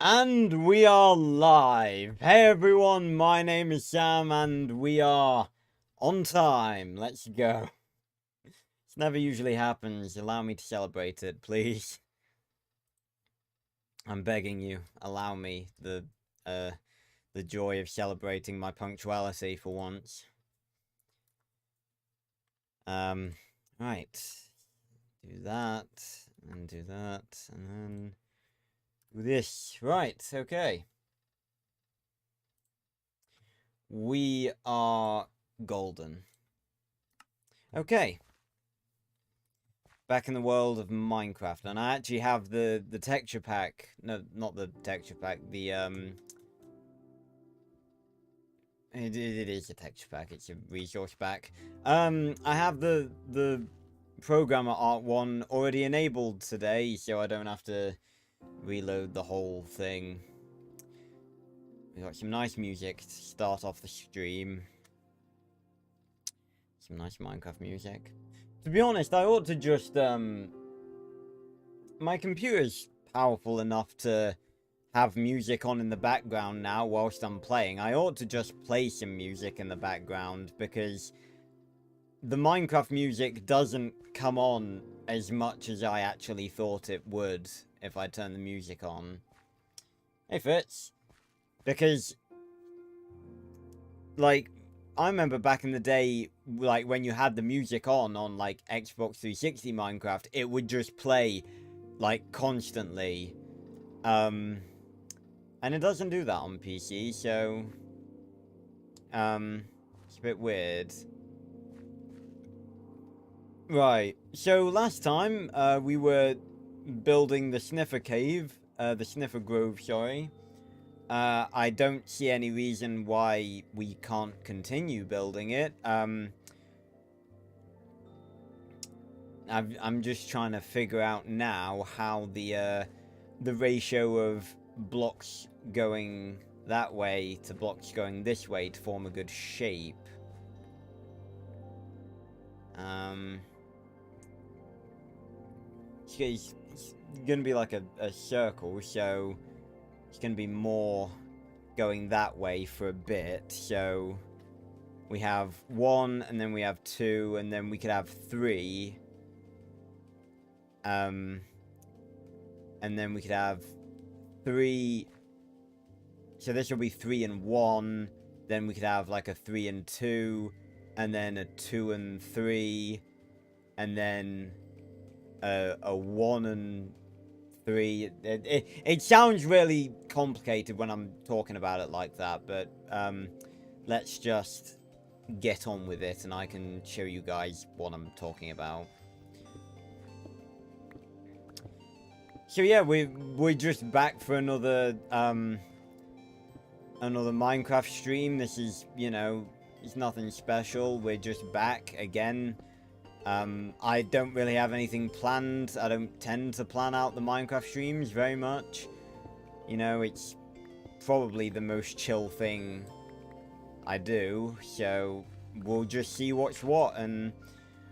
And we are live. Hey everyone, my name is Sam and we are on time. Let's go. This never usually happens. Allow me to celebrate it, please. I'm begging you, allow me the joy of celebrating my punctuality for once. Right. Do that, and do that, and then do this. Right, okay. We are golden. Okay. Back in the world of Minecraft, and I actually have the texture pack. No, not the texture pack. It is a texture pack. It's a resource pack. I have the programmer art one already enabled today, so I don't have to reload the whole thing. We got some nice music to start off the stream. Some nice Minecraft music. To be honest, I ought to just my computer's powerful enough to have music on in the background now whilst I'm playing. I ought to just play some music in the background because the Minecraft music doesn't come on as much as I actually thought it would if I turn the music on. Hey, Fitz. Because, like, I remember back in the day, like, when you had the music on, like, Xbox 360 Minecraft, it would just play, like, constantly. And it doesn't do that on PC, so... It's a bit weird. Right, so last time, we were building the Sniffer Cave, the Sniffer Grove, sorry. I don't see any reason why we can't continue building it. I'm just trying to figure out now how the ratio of blocks going that way to blocks going this way to form a good shape. It's gonna be like a circle, so it's gonna be more going that way for a bit. So we have 1, and then we have 2, and then we could have 3. And then we could have 3. So this will be 3 and 1. Then we could have like a 3 and 2, and then a 2 and 3, and then a 1 and 3. It sounds really complicated when I'm talking about it like that, but let's just get on with it, and I can show you guys what I'm talking about. So yeah, we're just back for another Minecraft stream. This is, you know, it's nothing special. We're just back again. I don't really have anything planned. I don't tend to plan out the Minecraft streams very much. You know, it's probably the most chill thing I do. So we'll just see what's what and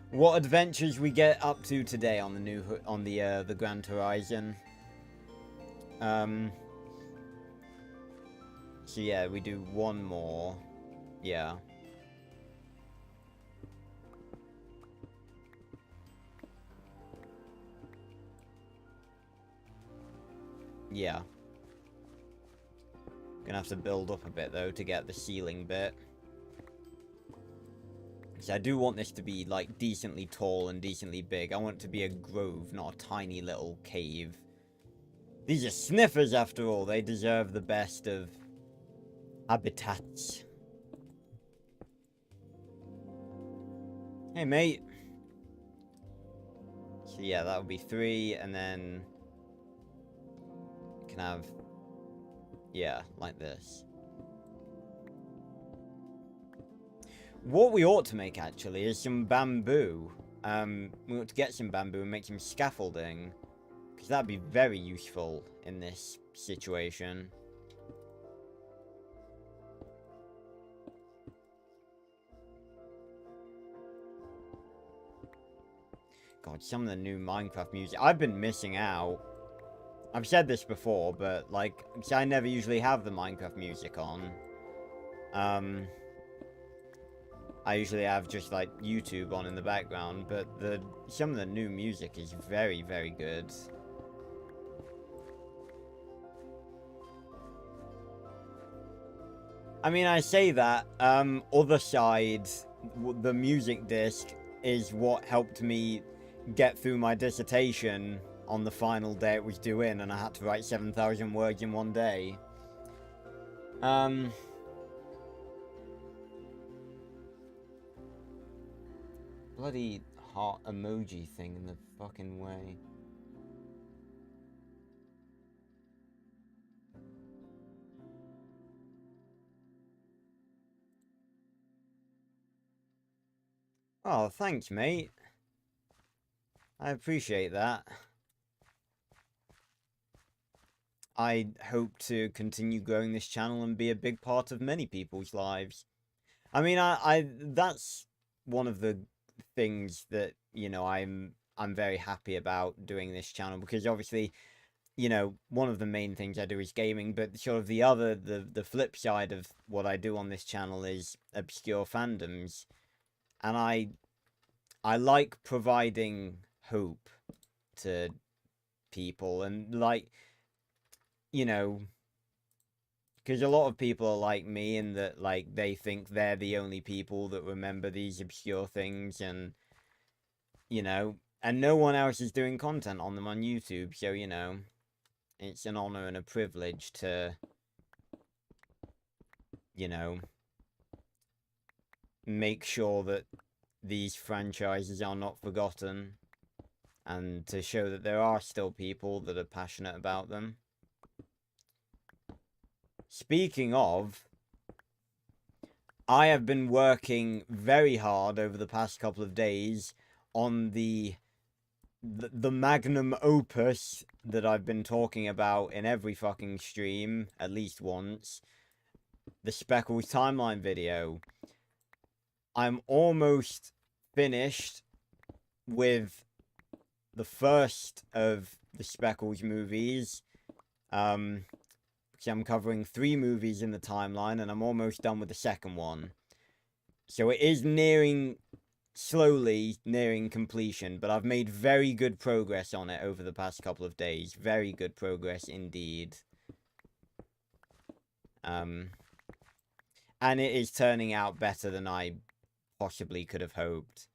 what adventures we get up to today on the Grand Horizon. So yeah, we do one more. Yeah. Yeah. Gonna have to build up a bit, though, to get the ceiling bit. Because I do want this to be, like, decently tall and decently big. I want it to be a grove, not a tiny little cave. These are sniffers, after all. They deserve the best of habitats. Hey, mate. So, yeah, that would be 3, and then... can have... yeah, like this. What we ought to make, actually, is some bamboo. We ought to get some bamboo and make some scaffolding. Because that'd be very useful in this situation. God, some of the new Minecraft music. I've been missing out I've said this before, but, like, see, I never usually have the Minecraft music on. I usually have just, like, YouTube on in the background, but some of the new music is very, very good. I mean, I say that, other side, the music disc is what helped me get through my dissertation on the final day it was due in, and I had to write 7,000 words in one day. Bloody heart emoji thing in the fucking way. Oh, thanks, mate. I appreciate that. I hope to continue growing this channel and be a big part of many people's lives. I mean, that's one of the things that, you know, I'm very happy about doing this channel, because obviously, you know, one of the main things I do is gaming, but sort of the flip side of what I do on this channel is obscure fandoms. And I like providing hope to people, and, like, you know, because a lot of people are like me in that, like, they think they're the only people that remember these obscure things, and, you know, and no one else is doing content on them on YouTube, so, you know, it's an honor and a privilege to, you know, make sure that these franchises are not forgotten, and to show that there are still people that are passionate about them. Speaking of, I have been working very hard over the past couple of days on the magnum opus that I've been talking about in every fucking stream at least once, the Speckles timeline video. I'm almost finished with the first of the Speckles movies. I'm covering 3 movies in the timeline, and I'm almost done with the second one. So it is slowly nearing completion, but I've made very good progress on it over the past couple of days. Very good progress indeed. And it is turning out better than I possibly could have hoped.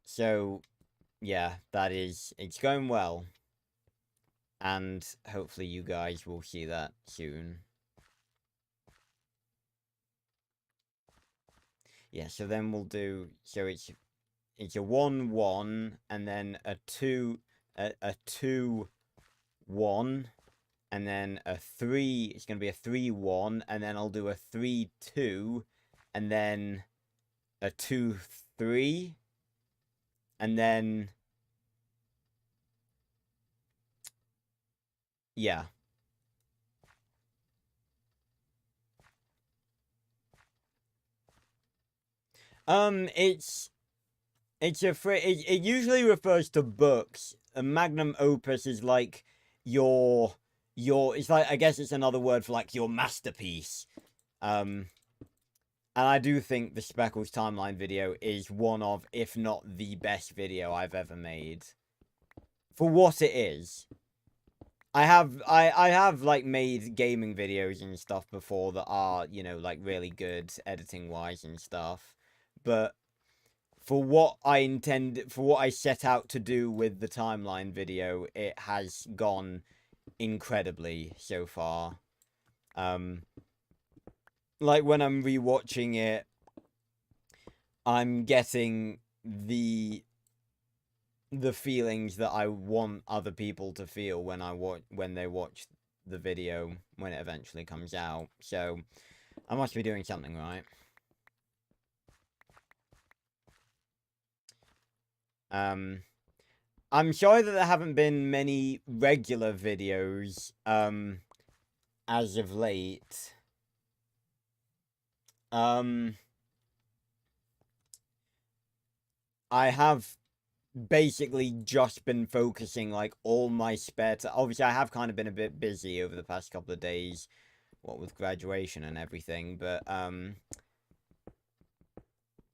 So, yeah, it's going well. And hopefully you guys will see that soon. Yeah, so then we'll do, so it's a 1-1, and then a 2, a 2-1, and then a 3, it's going to be a 3-1, and then I'll do a 3-2, and then a 2-3, and then, yeah. It usually refers to books. A magnum opus is like your, it's like, I guess it's another word for, like, your masterpiece. And I do think the Speckles timeline video is one of, if not the best video I've ever made. For what it is. I have, like, made gaming videos and stuff before that are, you know, like, really good editing-wise and stuff. But for what I set out to do with the timeline video, it has gone incredibly so far. Like, when I'm rewatching it, I'm getting the feelings that I want other people to feel when they watch the video when it eventually comes out. So I must be doing something right. I'm sorry that there haven't been many regular videos, as of late. I have basically just been focusing like all my spare time. Obviously, I have kind of been a bit busy over the past couple of days, what with graduation and everything, but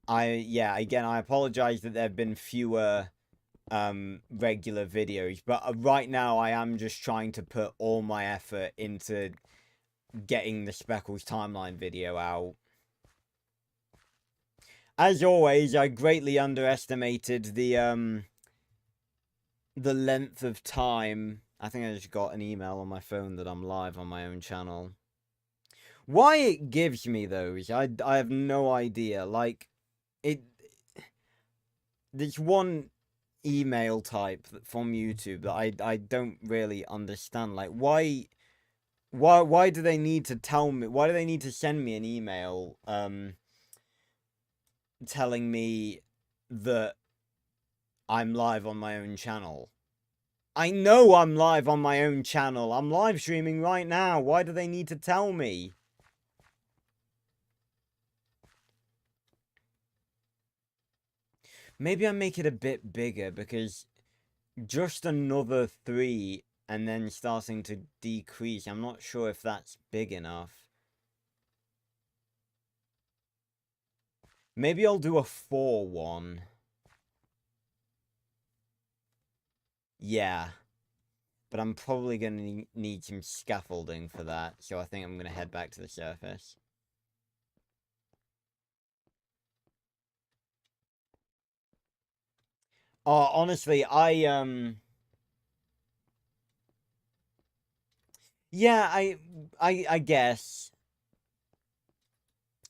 again, I apologize that there have been fewer regular videos, but right now I am just trying to put all my effort into getting the Speckles timeline video out. As always, I greatly underestimated the length of time. I think I just got an email on my phone that I'm live on my own channel. Why it gives me those, I have no idea. Like, there's one email type from YouTube that I don't really understand. Like, why do they need to tell me? Why do they need to send me an email telling me that I'm live on my own channel? I know I'm live on my own channel. I'm live streaming right now. Why do they need to tell me? Maybe I make it a bit bigger, because just another 3 and then starting to decrease. I'm not sure if that's big enough. Maybe I'll do a 4 one. Yeah. But I'm probably going to need some scaffolding for that, so I think I'm going to head back to the surface. Oh, honestly, yeah, I guess.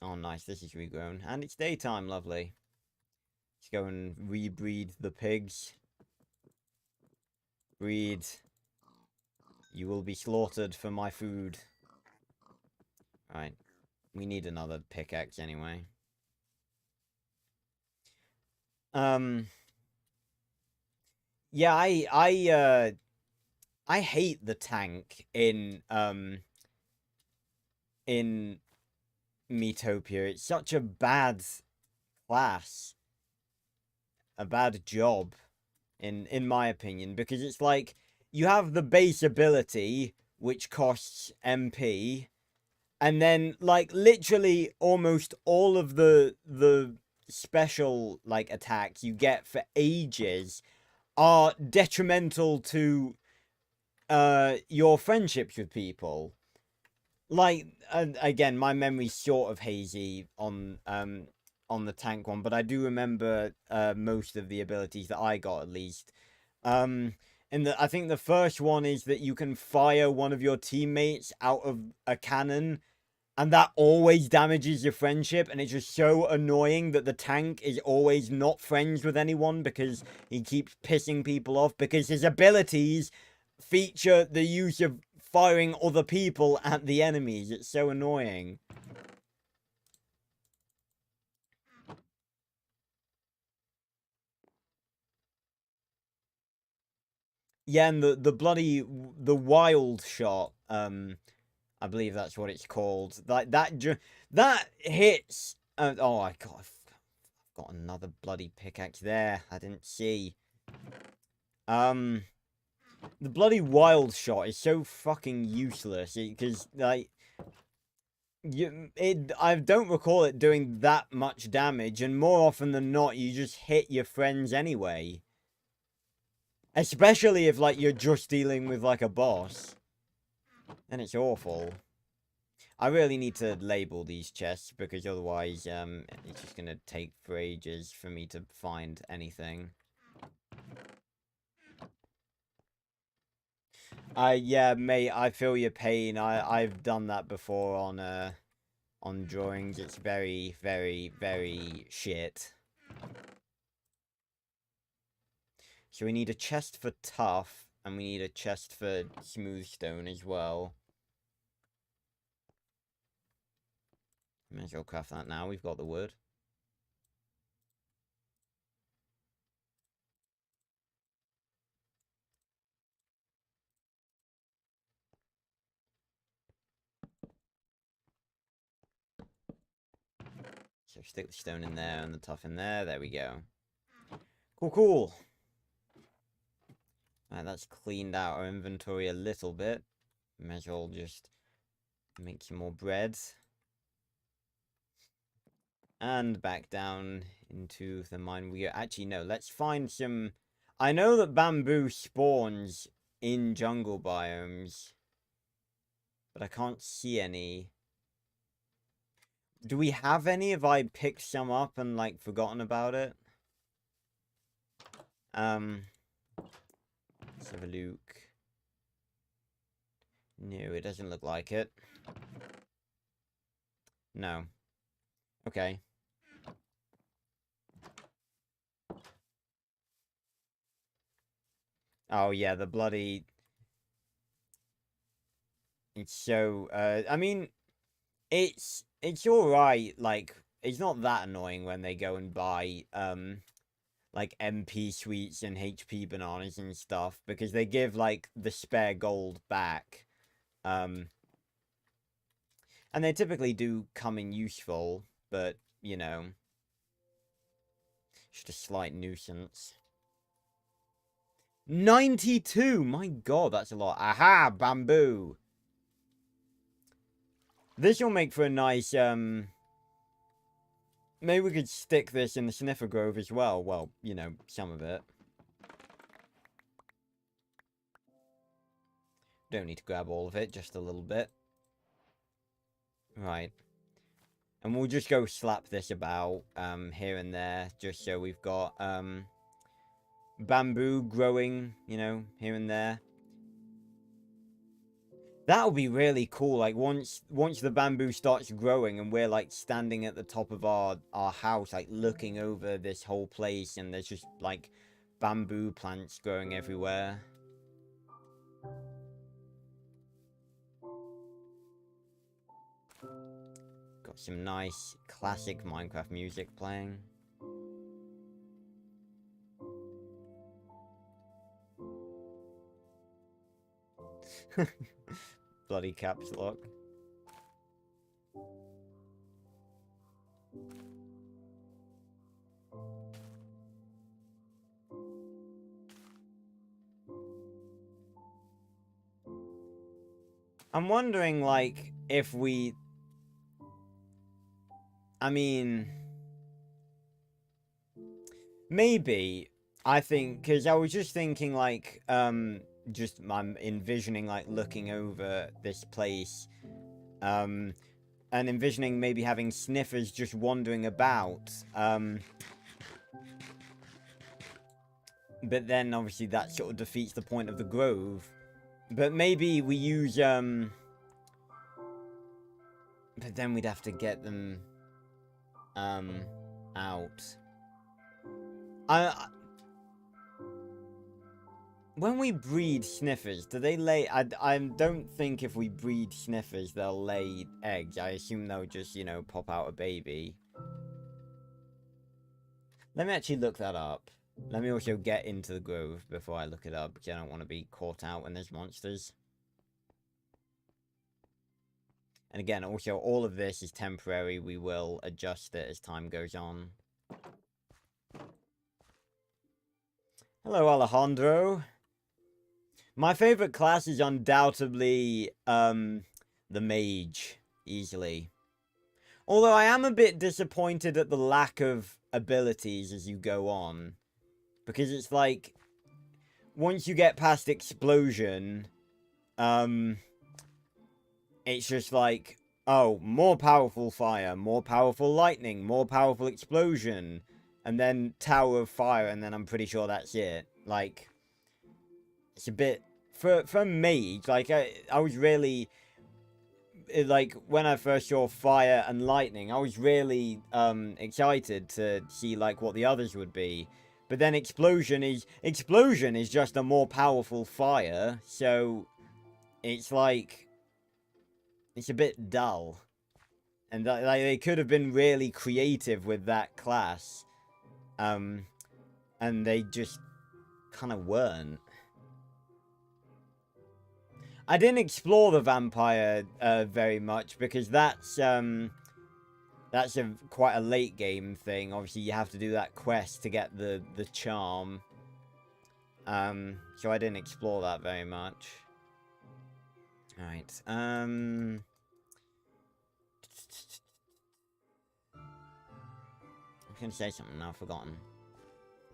Oh, nice, this is regrown. And it's daytime, lovely. Let's go and rebreed the pigs. Breed. You will be slaughtered for my food. Right. We need another pickaxe anyway. Yeah, I hate the tank in Miitopia. It's such a bad class. A bad job, in my opinion, because it's like, you have the base ability, which costs MP, and then, like, literally almost all of the special, like, attacks you get for ages are detrimental to your friendships with people. Like, again, my memory's sort of hazy on the tank one, but I do remember most of the abilities that I got, at least. I think the first one is that you can fire one of your teammates out of a cannon, and that always damages your friendship, and it's just so annoying that the tank is always not friends with anyone because he keeps pissing people off, because his abilities feature the use of firing other people at the enemies. It's so annoying. Yeah, and the wild shot, I believe that's what it's called. Like, that hits. Oh, I've got another bloody pickaxe there. I didn't see. The bloody wild shot is so fucking useless, because, like, I don't recall it doing that much damage, and more often than not, you just hit your friends anyway. Especially if, like, you're just dealing with, like, a boss. Then it's awful. I really need to label these chests, because otherwise, it's just gonna take for ages for me to find anything. Yeah, mate, I feel your pain. I've done that before on drawings. It's very, very, very shit. So we need a chest for tough, and we need a chest for smooth stone as well. May as well craft that now. We've got the wood. So stick the stone in there and the tough in there. There we go. Cool, cool. Alright, that's cleaned out our inventory a little bit. May as well just make some more bread. And back down into the mine we go. Actually, no, let's find some... I know that bamboo spawns in jungle biomes, but I can't see any. Do we have any? Have I picked some up and, like, forgotten about it? Let's have a look. No, it doesn't look like it. No. Okay. Oh, yeah, the bloody... It's so, I mean, it's alright, like, it's not that annoying when they go and buy, like, MP sweets and HP bananas and stuff, because they give, like, the spare gold back, and they typically do come in useful, but, you know, just a slight nuisance. 92! My god, that's a lot. Aha! Bamboo! This will make for a nice, maybe we could stick this in the Sniffer Grove as well. Well, you know, some of it. Don't need to grab all of it, just a little bit. Right. And we'll just go slap this about, here and there, just so we've got, bamboo growing, you know, here and there. That would be really cool, like, once the bamboo starts growing and we're, like, standing at the top of our house, like, looking over this whole place, and there's just, like, bamboo plants growing everywhere. Got some nice, classic Minecraft music playing. Bloody caps lock. I'm wondering, like, if we... I mean... Maybe, I think, because I was just thinking, like, I'm envisioning, like, looking over this place, and envisioning maybe having sniffers just wandering about, but then, obviously, that sort of defeats the point of the grove. But maybe we use, but then we'd have to get them, out. When we breed sniffers, do they lay... I don't think if we breed sniffers, they'll lay eggs. I assume they'll just, you know, pop out a baby. Let me actually look that up. Let me also get into the grove before I look it up, because I don't want to be caught out when there's monsters. And again, also, all of this is temporary. We will adjust it as time goes on. Hello, Alejandro. My favorite class is undoubtedly, the mage. Easily. Although I am a bit disappointed at the lack of abilities as you go on. Because it's like, once you get past explosion, it's just like, oh, more powerful fire, more powerful lightning, more powerful explosion, and then Tower of Fire, and then I'm pretty sure that's it. Like, it's a bit, for mage, like, I was really, like, when I first saw fire and lightning, I was really, excited to see, like, what the others would be. But then explosion is just a more powerful fire, so it's like, it's a bit dull. And like, they could have been really creative with that class. And they just kind of weren't. I didn't explore the vampire very much because that's quite a late game thing. Obviously, you have to do that quest to get the charm. So I didn't explore that very much. Alright, I was gonna say something, now I've forgotten.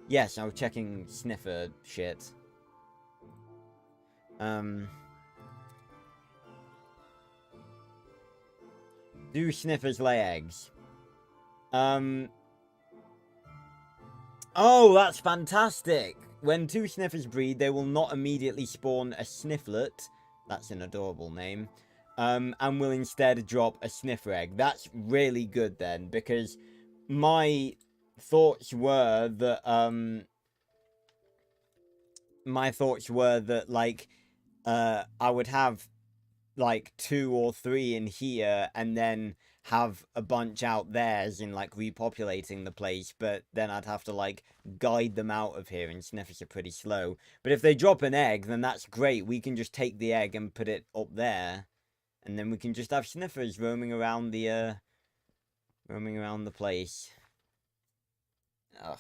Yes, I was checking sniffer shit. Do sniffers lay eggs? Oh, that's fantastic! When two sniffers breed, they will not immediately spawn a snifflet. That's an adorable name. And will instead drop a sniffer egg. That's really good then, because my thoughts were that, like, I would have, like, 2 or 3 in here, and then have a bunch out there, as in, like, repopulating the place, but then I'd have to, like, guide them out of here, and sniffers are pretty slow. But if they drop an egg, then that's great. We can just take the egg and put it up there, and then we can just have sniffers roaming around the place. Ugh.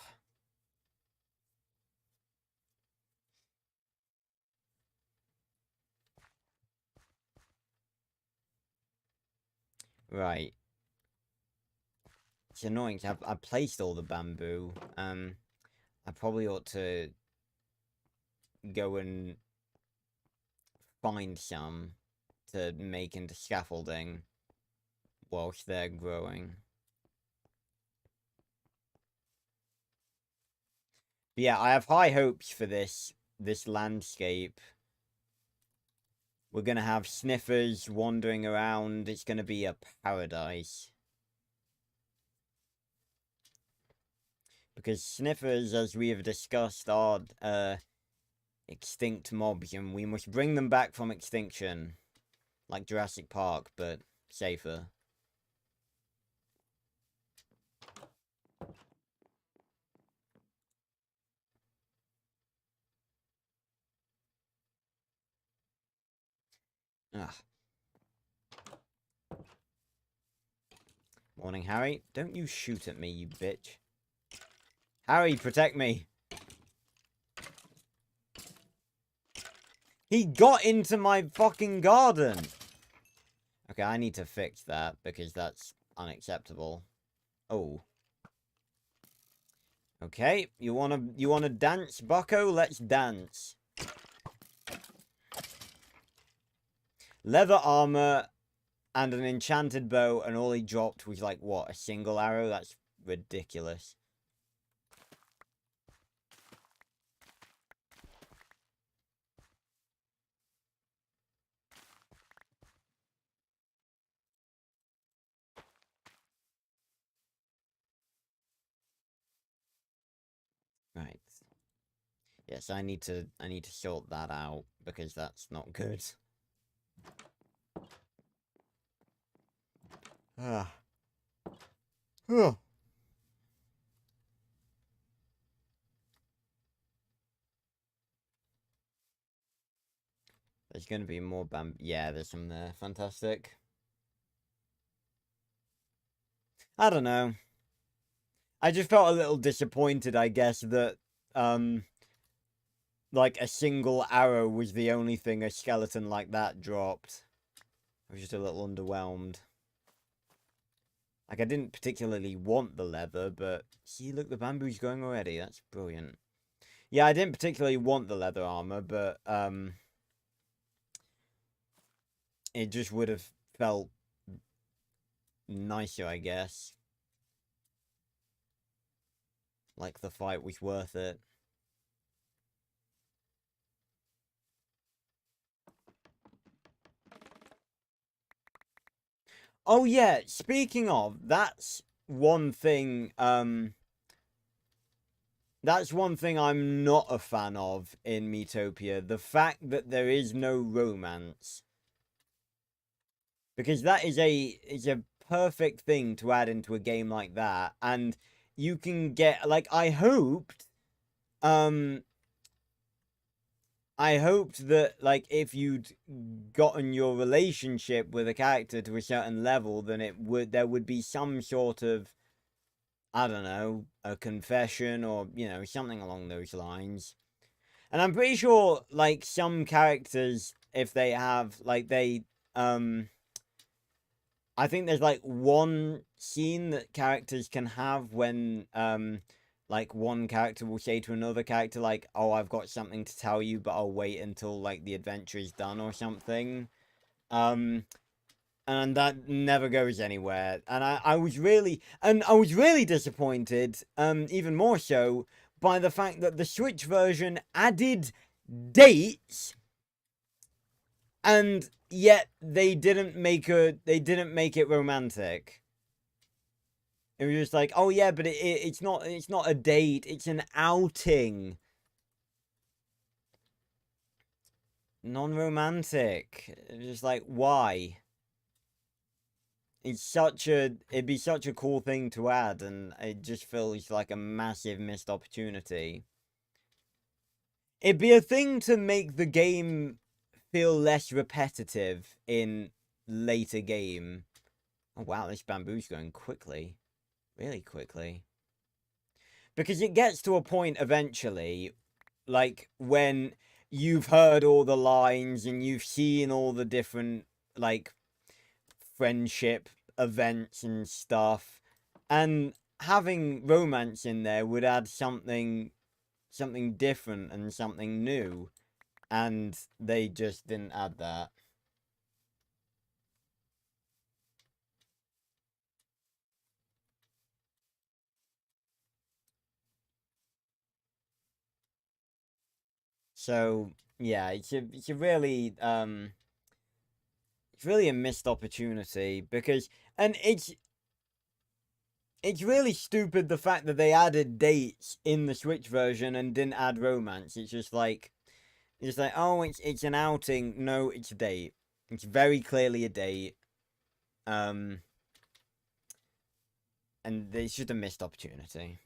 Right. It's annoying. I've placed all the bamboo. I probably ought to go and find some to make into scaffolding whilst they're growing. But yeah, I have high hopes for this landscape. We're gonna have sniffers wandering around. It's gonna be a paradise. Because sniffers, as we have discussed, are extinct mobs, and we must bring them back from extinction. Like Jurassic Park, but safer. Ugh. Morning, Harry. Don't you shoot at me, you bitch. Harry, protect me. He got into my fucking garden. Okay, I need to fix that because that's unacceptable. Oh. Okay, you wanna dance, bucko? Let's dance. Leather armor and an enchanted bow, and all he dropped was like, what, a single arrow? That's ridiculous. Right. Yes, I need to sort that out because that's not good. Ah. Oh. There's gonna be more yeah, there's some there. Fantastic. I don't know. I just felt a little disappointed, I guess, that, like, a single arrow was the only thing a skeleton like that dropped. I was just a little underwhelmed. Like, I didn't particularly want the leather, but... See, look, the bamboo's going already. That's brilliant. Yeah, I didn't particularly want the leather armor, but, it just would have felt nicer, I guess. Like, the fight was worth it. Oh, yeah, speaking of, that's one thing, that's one thing I'm not a fan of in Miitopia. The fact that there is no romance. Because that is a perfect thing to add into a game like that. And you can get, like, I hoped that, like, if you'd gotten your relationship with a character to a certain level, then there would be some sort of, I don't know, a confession or, you know, something along those lines. And I'm pretty sure, like, some characters, if they have, like, I think there's, like, one scene that characters can have when, like, one character will say to another character, like, oh, I've got something to tell you, but I'll wait until, like, the adventure is done or something. And that never goes anywhere. And I was really disappointed, even more so, by the fact that the Switch version added dates, and yet they didn't make it romantic. It was just like, oh yeah, but it's not a date, it's an outing. Non-romantic. Just like, why? It'd be such a cool thing to add, and it just feels like a massive missed opportunity. It'd be a thing to make the game feel less repetitive in later game. Oh wow, this bamboo's going quickly. Really quickly. Because it gets to a point eventually, like, when you've heard all the lines and you've seen all the different, like, friendship events and stuff, and having romance in there would add something different and something new, and they just didn't add that. So yeah, it's a really it's really a missed opportunity, because, and it's really stupid the fact that they added dates in the Switch version and didn't add romance. It's just like, oh, it's an outing. No, it's a date. It's very clearly a date. And it's just a missed opportunity.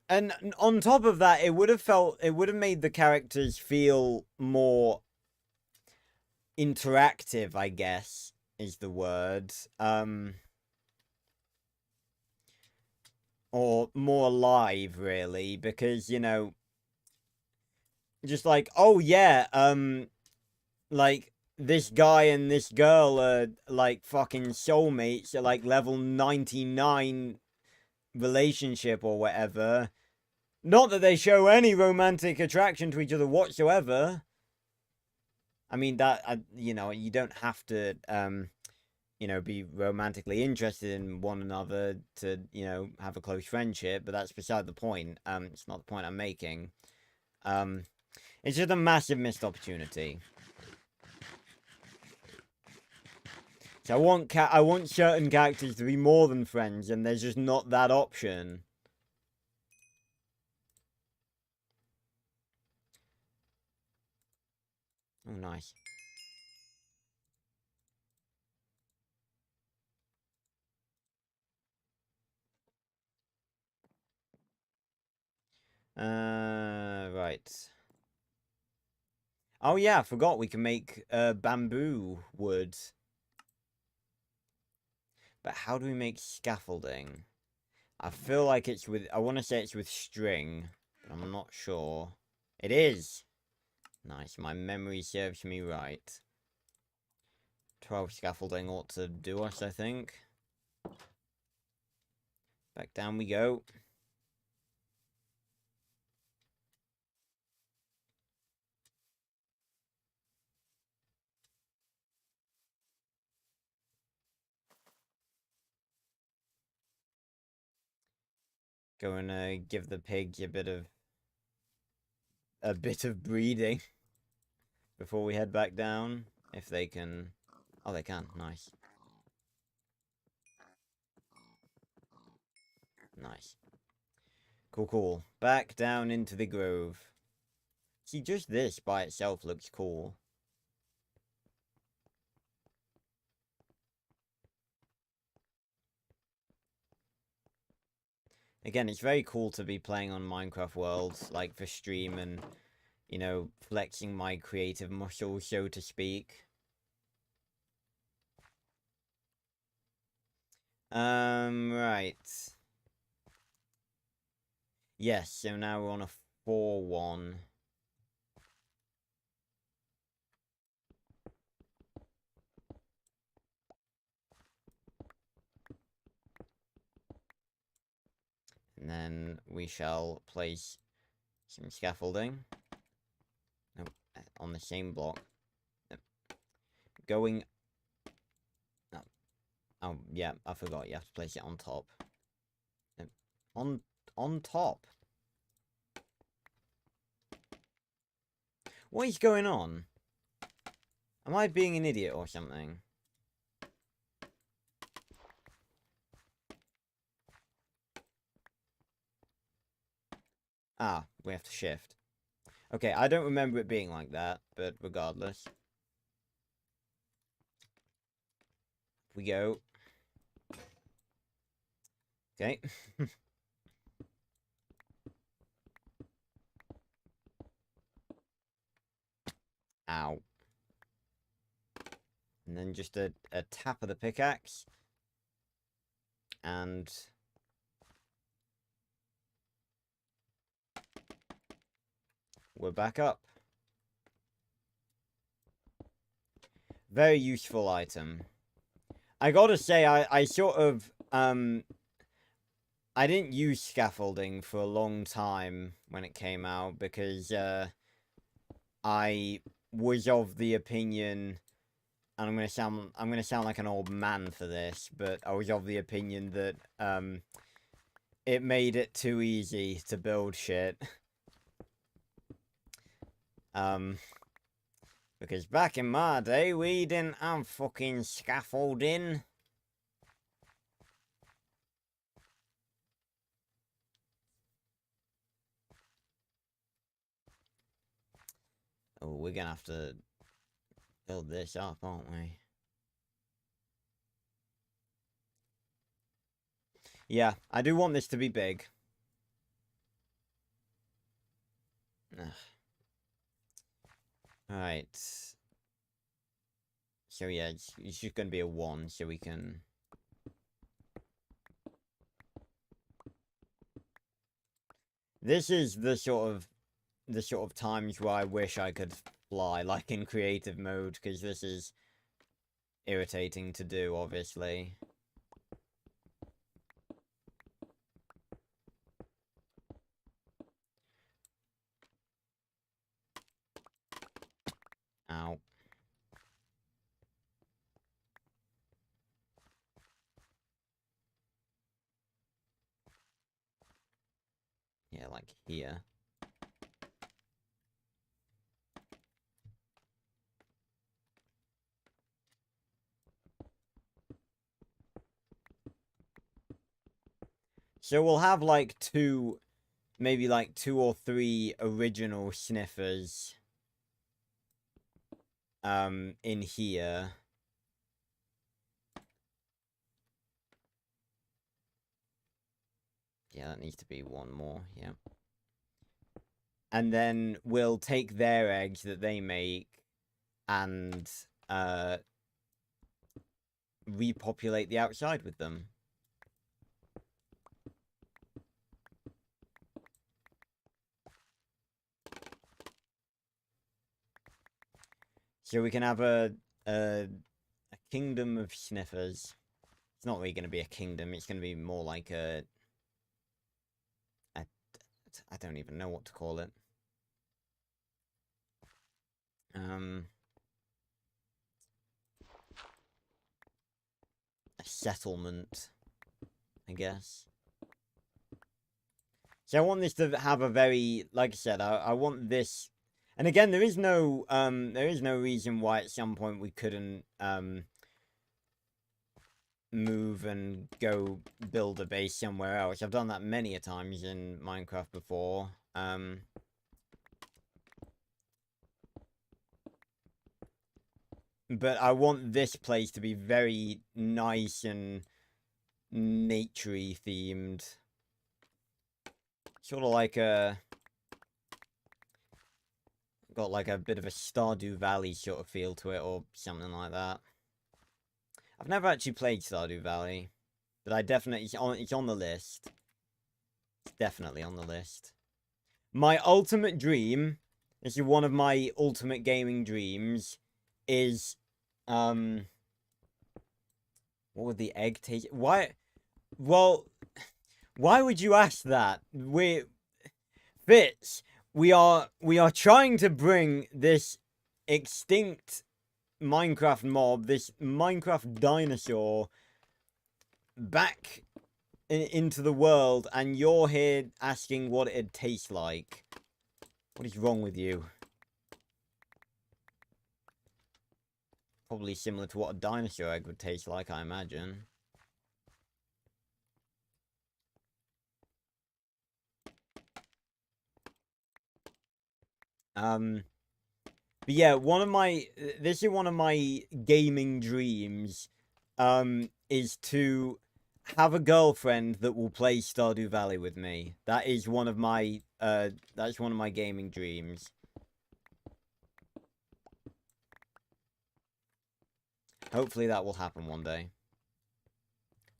And on top of that, it would have made the characters feel more interactive, I guess, is the word. Or more alive, really, because, you know, just like, oh yeah, like, this guy and this girl are, like, fucking soulmates at, like, level 99 relationship or whatever. Not that they show any romantic attraction to each other whatsoever. I mean, that, you know, you don't have to, you know, be romantically interested in one another to, you know, have a close friendship, but that's beside the point. It's not the point I'm making. It's just a massive missed opportunity. So I want certain characters to be more than friends, and there's just not that option. Oh, nice. Right. Oh yeah, I forgot we can make bamboo wood. But how do we make scaffolding? I feel like it's with, I want to say it's with string, but I'm not sure. It is! Nice, my memory serves me right. 12 scaffolding ought to do us, I think. Back down we go. Go and give the pigs a bit of breeding before we head back down. If they can. Oh, they can. Nice. Nice. Cool, cool. Back down into the grove. See, just this by itself looks cool. Again, it's very cool to be playing on Minecraft Worlds, like, for stream and, you know, flexing my creative muscles, so to speak. Right. Yes, so now we're on a 4-1. And then we shall place some scaffolding. Oh, on the same block. Going... Oh, yeah, I forgot. You have to place it on top. On top? What is going on? Am I being an idiot or something? Ah, we have to shift. Okay, I don't remember it being like that, but regardless. We go. Okay. Ow. And then just a tap of the pickaxe. And... we're back up. Very useful item. I gotta say, I sort of, I didn't use scaffolding for a long time when it came out, because, I was of the opinion, and I'm gonna sound like an old man for this, but I was of the opinion that, it made it too easy to build shit. Because back in my day, we didn't have fucking scaffolding. Oh, we're gonna have to build this up, aren't we? Yeah, I do want this to be big. Alright. So yeah, it's just gonna be a 1, so we can... This is the sort of times where I wish I could fly, like in creative mode, because this is irritating to do, obviously. Ow. Yeah, like here. So we'll have like maybe like 2 or 3 original sniffers in here. Yeah, that needs to be 1 more, yeah. And then we'll take their eggs that they make and repopulate the outside with them. So we can have a kingdom of sniffers. It's not really going to be a kingdom. It's going to be more like I don't even know what to call it. A settlement, I guess. So I want this to have a very, like I said, I want this, and again, there is no reason why at some point we couldn't, move and go build a base somewhere else. I've done that many a times in Minecraft before. But I want this place to be very nice and naturey themed. Sort of like got like a bit of a Stardew Valley sort of feel to it, or something like that. I've never actually played Stardew Valley, but I definitely, it's on the list. It's definitely on the list. My ultimate dream, this is one of my ultimate gaming dreams, is, what would the egg taste? Why? Well, Why would you ask that? Fitz, we are trying to bring this extinct Minecraft mob, this Minecraft dinosaur, back into the world, and you're here asking what it'd taste like. What is wrong with you? Probably similar to what a dinosaur egg would taste like, I imagine. But yeah, this is one of my gaming dreams, is to have a girlfriend that will play Stardew Valley with me. That is one of my, that's one of my gaming dreams. Hopefully that will happen one day.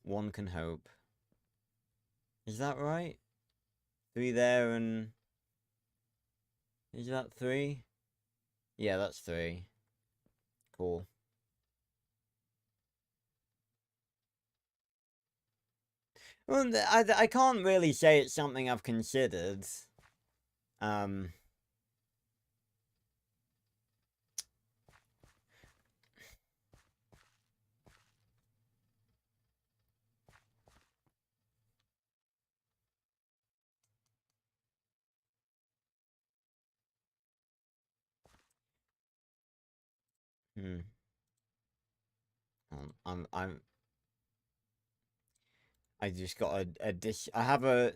One can hope. Is that right? 3 there and... Is that 3? Yeah, that's 3. Cool. Well, I can't really say it's something I've considered. Hmm. I just got a dish. I have a.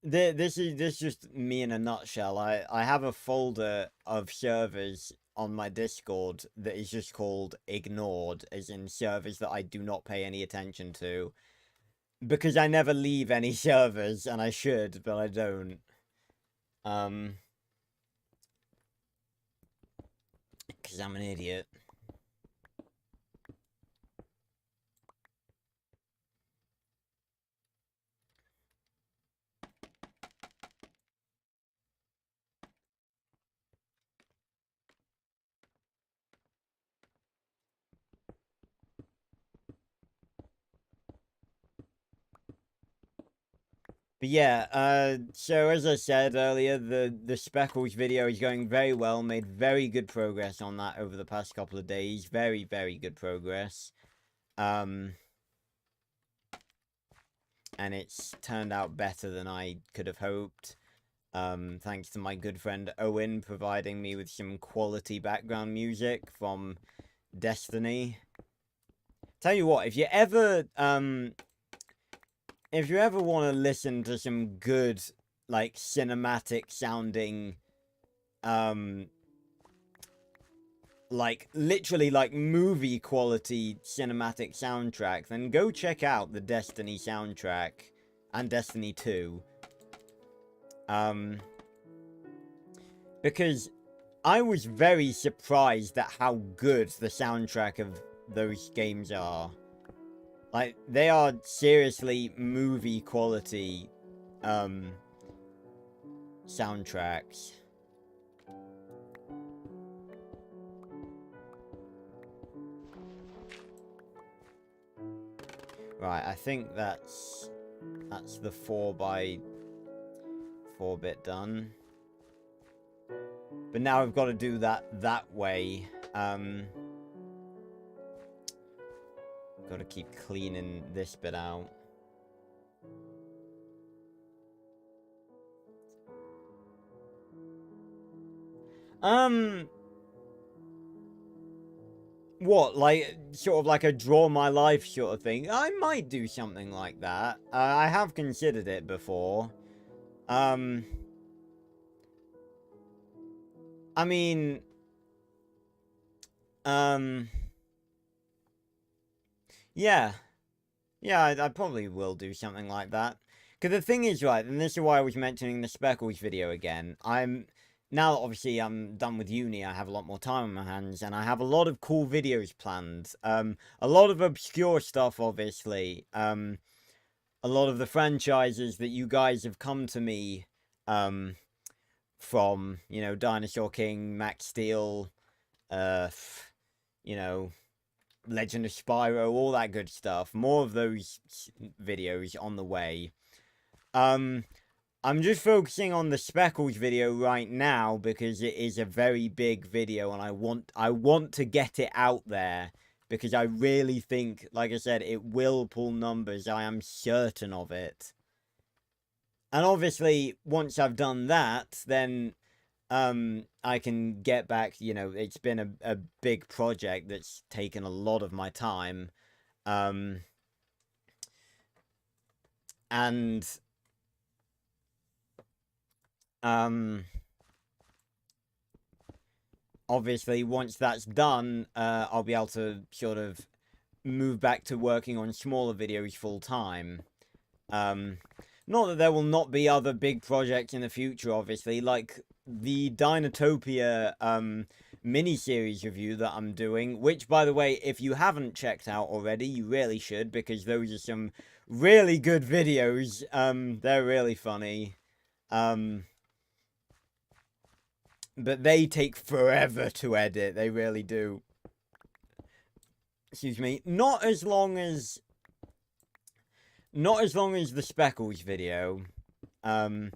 This is just me in a nutshell. I have a folder of servers on my Discord that is just called ignored, as in servers that I do not pay any attention to, because I never leave any servers, and I should, but I don't. Because I'm an idiot. But yeah, so as I said earlier, the Speckles video is going very well. Made very good progress on that over the past couple of days. Very, very good progress. And it's turned out better than I could have hoped. Thanks to my good friend Owen providing me with some quality background music from Destiny. Tell you what, if you ever want to listen to some good, like, cinematic sounding, like, literally, like, movie quality cinematic soundtrack, then go check out the Destiny soundtrack and Destiny 2. Because I was very surprised at how good the soundtrack of those games are. Like, they are seriously movie quality, soundtracks. Right, I think that's the 4x4-bit done. But now I've got to do that way. Got to keep cleaning this bit out. What, like, sort of like a draw my life sort of thing? I might do something like that. I have considered it before. I mean, yeah. Yeah, I probably will do something like that. Because the thing is, right, and this is why I was mentioning the Speckles video again, now that obviously I'm done with uni, I have a lot more time on my hands, and I have a lot of cool videos planned. A lot of obscure stuff, obviously. A lot of the franchises that you guys have come to me, from, you know, Dinosaur King, Max Steel, you know, Legend of Spyro, all that good stuff. More of those videos on the way. I'm just focusing on the Speckles video right now because it is a very big video and I want to get it out there because I really think, like I said, it will pull numbers. I am certain of it. And obviously, once I've done that, then I can get back, you know, it's been a big project that's taken a lot of my time. And obviously, once that's done, I'll be able to sort of move back to working on smaller videos full time. Not that there will not be other big projects in the future, obviously, like the Dinotopia mini-series review that I'm doing, which, by the way, if you haven't checked out already, you really should, because those are some really good videos. They're really funny. But they take forever to edit. They really do. Excuse me. Not as long as the Speckles video. Not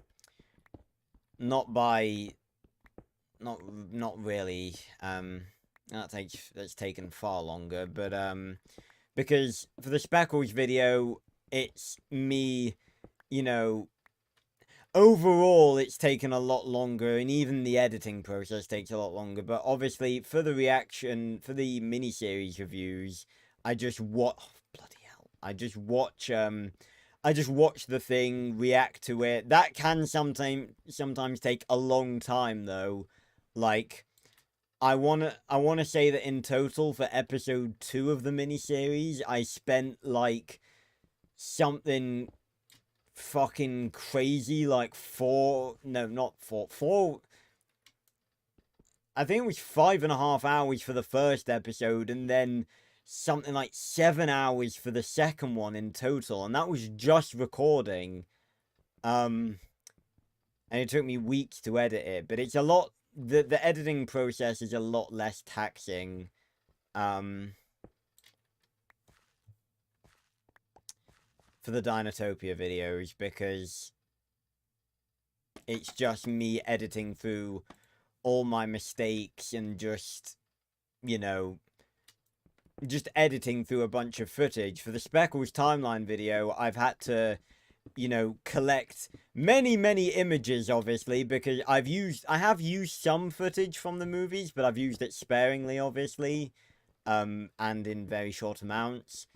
really. That's taken far longer, but because for the Speckles video, it's me, you know, overall it's taken a lot longer, and even the editing process takes a lot longer, but obviously for the reaction, for the miniseries reviews, I just watch the thing, react to it. That can sometimes take a long time though. Like, I wanna say that in total for episode 2 of the miniseries, I spent like something fucking crazy, like four. I think it was 5.5 hours for the first episode, and then something like 7 hours for the second one in total, and that was just recording. And it took me weeks to edit it, but it's a lot. The editing process is a lot less taxing. For the Dinotopia videos, because it's just me editing through all my mistakes and just, you know, just editing through a bunch of footage. For the Speckles timeline video, I've had to, you know, collect many images, obviously, because I have used some footage from the movies, but I've used it sparingly, obviously, and in very short amounts.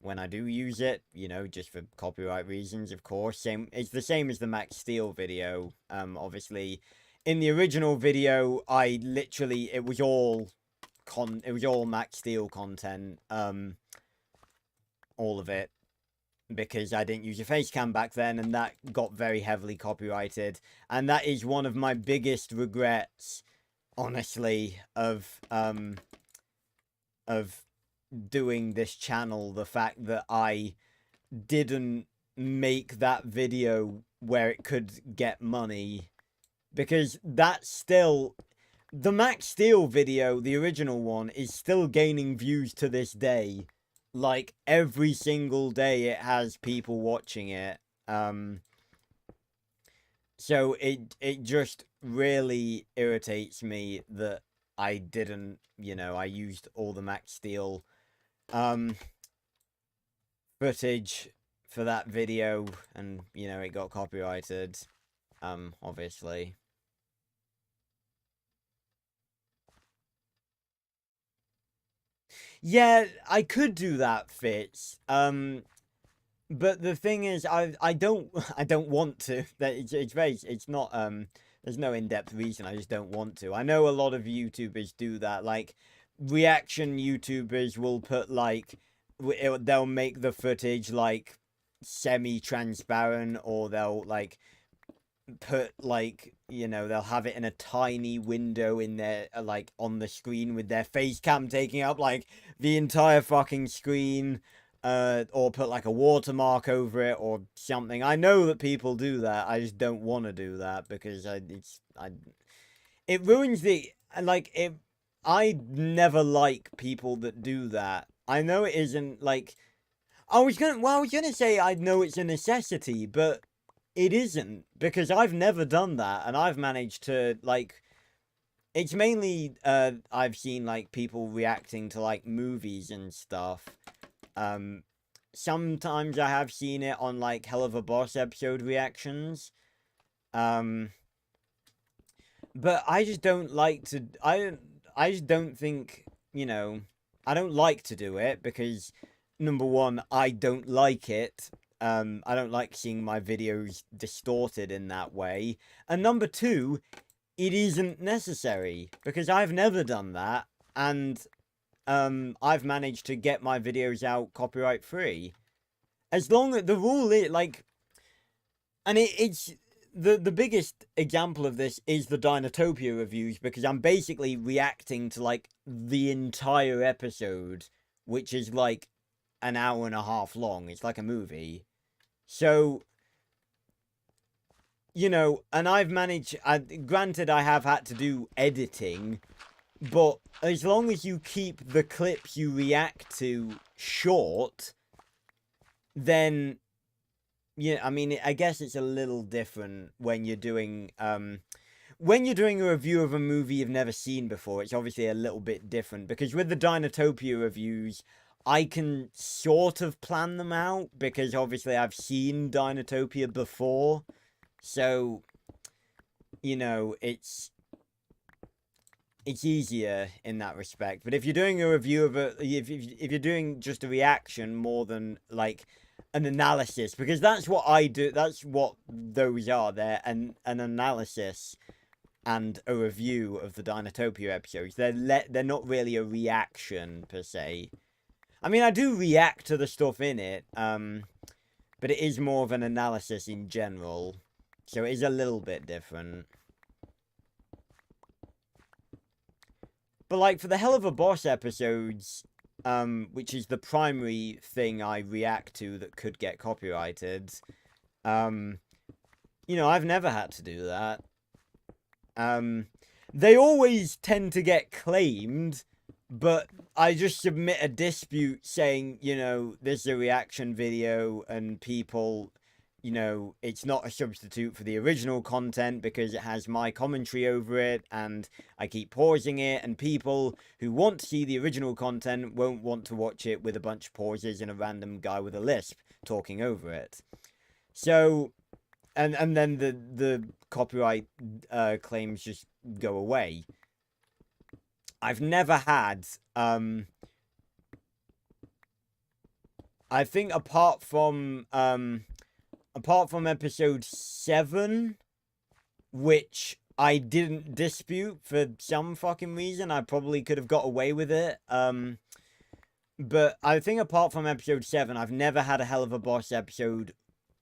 When I do use it, you know, just for copyright reasons, of course. It's the same as the Max Steel video. Obviously, in the original video, it was all Max Steel content. All of it, because I didn't use a face cam back then, and that got very heavily copyrighted. And that is one of my biggest regrets, honestly, of doing this channel, the fact that I didn't make that video where it could get money, because that's still, the Max Steel video, the original one, is still gaining views to this day. Like, every single day it has people watching it. So it just really irritates me that I didn't, you know, I used all the Max Steel footage for that video, and, you know, it got copyrighted, obviously. Yeah, I could do that, Fitz. But the thing is, I don't want to. It's not there's no in-depth reason. I just don't want to. I know a lot of YouTubers do that. Like, reaction YouTubers will put like they'll make the footage like semi-transparent, or they'll like put like, you know, they'll have it in a tiny window in their like on the screen with their face cam taking up like the entire fucking screen, or put like a watermark over it or something. I know that people do that. I just don't want to do that because it ruins the, like, it. I never like people that do that. I know it isn't like, I was gonna say I know it's a necessity, but it isn't, because I've never done that, and I've managed to, like, it's mainly, I've seen, like, people reacting to, like, movies and stuff. Sometimes I have seen it on, like, Helluva Boss episode reactions. But I just don't like to, I just don't think, you know, I don't like to do it because, number one, I don't like it. I don't like seeing my videos distorted in that way. And number two, it isn't necessary because I've never done that, and I've managed to get my videos out copyright free. As long as the rule is like, and it's the biggest example of this is the Dinotopia reviews, because I'm basically reacting to like the entire episode, which is like an hour and a half long. It's like a movie. So, you know, and I've managed, granted I have had to do editing, but as long as you keep the clips you react to short, then, yeah, I mean, I guess it's a little different when you're doing, when you're doing a review of a movie you've never seen before. It's obviously a little bit different, because with the Dinotopia reviews, I can sort of plan them out, because obviously I've seen Dinotopia before. So, you know, it's easier in that respect. But if you're doing a review of a, if you're doing just a reaction more than like an analysis, because that's what I do, that's what those are. They're an analysis and a review of the Dinotopia episodes. They're not really a reaction per se. I mean, I do react to the stuff in it, but it is more of an analysis in general, so it is a little bit different. But like for the Helluva Boss episodes, which is the primary thing I react to that could get copyrighted, you know, I've never had to do that. They always tend to get claimed, but I just submit a dispute saying, you know, this is a reaction video, and people, you know, it's not a substitute for the original content because it has my commentary over it, and I keep pausing it, and people who want to see the original content won't want to watch it with a bunch of pauses and a random guy with a lisp talking over it. So, and then the copyright claims just go away. I've never had, I think apart from episode 7, which I didn't dispute for some fucking reason, I probably could have got away with it. But I think apart from episode 7, I've never had a Helluva Boss episode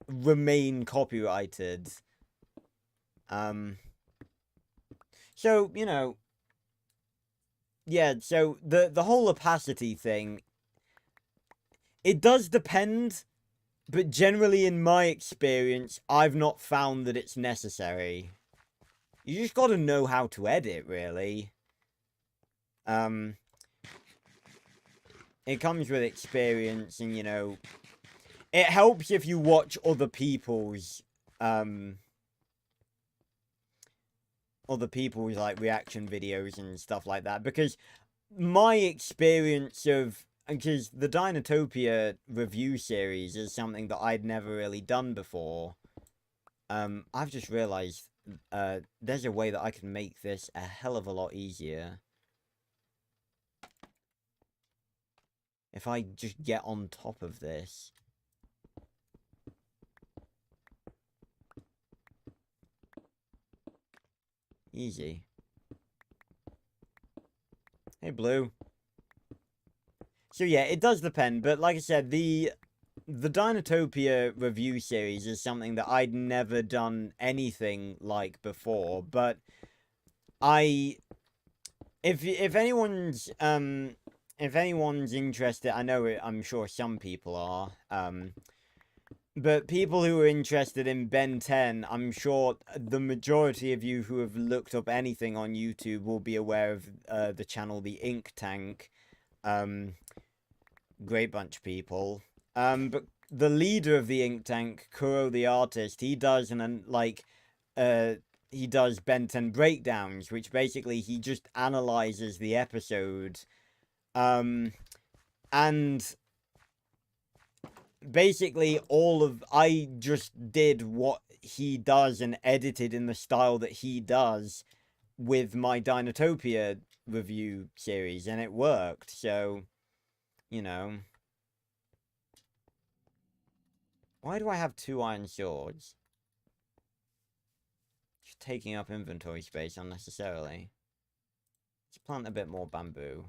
remain copyrighted. So, you know, yeah, so the whole opacity thing, it does depend, but generally in my experience, I've not found that it's necessary. You just gotta know how to edit, really. It comes with experience, and, you know, it helps if you watch other people's, like, reaction videos and stuff like that, because my experience of, because the Dinotopia review series is something that I'd never really done before, I've just realized, there's a way that I can make this a hell of a lot easier. If I just get on top of this. Easy. Hey, Blue. So yeah, it does depend, but like I said, the Dinotopia review series is something that I'd never done anything like before, but if anyone's interested, I know I'm sure some people are, but people who are interested in Ben 10, I'm sure the majority of you who have looked up anything on YouTube will be aware of the channel The Ink Tank. Great bunch of people. But the leader of the ink tank, Kuro the artist, he does he does Benten breakdowns, which basically he just analyzes the episode. And basically I just did what he does and edited in the style that he does with my Dinotopia review series, and it worked. So, you know. Why do I have 2 iron swords? Just taking up inventory space unnecessarily. Let's plant a bit more bamboo.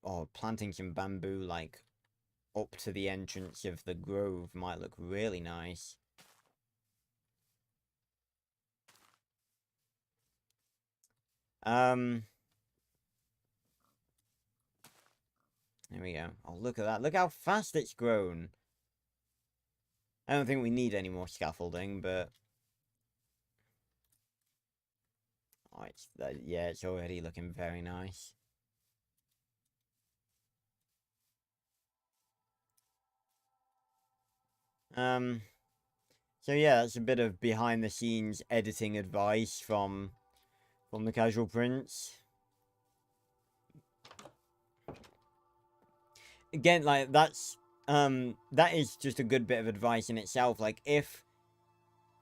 Oh, planting some bamboo, like, up to the entrance of the grove might look really nice. There we go. Oh, look at that. Look how fast it's grown. I don't think we need any more scaffolding, but... Oh, yeah, it's already looking very nice. So yeah, that's a bit of behind-the-scenes editing advice from the Casual Prince. Again, like, that is just a good bit of advice in itself. Like, if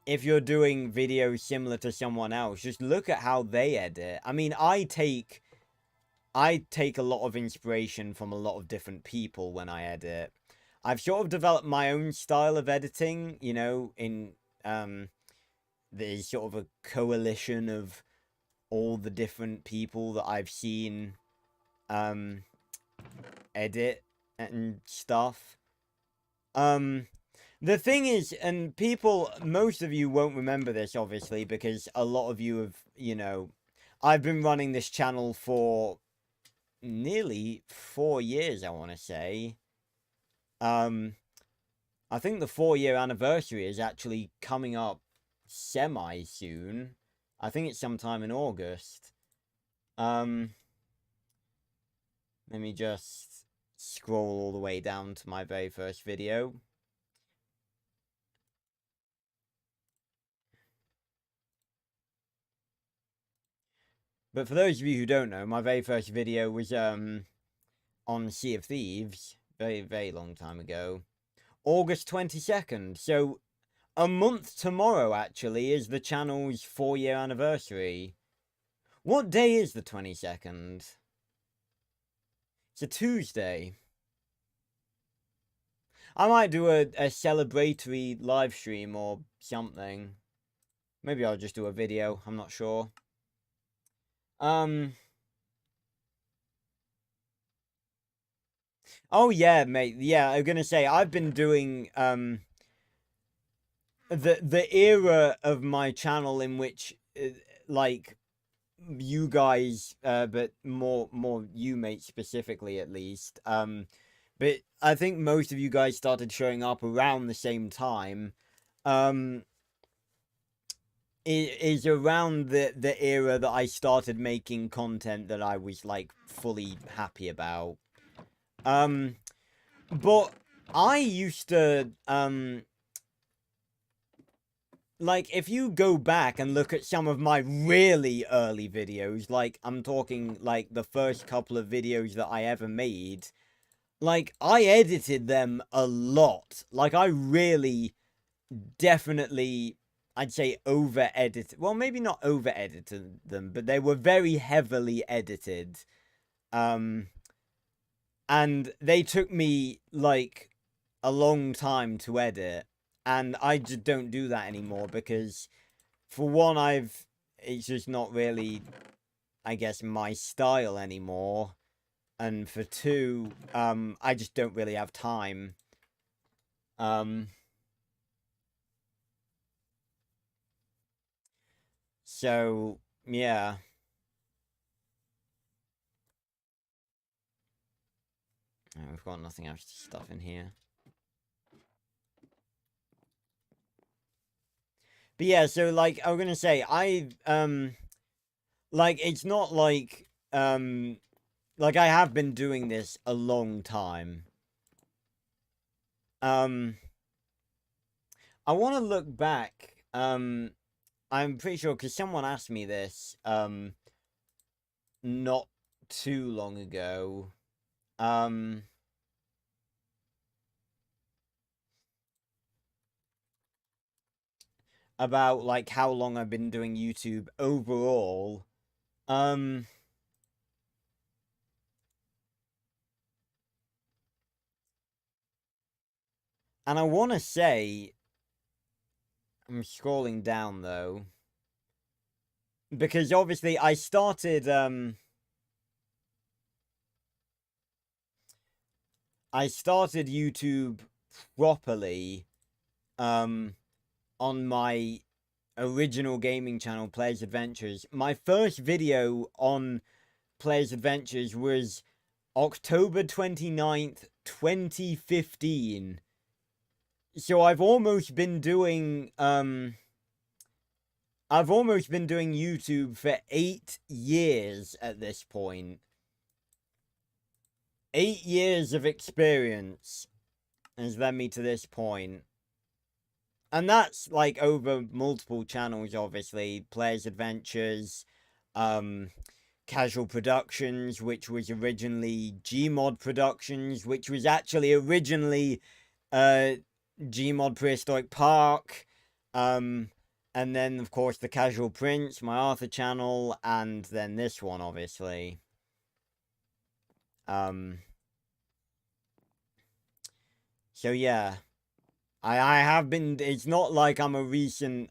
you're doing videos similar to someone else, just look at how they edit. I mean, I take a lot of inspiration from a lot of different people when I edit. I've sort of developed my own style of editing, you know, in there's sort of a coalition of all the different people that I've seen edit and stuff. The thing is, and most of you won't remember this, obviously, because a lot of you have, you know, I've been running this channel for nearly 4 years, I want to say. I think the 4-year anniversary is actually coming up semi-soon. I think it's sometime in August. Let me just scroll all the way down to my very first video. But for those of you who don't know, my very first video was on Sea of Thieves, very, very long time ago. August 22nd, so a month tomorrow, actually, is the channel's 4-year anniversary. What day is the 22nd? It's a Tuesday. I might do a celebratory live stream or something. Maybe I'll just do a video, I'm not sure. Oh yeah, mate. Yeah, I'm gonna say I've been doing the era of my channel in which like you guys but more you, mate, specifically, at least, but I think most of you guys started showing up around the same time. It is around the era that I started making content that I was like fully happy about. But I used to like, if you go back and look at some of my really early videos, like, I'm talking, like, the first couple of videos that I ever made, like, I edited them a lot. Like, I really, definitely, I'd say over-edited. Well, maybe not over-edited them, but they were very heavily edited. And they took me, like, a long time to edit. And I just don't do that anymore because, for one, it's just not really, I guess, my style anymore. And for two, I just don't really have time. So, yeah. Oh, we've got nothing else to stuff in here. But yeah, so, like, I was gonna say, like, it's not like, like, I have been doing this a long time. I want to look back. I'm pretty sure, because someone asked me this, not too long ago. About, like, how long I've been doing YouTube overall. And I want to say, I'm scrolling down, though. Because, obviously, I started YouTube properly, on my original gaming channel, Players Adventures. My first video on Players Adventures was October 29th, 2015. So I've almost been doing YouTube for 8 years at this point. 8 years of experience has led me to this point. And that's, like, over multiple channels, obviously. Players Adventures, Casual Productions, which was originally Gmod Productions, which was actually originally Gmod Prehistoric Park, and then, of course, the Casual Prince, my Arthur channel, and then this one, obviously. So yeah, I have been. It's not like I'm a recent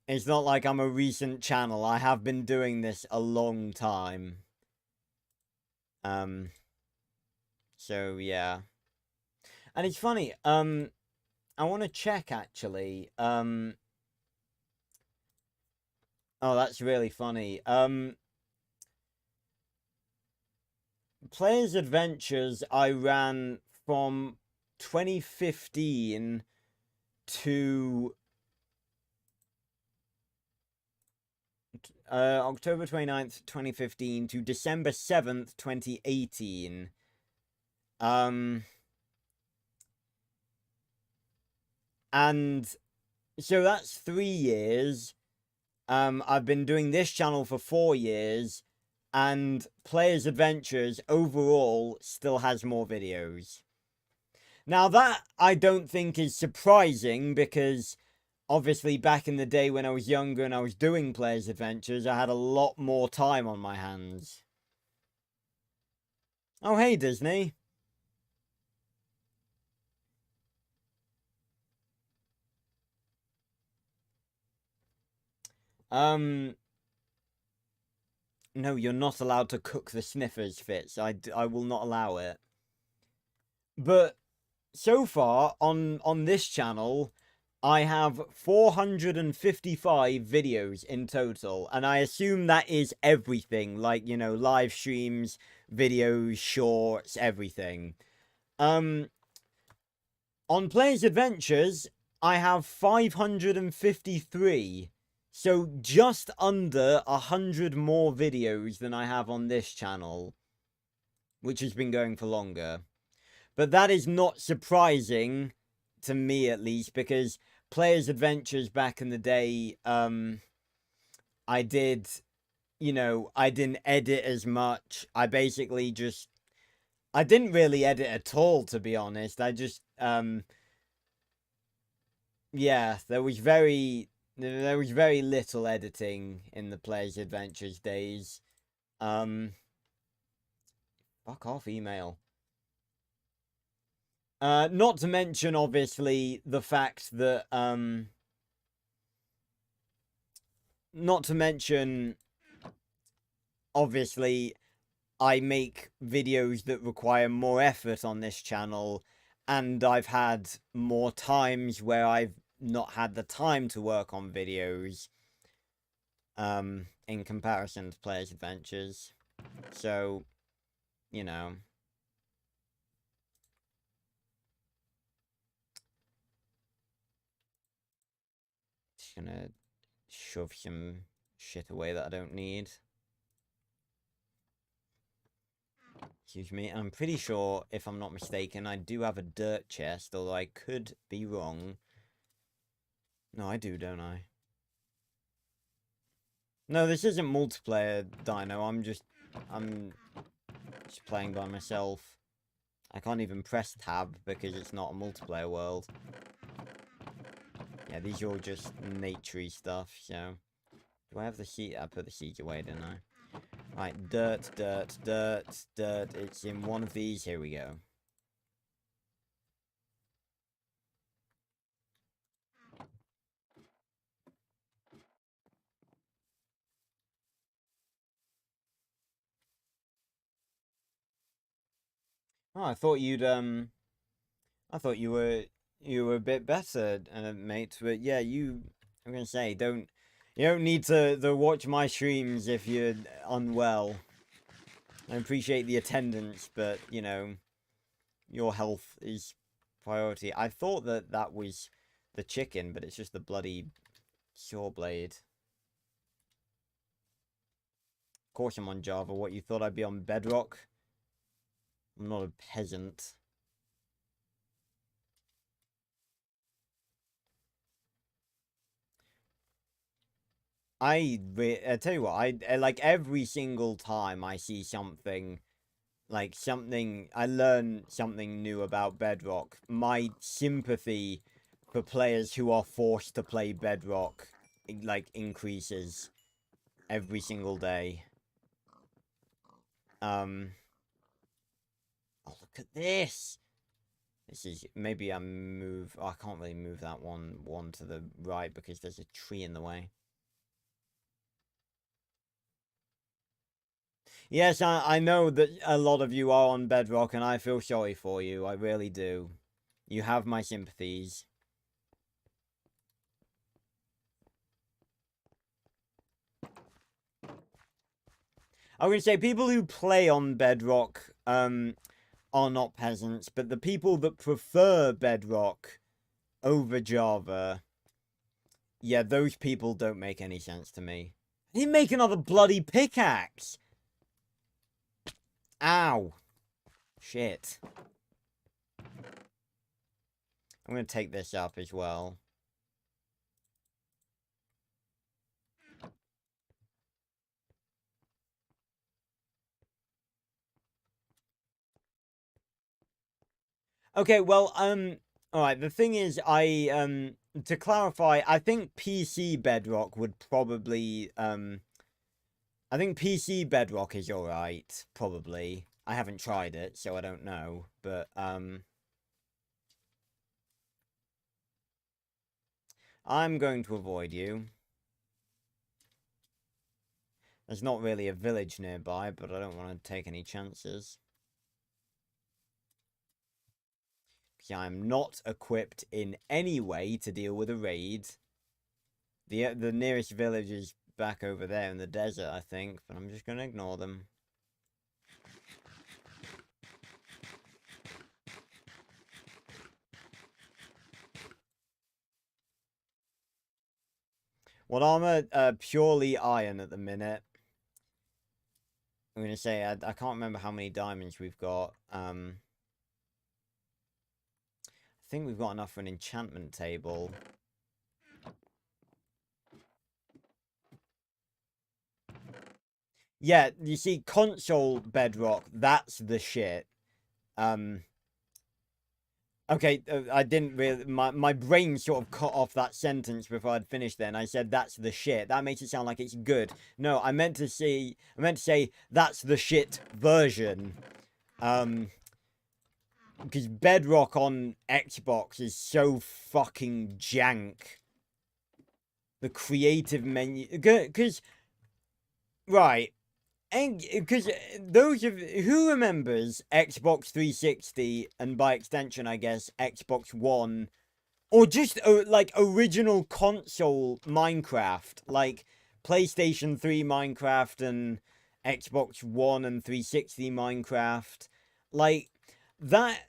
It's not like I'm a recent channel. I have been doing this a long time. So yeah. And it's funny, I want to check, actually. Oh, that's really funny. Players Adventures I ran from 2015 to October 29th, 2015 to December 7th, 2018. And so that's 3 years. I've been doing this channel for 4 years, and Players Adventures overall still has more videos. Now, that I don't think is surprising, because obviously back in the day when I was younger and I was doing Players Adventures, I had a lot more time on my hands. Oh, hey, Disney. No, you're not allowed to cook the Sniffers, Fitz. I will not allow it. But so far on this channel, I have 455 videos in total, and I assume that is everything, like, you know, live streams, videos, shorts, everything. On Players Adventures, I have 553. So just under 100 more videos than I have on this channel, which has been going for longer. But that is not surprising, to me at least, because Players Adventures back in the day, I did, you know, I didn't edit as much. I basically just, I didn't really edit at all, to be honest. I just, yeah, there was very little editing in the Players Adventures days. Fuck off, email. Not to mention, obviously, the fact that, not to mention, obviously, I make videos that require more effort on this channel, and I've had more times where I've not had the time to work on videos, in comparison to Players Adventures. So, you know. Just gonna shove some shit away that I don't need. Excuse me. I'm pretty sure, if I'm not mistaken, I do have a dirt chest, although I could be wrong. No, I do, don't I? No, this isn't multiplayer, Dino. I'm just playing by myself. I can't even press tab because it's not a multiplayer world. Yeah, these are all just naturey stuff, so... Do I have the sheet? I put the sheet away, didn't I? Right, dirt, dirt, dirt, dirt. It's in one of these. Here we go. Oh, I thought you'd, I thought you were a bit better, mate, but yeah, I'm gonna say, you don't need to watch my streams if you're unwell. I appreciate the attendance, but, you know, your health is priority. I thought that was the chicken, but it's just the bloody saw blade. Of course I'm on Java. What, you thought I'd be on Bedrock? I'm not a peasant. I tell you what, I like every single time I see something, I learn something new about Bedrock, my sympathy for players who are forced to play Bedrock, increases every single day. Oh, look at this! This is, maybe I move, oh, I can't really move that one to the right because there's a tree in the way. Yes, I know that a lot of you are on Bedrock, and I feel sorry for you. I really do. You have my sympathies. I would say people who play on Bedrock are not peasants, but the people that prefer Bedrock over Java, yeah, those people don't make any sense to me. I didn't make another bloody pickaxe! Ow! Shit. I'm gonna take this up as well. Okay, well, alright, the thing is, to clarify, I think PC Bedrock would probably, I think PC Bedrock is alright, probably. I haven't tried it, so I don't know, but, I'm going to avoid you. There's not really a village nearby, but I don't want to take any chances. I'm not equipped in any way to deal with a raid. The nearest village is back over there in the desert, I think, but I'm just going to ignore them. What armor? Purely iron at the minute. I'm going to say, I can't remember how many diamonds we've got. I think we've got enough for an enchantment table. Yeah, you see, console Bedrock, that's the shit. Okay, I didn't really... My brain sort of cut off that sentence before I'd finished then. I said, that's the shit. That makes it sound like it's good. No, I meant to say, that's the shit version. Because Bedrock on Xbox is so fucking jank. The creative menu... Because... Right. Because those of who remembers Xbox 360 and by extension, I guess Xbox One, or just like original console Minecraft, like PlayStation 3 Minecraft and Xbox One and 360 Minecraft, like that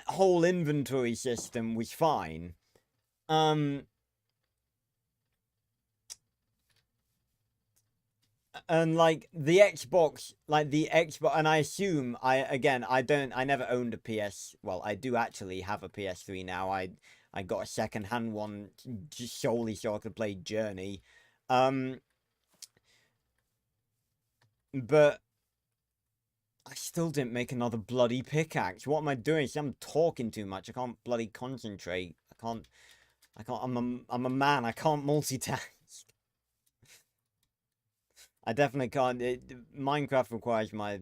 whole inventory system was fine. And like the Xbox, and I assume I never owned a PS. Well, I do actually have a PS3 now. I got a second-hand one just solely so I could play Journey. But I still didn't make another bloody pickaxe. What am I doing? See, I'm talking too much. I can't bloody concentrate. I can't. I'm a man. I can't multitask. I definitely can't. Minecraft requires my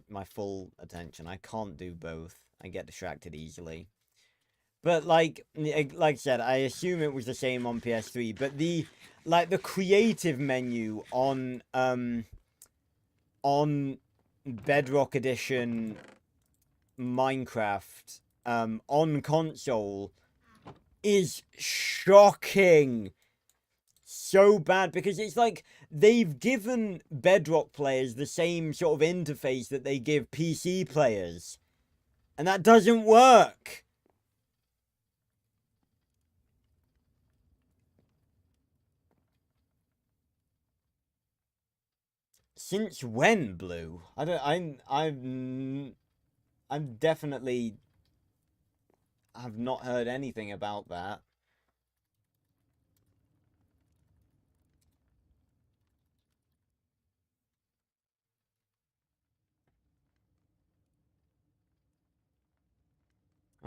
my full attention. I can't do both. I get distracted easily. But like I said, I assume it was the same on PS3. But the creative menu on Bedrock Edition Minecraft on console is shocking. So bad, because it's like they've given Bedrock players the same sort of interface that they give PC players, and that doesn't work. Since when, Blue? I don't. I'm definitely have not heard anything about that.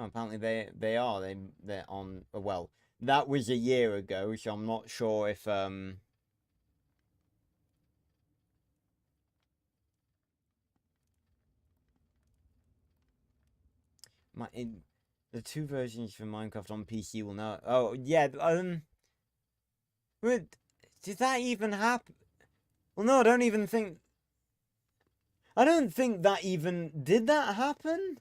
Oh, apparently they're on. Well, that was a year ago, so I'm not sure if the two versions for Minecraft on PC will now. Oh yeah, But did that even happen? Well, no, I don't even think. I don't think that even did that happen.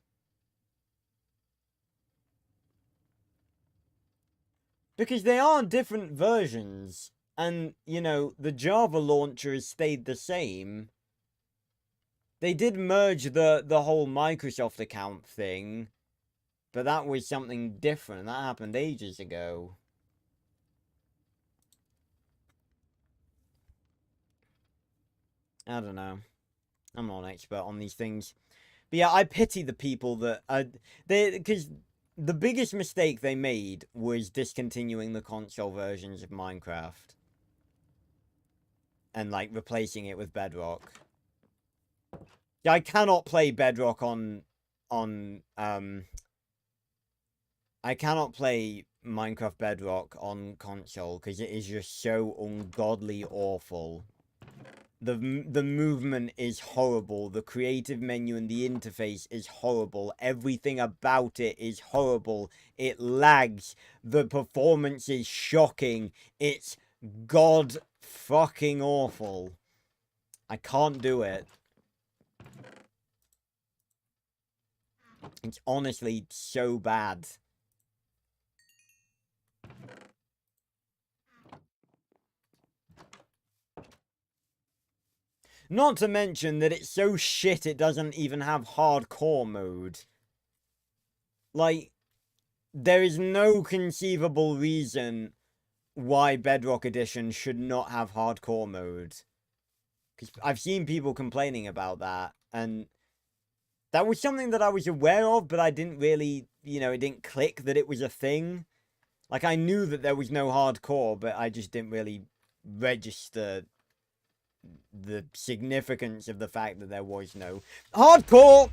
Because they are different versions, and you know the Java launcher has stayed the same. They did merge the whole Microsoft account thing, but that was something different. That happened ages ago. I don't know. I'm not an expert on these things. But yeah, I pity the people that because the biggest mistake they made was discontinuing the console versions of Minecraft and like replacing it with Bedrock. Yeah, I cannot play Bedrock on I cannot play Minecraft Bedrock on console because it is just so ungodly awful. The movement is horrible. The creative menu and the interface is horrible. Everything about it is horrible. It lags. The performance is shocking. It's god fucking awful. I can't do it. It's honestly so bad. Not to mention that it's so shit it doesn't even have hardcore mode. Like, there is no conceivable reason why Bedrock Edition should not have hardcore mode. Because I've seen people complaining about that, and that was something that I was aware of, but I didn't really, it didn't click that it was a thing. Like, I knew that there was no hardcore, but I just didn't really register the significance of the fact that there was no hardcore.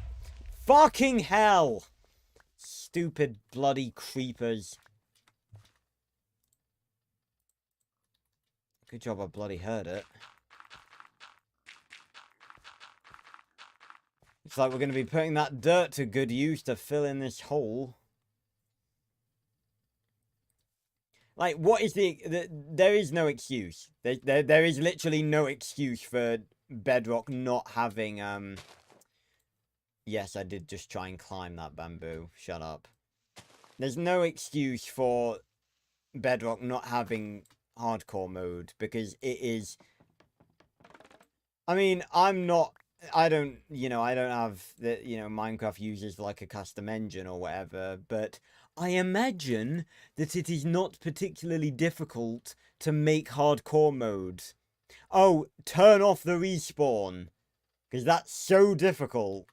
Fucking hell. Stupid bloody creepers. Good job I bloody heard it. Looks like we're going to be putting that dirt to good use to fill in this hole. Like, what is there is no excuse. There is literally no excuse for Bedrock not having, Yes, I did just try and climb that bamboo. Shut up. There's no excuse for Bedrock not having hardcore mode, because it is... I mean, I don't have the, Minecraft uses like a custom engine or whatever, but I imagine that it is not particularly difficult to make hardcore mode. Oh, turn off the respawn. Because that's so difficult.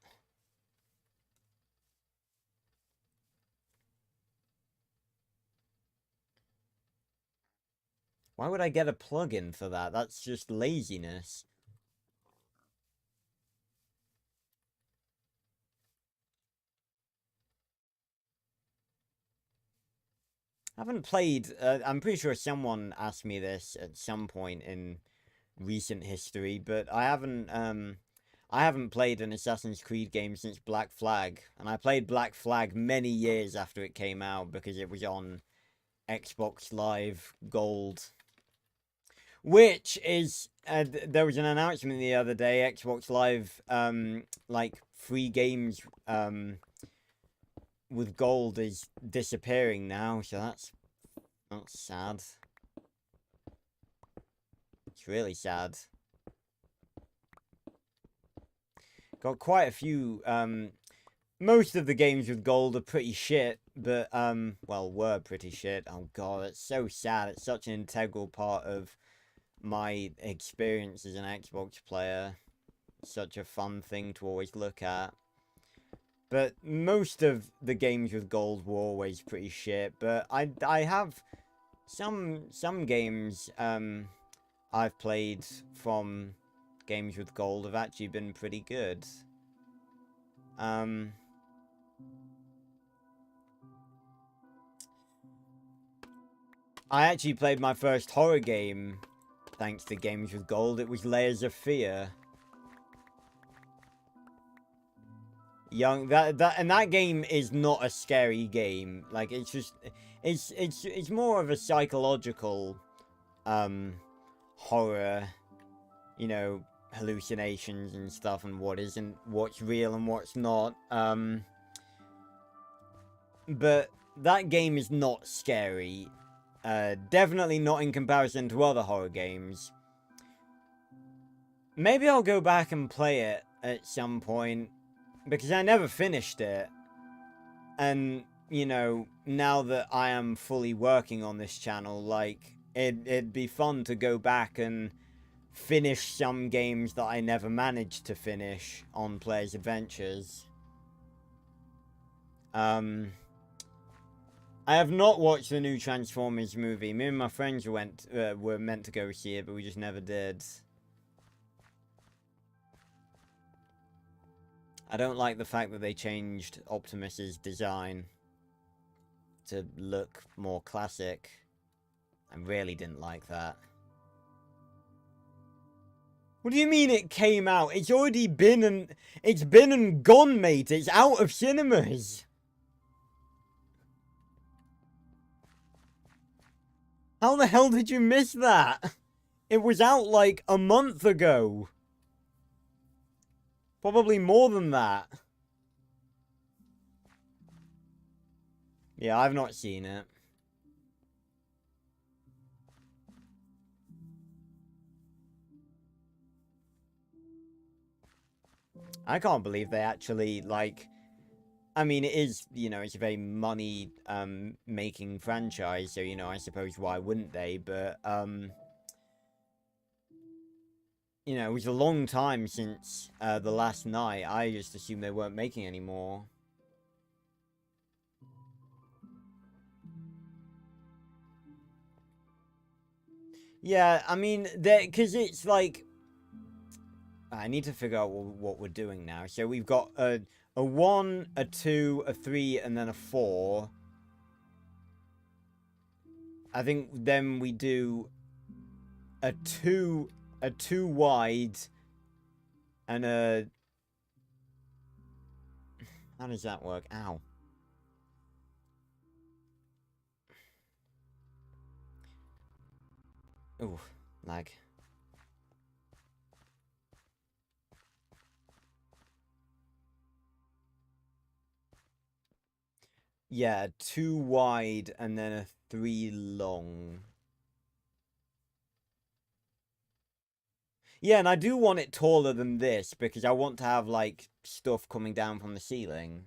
Why would I get a plugin for that? That's just laziness. I haven't played... I'm pretty sure someone asked me this at some point in recent history, but I haven't played an Assassin's Creed game since Black Flag, and I played Black Flag many years after it came out because it was on Xbox Live Gold, which is there was an announcement the other day. Xbox Live, like free games, with Gold is disappearing now, so that's sad. It's really sad. Got quite a few, most of the games with Gold are pretty shit, but, well, were pretty shit. Oh god, it's so sad. It's such an integral part of my experience as an Xbox player. Such a fun thing to always look at. But most of the games with Gold were always pretty shit, but I have some games, I've played from games with Gold have actually been pretty good. I actually played my first horror game thanks to games with Gold. It was Layers of Fear. That game is not a scary game. Like, it's just it's more of a psychological horror, you know, hallucinations and stuff, and what's real and what's not. But that game is not scary. Definitely not in comparison to other horror games. Maybe I'll go back and play it at some point, because I never finished it. And, you know, now that I am fully working on this channel, like, it'd be fun to go back and finish some games that I never managed to finish on Players Adventures. I have not watched the new Transformers movie. Me and my friends were meant to go see it, but we just never did. I don't like the fact that they changed Optimus's design to look more classic. I really didn't like that. What do you mean it came out? It's already been and gone, mate. It's out of cinemas. How the hell did you miss that? It was out like a month ago. Probably more than that. Yeah, I've not seen it. I can't believe they actually, like... I mean, it is, you know, it's a very money, making franchise, so, you know, I suppose why wouldn't they? But, you know, it was a long time since, The Last Night. I just assumed they weren't making any more. Yeah, I mean, because it's like... I need to figure out what we're doing now. So we've got a 1, a 2, a 3, and then a 4. I think then we do a 2 wide, and a... How does that work? Ow. Ooh, lag. Yeah, 2 wide and then a 3 long. Yeah, and I do want it taller than this because I want to have, like, stuff coming down from the ceiling.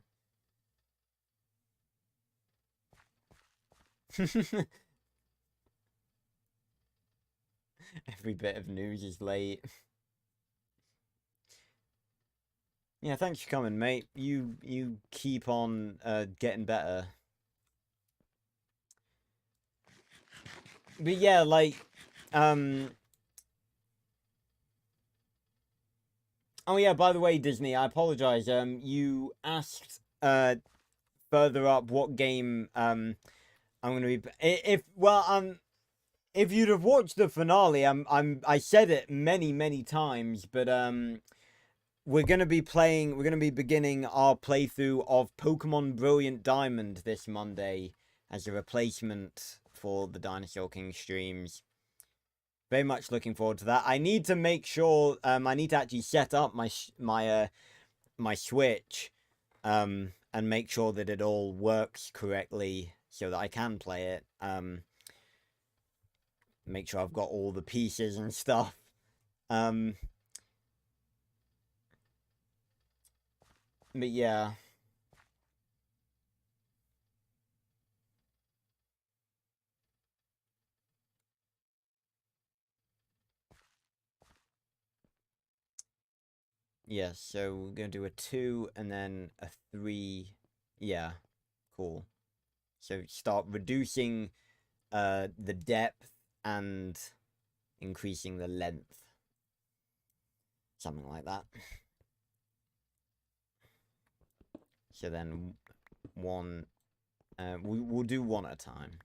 Every bit of news is late. Yeah, thanks for coming, mate. You keep on getting better. But yeah, like, um, oh yeah, by the way, Disney, I apologize. You asked further up what game I'm gonna be if you'd have watched the finale, I said it many times, but we're gonna be beginning our playthrough of Pokemon Brilliant Diamond this Monday as a replacement for the Dinosaur King streams. Very much looking forward to that. I need to make sure I need to actually set up my Switch and make sure that it all works correctly so that I can play it. Make sure I've got all the pieces and stuff. But yeah. Yeah, so we're gonna do a 2 and then a 3. Yeah, cool. So start reducing the depth and increasing the length. Something like that. So then one, we'll do one at a time.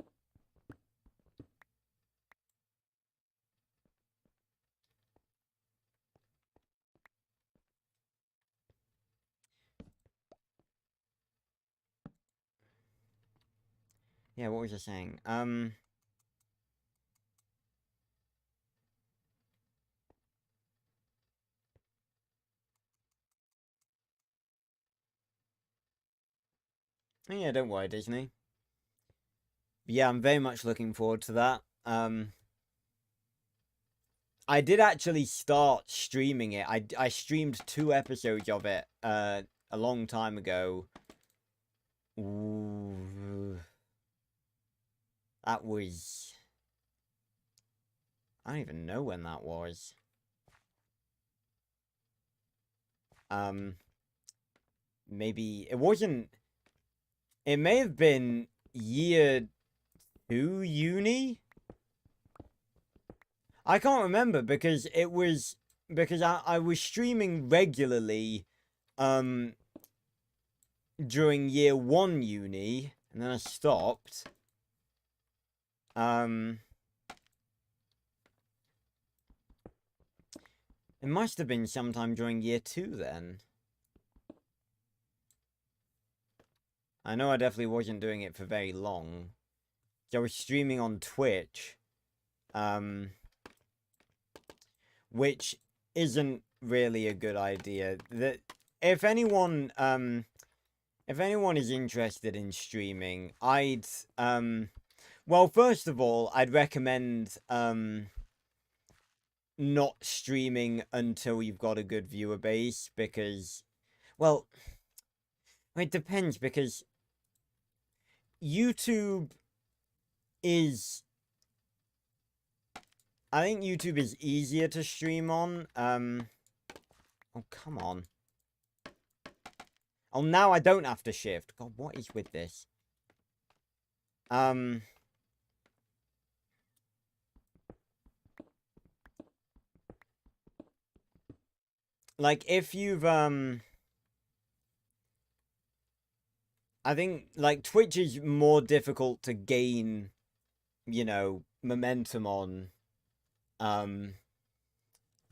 Yeah, what was I saying? Yeah, don't worry, Disney. But yeah, I'm very much looking forward to that. I did actually start streaming it. I streamed 2 episodes of it a long time ago. Ooh, that was, I don't even know when that was. Maybe it wasn't. It may have been year 2 uni. I can't remember because I was streaming regularly during year 1 uni and then I stopped. It must have been sometime during year 2 then. I know I definitely wasn't doing it for very long. So I was streaming on Twitch. Which isn't really a good idea. That if anyone is interested in streaming, I'd well, first of all, I'd recommend not streaming until you've got a good viewer base because, well, it depends because YouTube is, I think YouTube is easier to stream on. Oh, come on. Oh, now I don't have to shift. God, what is with this? Like, if you've, I think, like, Twitch is more difficult to gain, you know, momentum on,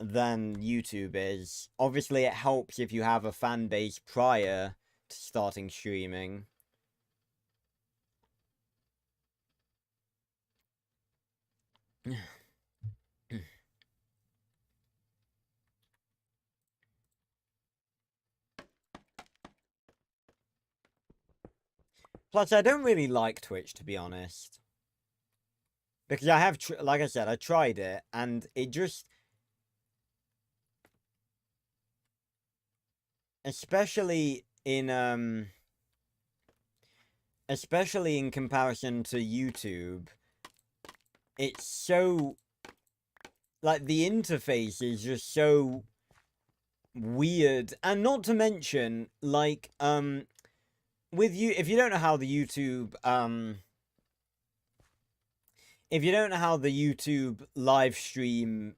than YouTube is. Obviously, it helps if you have a fan base prior to starting streaming. Plus, I don't really like Twitch, to be honest. Because I have, like I said, I tried it, and it just... Especially in comparison to YouTube, it's so like the interface is just so weird, and not to mention like with you, if you don't know how the YouTube if you don't know how the YouTube live stream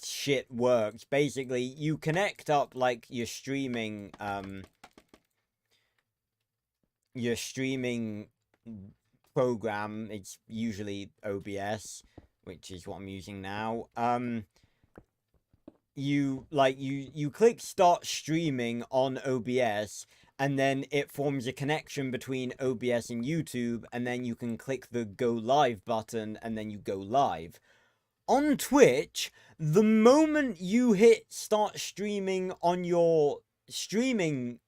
shit works, basically you connect up like your streaming program. It's usually OBS, which is what I'm using now. You click start streaming on OBS, and then it forms a connection between OBS and YouTube, and then you can click the go live button, and then you go live. On Twitch, the moment you hit start streaming on your streaming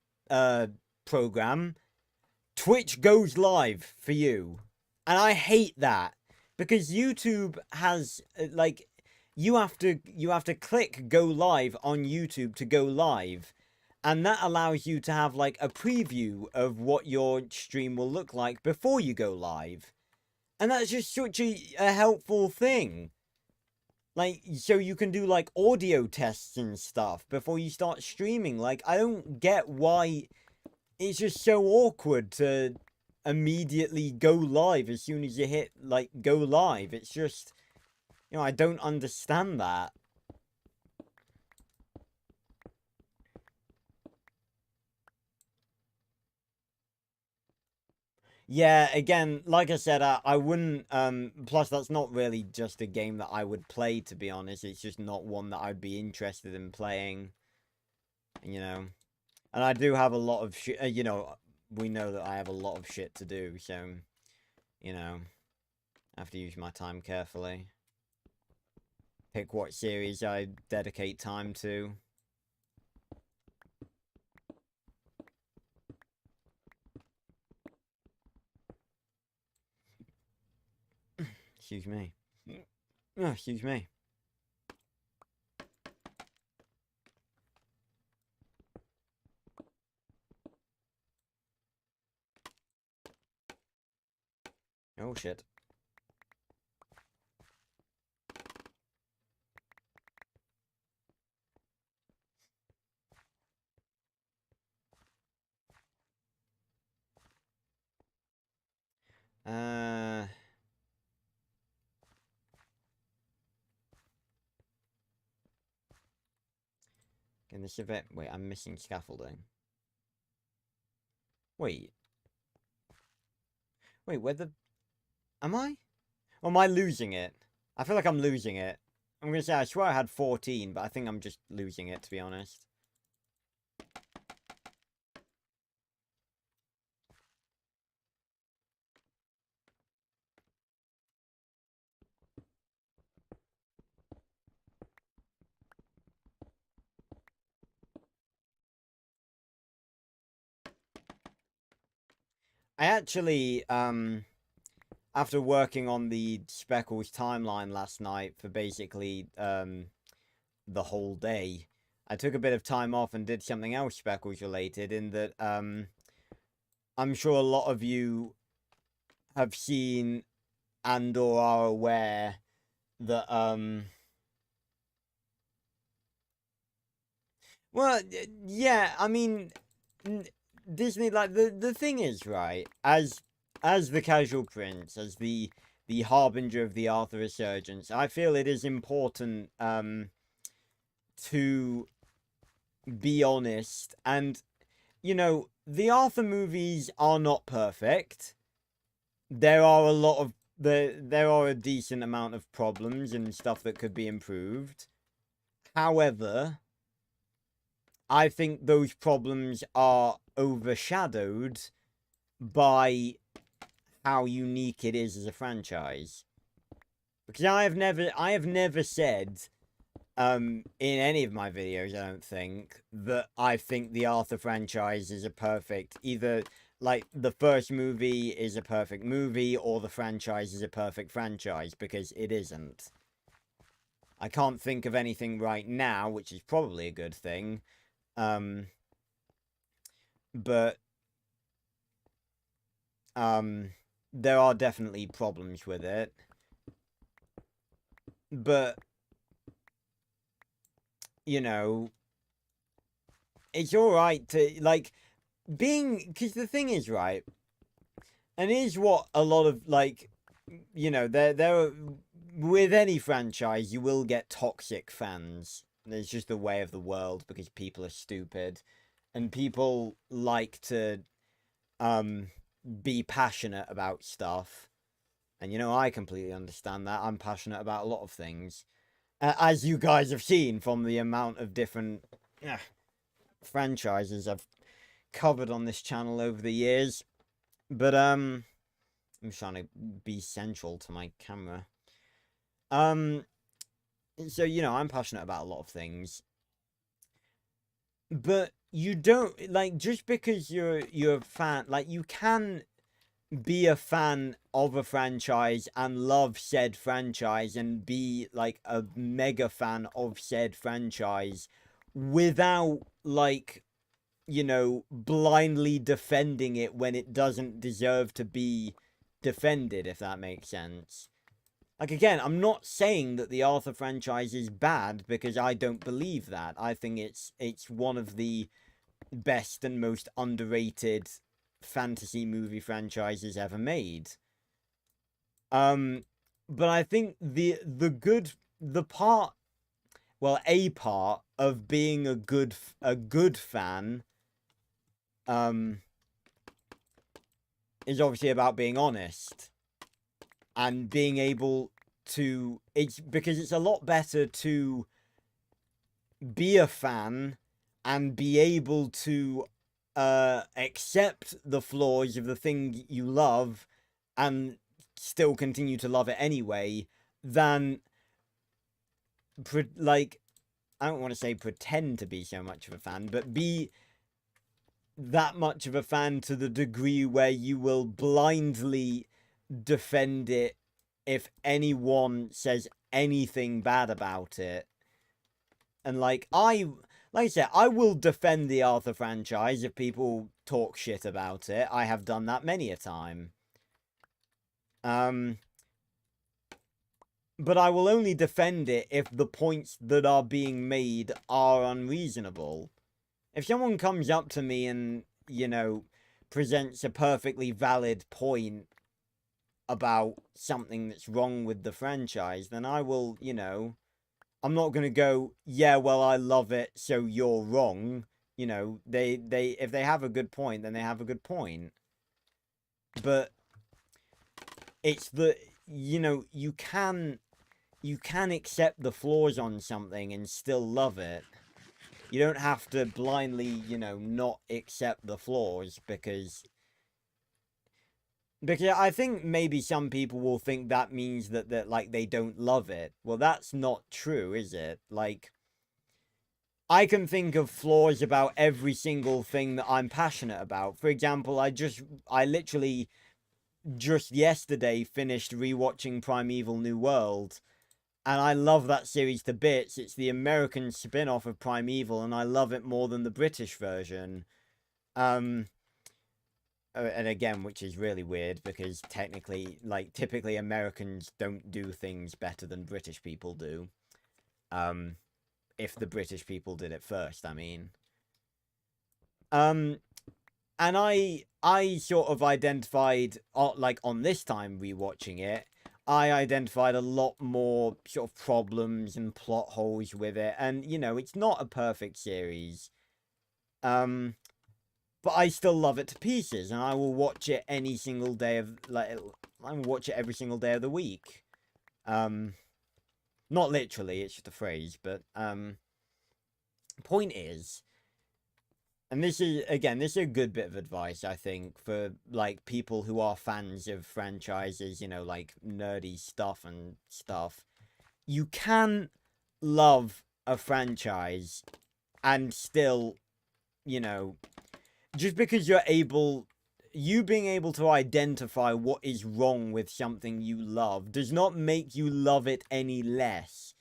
program, Twitch goes live for you. And I hate that, because YouTube has like you have to click go live on YouTube to go live, and that allows you to have like a preview of what your stream will look like before you go live. And that's just such a helpful thing. Like, so you can do like audio tests and stuff before you start streaming. Like, I don't get why it's just so awkward to immediately go live as soon as you hit like go live. It's just, I don't understand that. Yeah, again, like I said, I wouldn't, plus that's not really just a game that I would play, to be honest. It's just not one that I'd be interested in playing, And I do have a lot of shit, we know that I have a lot of shit to do, so, I have to use my time carefully. Pick what series I dedicate time to. Excuse me. Oh, excuse me. Oh, shit. Can this event... Wait, I'm missing scaffolding. Wait. Wait, where the... Am I? Or am I losing it? I feel like I'm losing it. I'm gonna say, I swear I had 14, but I think I'm just losing it, to be honest. I actually, after working on the Speckles timeline last night for basically, the whole day, I took a bit of time off and did something else Speckles related, in that, I'm sure a lot of you have seen and or are aware that, well, yeah, I mean, Disney, like, the thing is, right, as the Casual Prince, as the harbinger of the Arthur resurgence, I feel it is important, to be honest, and, the Arthur movies are not perfect. There are a lot of, there are a decent amount of problems and stuff that could be improved. However, I think those problems are overshadowed by how unique it is as a franchise. Because I have never said, in any of my videos, I don't think, that I think the Arthur franchise is a perfect, either, like, the first movie is a perfect movie, or the franchise is a perfect franchise, because it isn't. I can't think of anything right now, which is probably a good thing, but, there are definitely problems with it. But you know, it's alright to, like, because the thing is, right, and here's what a lot of, like, you know, with any franchise, you will get toxic fans. It's just the way of the world because people are stupid. And people like to, be passionate about stuff. And, you know, I completely understand that. I'm passionate about a lot of things. As you guys have seen from the amount of different franchises I've covered on this channel over the years. But, I'm trying to be central to my camera. So, you know, I'm passionate about a lot of things. But you don't, like, just because you're a fan, like, you can be a fan of a franchise and love said franchise and be, like, a mega fan of said franchise without, like, you know, blindly defending it when it doesn't deserve to be defended, if that makes sense. Like, again, I'm not saying that the Arthur franchise is bad because I don't believe that. I think it's one of the best and most underrated fantasy movie franchises ever made. But I think a part of being a good fan is obviously about being honest and being able to, because it's a lot better to be a fan and be able to accept the flaws of the thing you love and still continue to love it anyway than like, I don't want to say pretend to be so much of a fan, but be that much of a fan to the degree where you will blindly defend it if anyone says anything bad about it. And like I said, I will defend the Arthur franchise if people talk shit about it. I have done that many a time. But I will only defend it if the points that are being made are unreasonable. If someone comes up to me and, you know, presents a perfectly valid point about something that's wrong with the franchise, then I will, you know, I'm not going to go, yeah, well, I love it, so you're wrong. You know, if they have a good point, then they have a good point. But it's the, you know, you can accept the flaws on something and still love it. You don't have to blindly, you know, not accept the flaws because I think maybe some people will think that means that like they don't love it. Well, that's not true, is it? Like, I can think of flaws about every single thing that I'm passionate about. For example, I literally just yesterday finished rewatching Primeval New World. And I love that series to bits. It's the American spin-off of Primeval, and I love it more than the British version. And again, which is really weird, because technically, like, typically Americans don't do things better than British people do. If the British people did it first, I mean. And I sort of identified, like, on this time rewatching it, I identified a lot more sort of problems and plot holes with it. And, you know, it's not a perfect series. But I still love it to pieces. And I will watch it any single day of, like, I will watch it every single day of the week. Not literally, it's just a phrase. But, point is, and this is a good bit of advice, I think, for, like, people who are fans of franchises, you know, like, nerdy stuff and stuff. You can love a franchise and still, you know, just because you being able to identify what is wrong with something you love does not make you love it any less.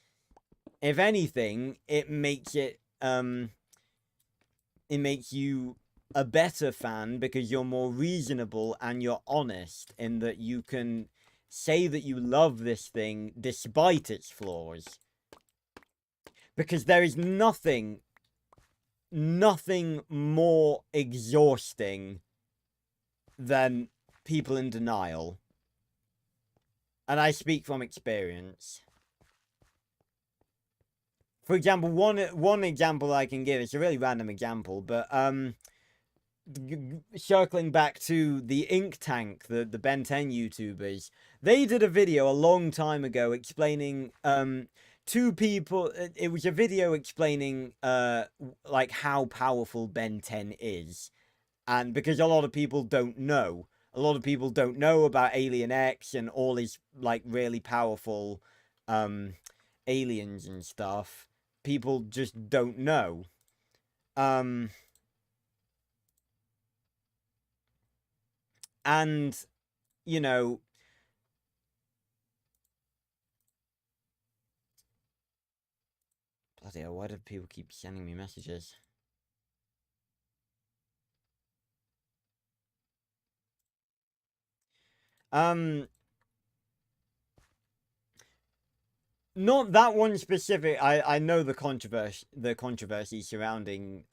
If anything, it makes it, it makes you a better fan because you're more reasonable and you're honest in that you can say that you love this thing despite its flaws. Because there is nothing more exhausting than people in denial. And I speak from experience. For example, one example I can give, it's a really random example, but circling back to the Ink Tank, the Ben 10 YouTubers, they did a video a long time ago explaining two people. It was a video explaining like how powerful Ben 10 is, and because a lot of people don't know. A lot of people don't know about Alien X and all his like really powerful aliens and stuff. People just don't know. And you know, bloody hell, why do people keep sending me messages? Not that one specific. I know the controversy surrounding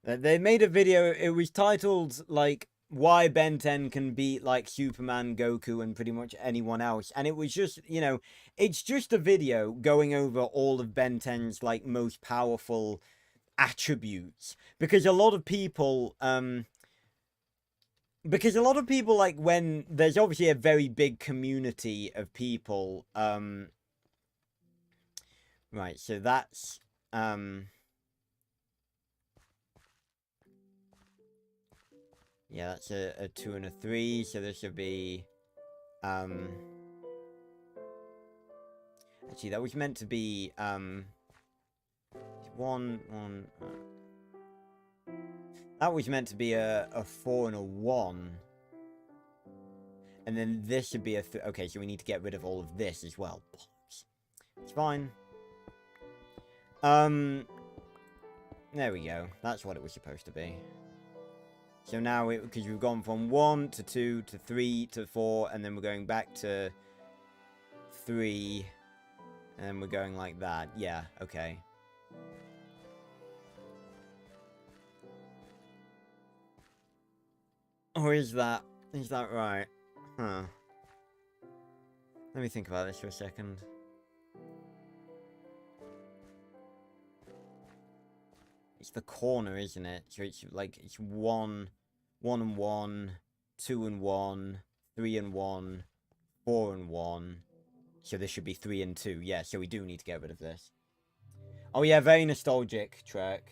they made a video. It was titled like why Ben 10 can beat like Superman, Goku, and pretty much anyone else. And it was just, you know, it's just a video going over all of Ben 10's like most powerful attributes. Because a lot of people like when there's obviously a very big community of people right, so that's yeah, that's a 2 and a 3, so this should be actually that was meant to be 1 that was meant to be a 4 and a 1. And then this should be a okay, so we need to get rid of all of this as well. It's fine. There we go. That's what it was supposed to be. So now, because we've gone from 1 to 2 to 3 to 4, and then we're going back to 3, and then we're going like that. Yeah, okay. Or is that right? Huh. Let me think about this for a second. It's the corner, isn't it? So it's like, it's 1 and 1, 2 and 1, 3 and 1, 4 and 1. So this should be 3 and 2. Yeah, so we do need to get rid of this. Oh yeah, very nostalgic track.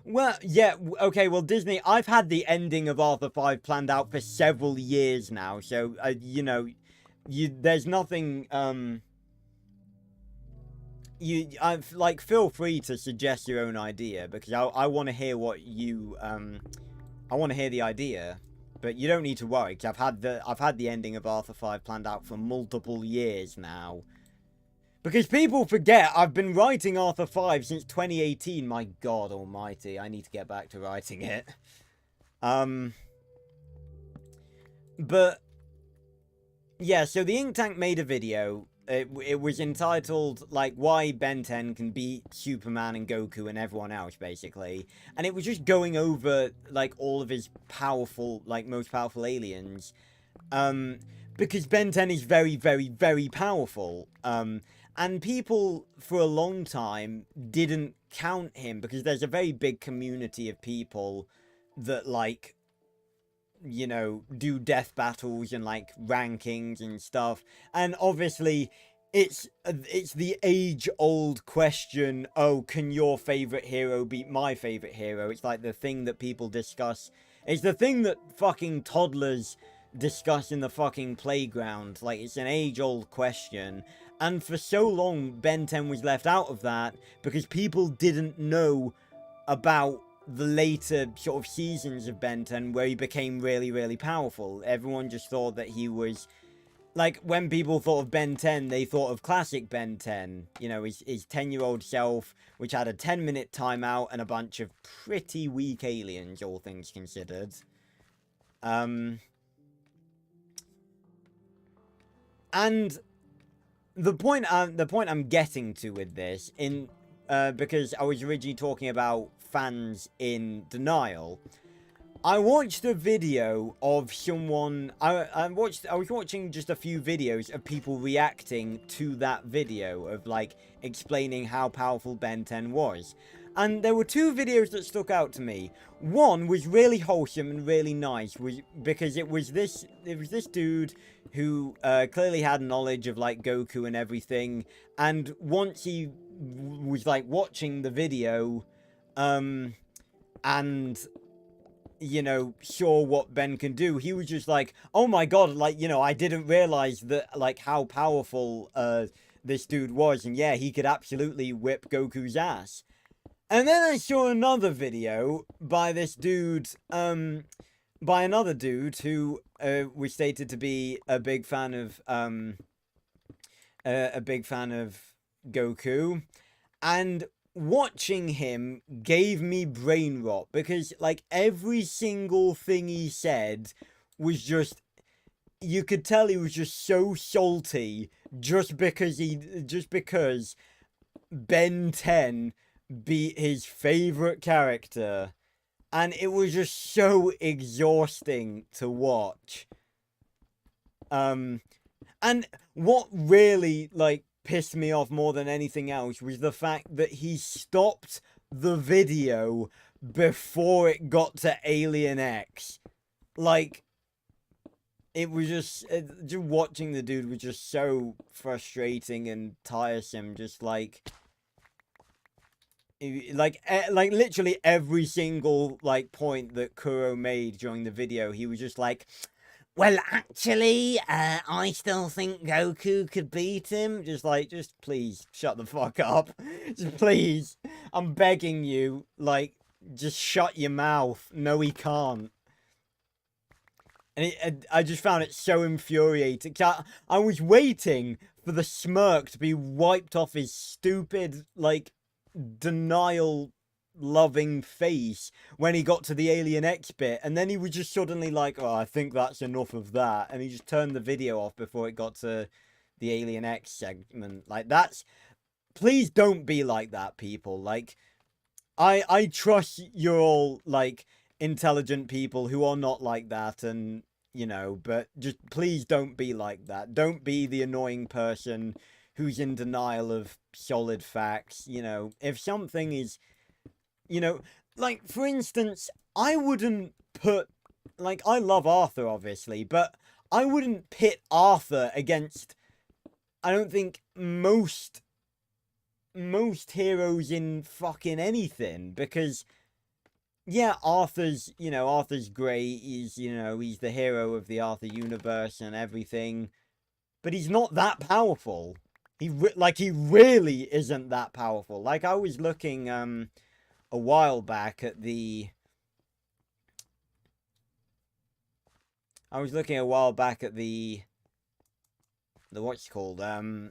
Well, yeah, okay, well, Disney, I've had the ending of Arthur 5 planned out for several years now, so, you know, there's nothing, like, feel free to suggest your own idea, because I want to hear what you, I want to hear the idea, but you don't need to worry, because I've had the ending of Arthur 5 planned out for multiple years now. Because people forget, I've been writing Arthur 5 since 2018. My God almighty, I need to get back to writing it. But, yeah, so the Ink Tank made a video. It was entitled, like, why Ben 10 can beat Superman and Goku and everyone else, basically. And it was just going over, like, all of his powerful, like, most powerful aliens. Because Ben 10 is very, very, very powerful. And people, for a long time, didn't count him, because there's a very big community of people that, like, you know, do death battles and, like, rankings and stuff. And obviously, it's the age-old question, oh, can your favorite hero beat my favorite hero? It's, like, the thing that people discuss. It's the thing that fucking toddlers discuss in the fucking playground. Like, it's an age-old question. And for so long, Ben 10 was left out of that because people didn't know about the later sort of seasons of Ben 10 where he became really, really powerful. Everyone just thought that he was... Like, when people thought of Ben 10, they thought of classic Ben 10. You know, his 10-year-old self, which had a 10-minute timeout and a bunch of pretty weak aliens, all things considered. And the point I'm getting to with this, because I was originally talking about fans in denial. I watched a video of someone. I was watching just a few videos of people reacting to that video of like explaining how powerful Ben 10 was. And there were two videos that stuck out to me. One was really wholesome and really nice, because it was this dude who clearly had knowledge of like Goku and everything. And once he was like watching the video, and you know, saw what Ben can do, he was just like, oh my god, like, you know, I didn't realize that, like, how powerful this dude was, and yeah, he could absolutely whip Goku's ass. And then I saw another video by this dude, by another dude who was stated to be a big fan of Goku, and watching him gave me brain rot, because like every single thing he said was just, you could tell he was just so salty just because Ben 10 beat his favorite character, and it was just so exhausting to watch. And what really like pissed me off more than anything else was the fact that he stopped the video before it got to Alien X. Like, it was just watching the dude was just so frustrating and tiresome. Just like literally every single like point that Kuro made during the video, he was just like, well, actually, I still think Goku could beat him. Just please, shut the fuck up. Just please. I'm begging you. Like, just shut your mouth. No, he can't. And I just found it so infuriating. I was waiting for the smirk to be wiped off his stupid, like, denial loving face when he got to the Alien X bit, and then he was just suddenly like, oh, I think that's enough of that, and he just turned the video off before it got to the Alien X segment. Like, that's, please don't be like that, people. Like, I trust you're all like intelligent people who are not like that, and you know, but just please don't be like that. Don't be the annoying person who's in denial of solid facts. You know, if something is, you know, like, for instance, I wouldn't put, like, I love Arthur, obviously, but I wouldn't pit Arthur against, I don't think, most heroes in fucking anything, because, yeah, Arthur's great, he's, you know, he's the hero of the Arthur universe and everything, but he's not that powerful. He really isn't that powerful. Like, I was looking, a while back at the what's it called, I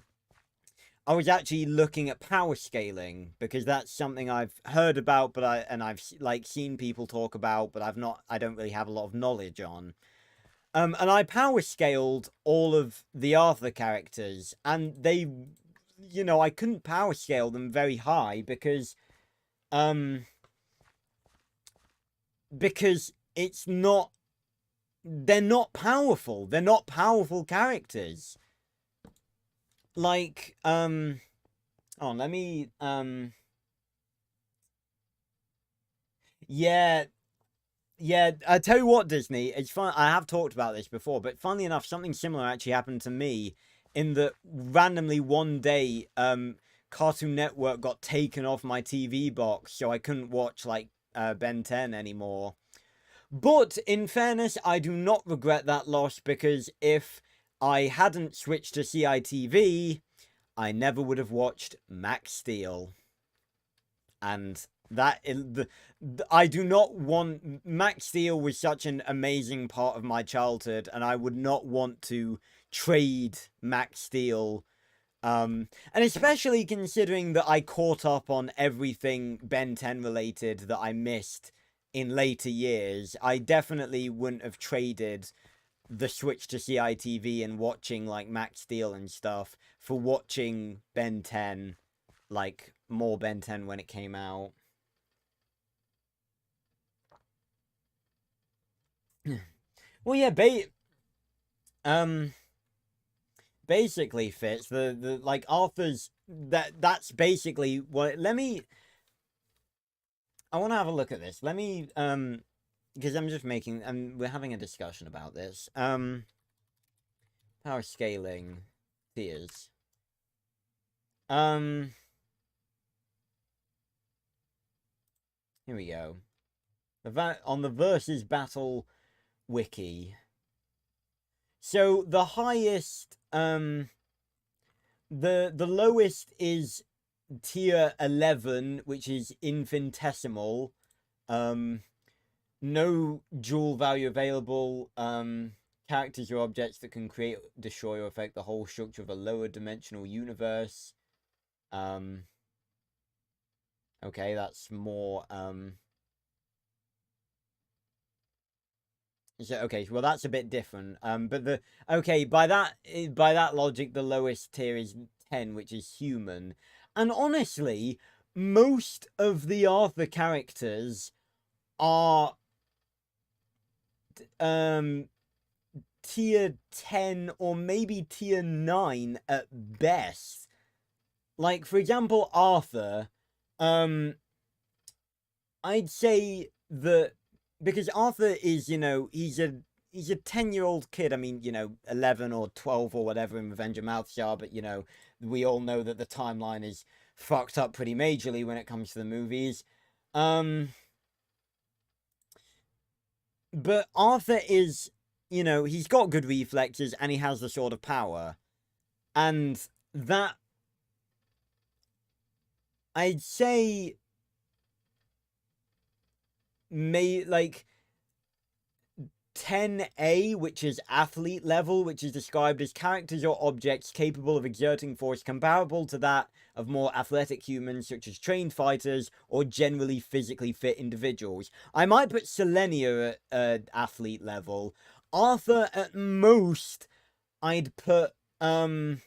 was actually looking at power scaling, because that's something I've heard about, but I've like seen people talk about, but I don't really have a lot of knowledge on. And I power scaled all of the Arthur characters, and they, you know, I couldn't power scale them very high because it's not, they're not powerful. They're not powerful characters. Like, oh, let me, yeah, I tell you what, Disney, it's fun. I have talked about this before, but funnily enough, something similar actually happened to me, in that randomly one day, Cartoon Network got taken off my TV box, so I couldn't watch, like, Ben 10 anymore. But, in fairness, I do not regret that loss, because if I hadn't switched to CITV, I never would have watched Max Steel. And that, I do not want, Max Steel was such an amazing part of my childhood, and I would not want to trade Max Steel. And especially considering that I caught up on everything Ben 10 related that I missed in later years, I definitely wouldn't have traded the switch to CITV and watching like Max Steel and stuff for watching Ben 10, like more Ben 10 when it came out. Well, yeah, basically fits the like Arthur's that's basically what. I want to have a look at this. Let me because I'm just making we're having a discussion about this. Power scaling tiers. Here we go. On the versus battle wiki. So the highest the lowest is tier 11, which is infinitesimal. No dual value available. Characters or objects that can create, destroy, or affect the whole structure of a lower dimensional universe. Okay, that's more so, okay, well that's a bit different. But by that logic, the lowest tier is 10, which is human. And honestly, most of the Arthur characters are tier 10 or maybe tier 9 at best. Like, for example, Arthur, I'd say that because Arthur is, he's a 10-year-old kid. I mean, 11 or 12 or whatever in Revenge of Mouthshire, but we all know that the timeline is fucked up pretty majorly when it comes to the movies. But Arthur is, he's got good reflexes and he has the Sword of Power. And that, I'd say, like 10A, which is athlete level, which is described as characters or objects capable of exerting force comparable to that of more athletic humans, such as trained fighters or generally physically fit individuals. I might put Selenia at athlete level. Arthur, at most, I'd put at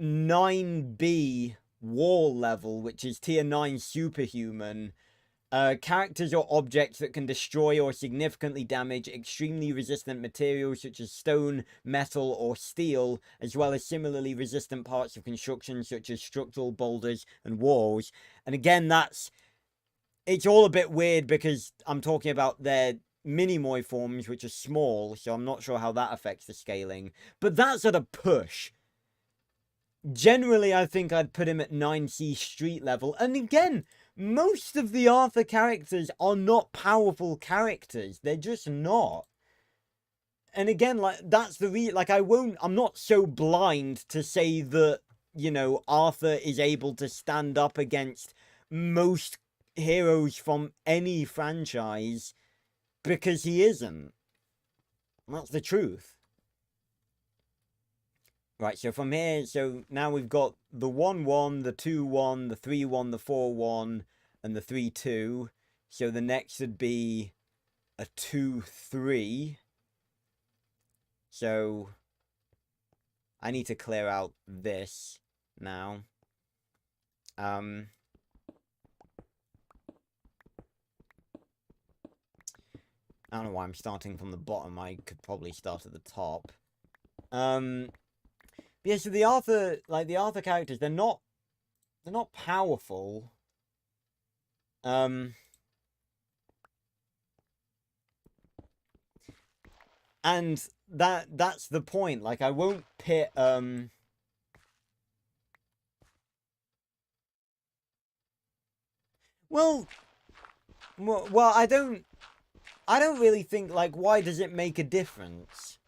9B wall level, which is tier 9 superhuman. Characters or objects that can destroy or significantly damage extremely resistant materials such as stone, metal, or steel, as well as similarly resistant parts of construction such as structural boulders and walls. And again, it's all a bit weird because I'm talking about their Minimoy forms, which are small, so I'm not sure how that affects the scaling. But that's at a push. Generally, I think I'd put him at 9C street level. And again, most of the Arthur characters are not powerful characters. They're just not. And again, like, that's the like, I'm not so blind to say that, Arthur is able to stand up against most heroes from any franchise, because he isn't. That's the truth. Right, so from here, so now we've got the 1-1, the 2-1, the 3-1, the 4-1, and the 3-2. So the next would be a 2-3. So I need to clear out this now. I don't know why I'm starting from the bottom. I could probably start at the top. Yeah, so the Arthur characters, they're not powerful. And that's the point. Like, I won't pit well, I don't really think, like, why does it make a difference?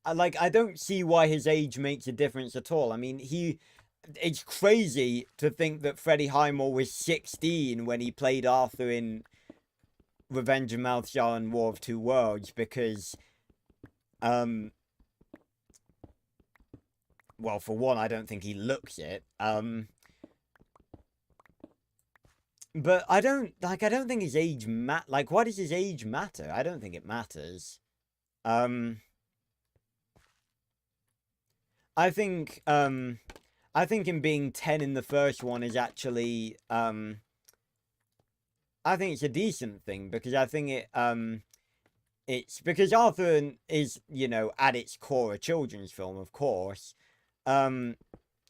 I don't see why his age makes a difference at all. I mean, it's crazy to think that Freddie Highmore was 16 when he played Arthur in Revenge of Mouthshire and War of Two Worlds, because, well, for one, I don't think he looks it. But I don't think his age like, why does his age matter? I don't think it matters. I think I think him being 10 in the first one is actually I think it's a decent thing, because I think it's because Arthur is, you know, at its core a children's film, of course. And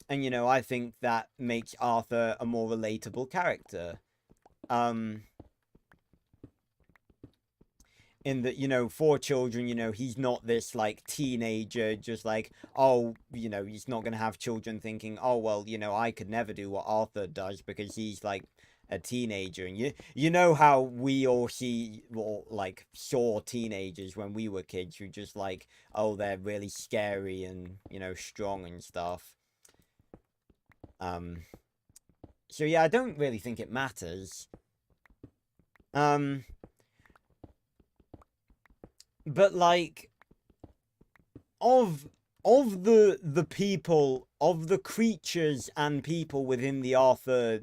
you know, I think that makes Arthur a more relatable character. In that, you know, for children, you know, he's not this like teenager, just like, oh, you know, he's not going to have children thinking, oh, well, you know, I could never do what Arthur does because he's like a teenager. And you know how we all see, or like saw teenagers when we were kids, who just like, oh, they're really scary and, you know, strong and stuff. So yeah, I don't really think it matters. But like, of the people, of the creatures and people within the Arthur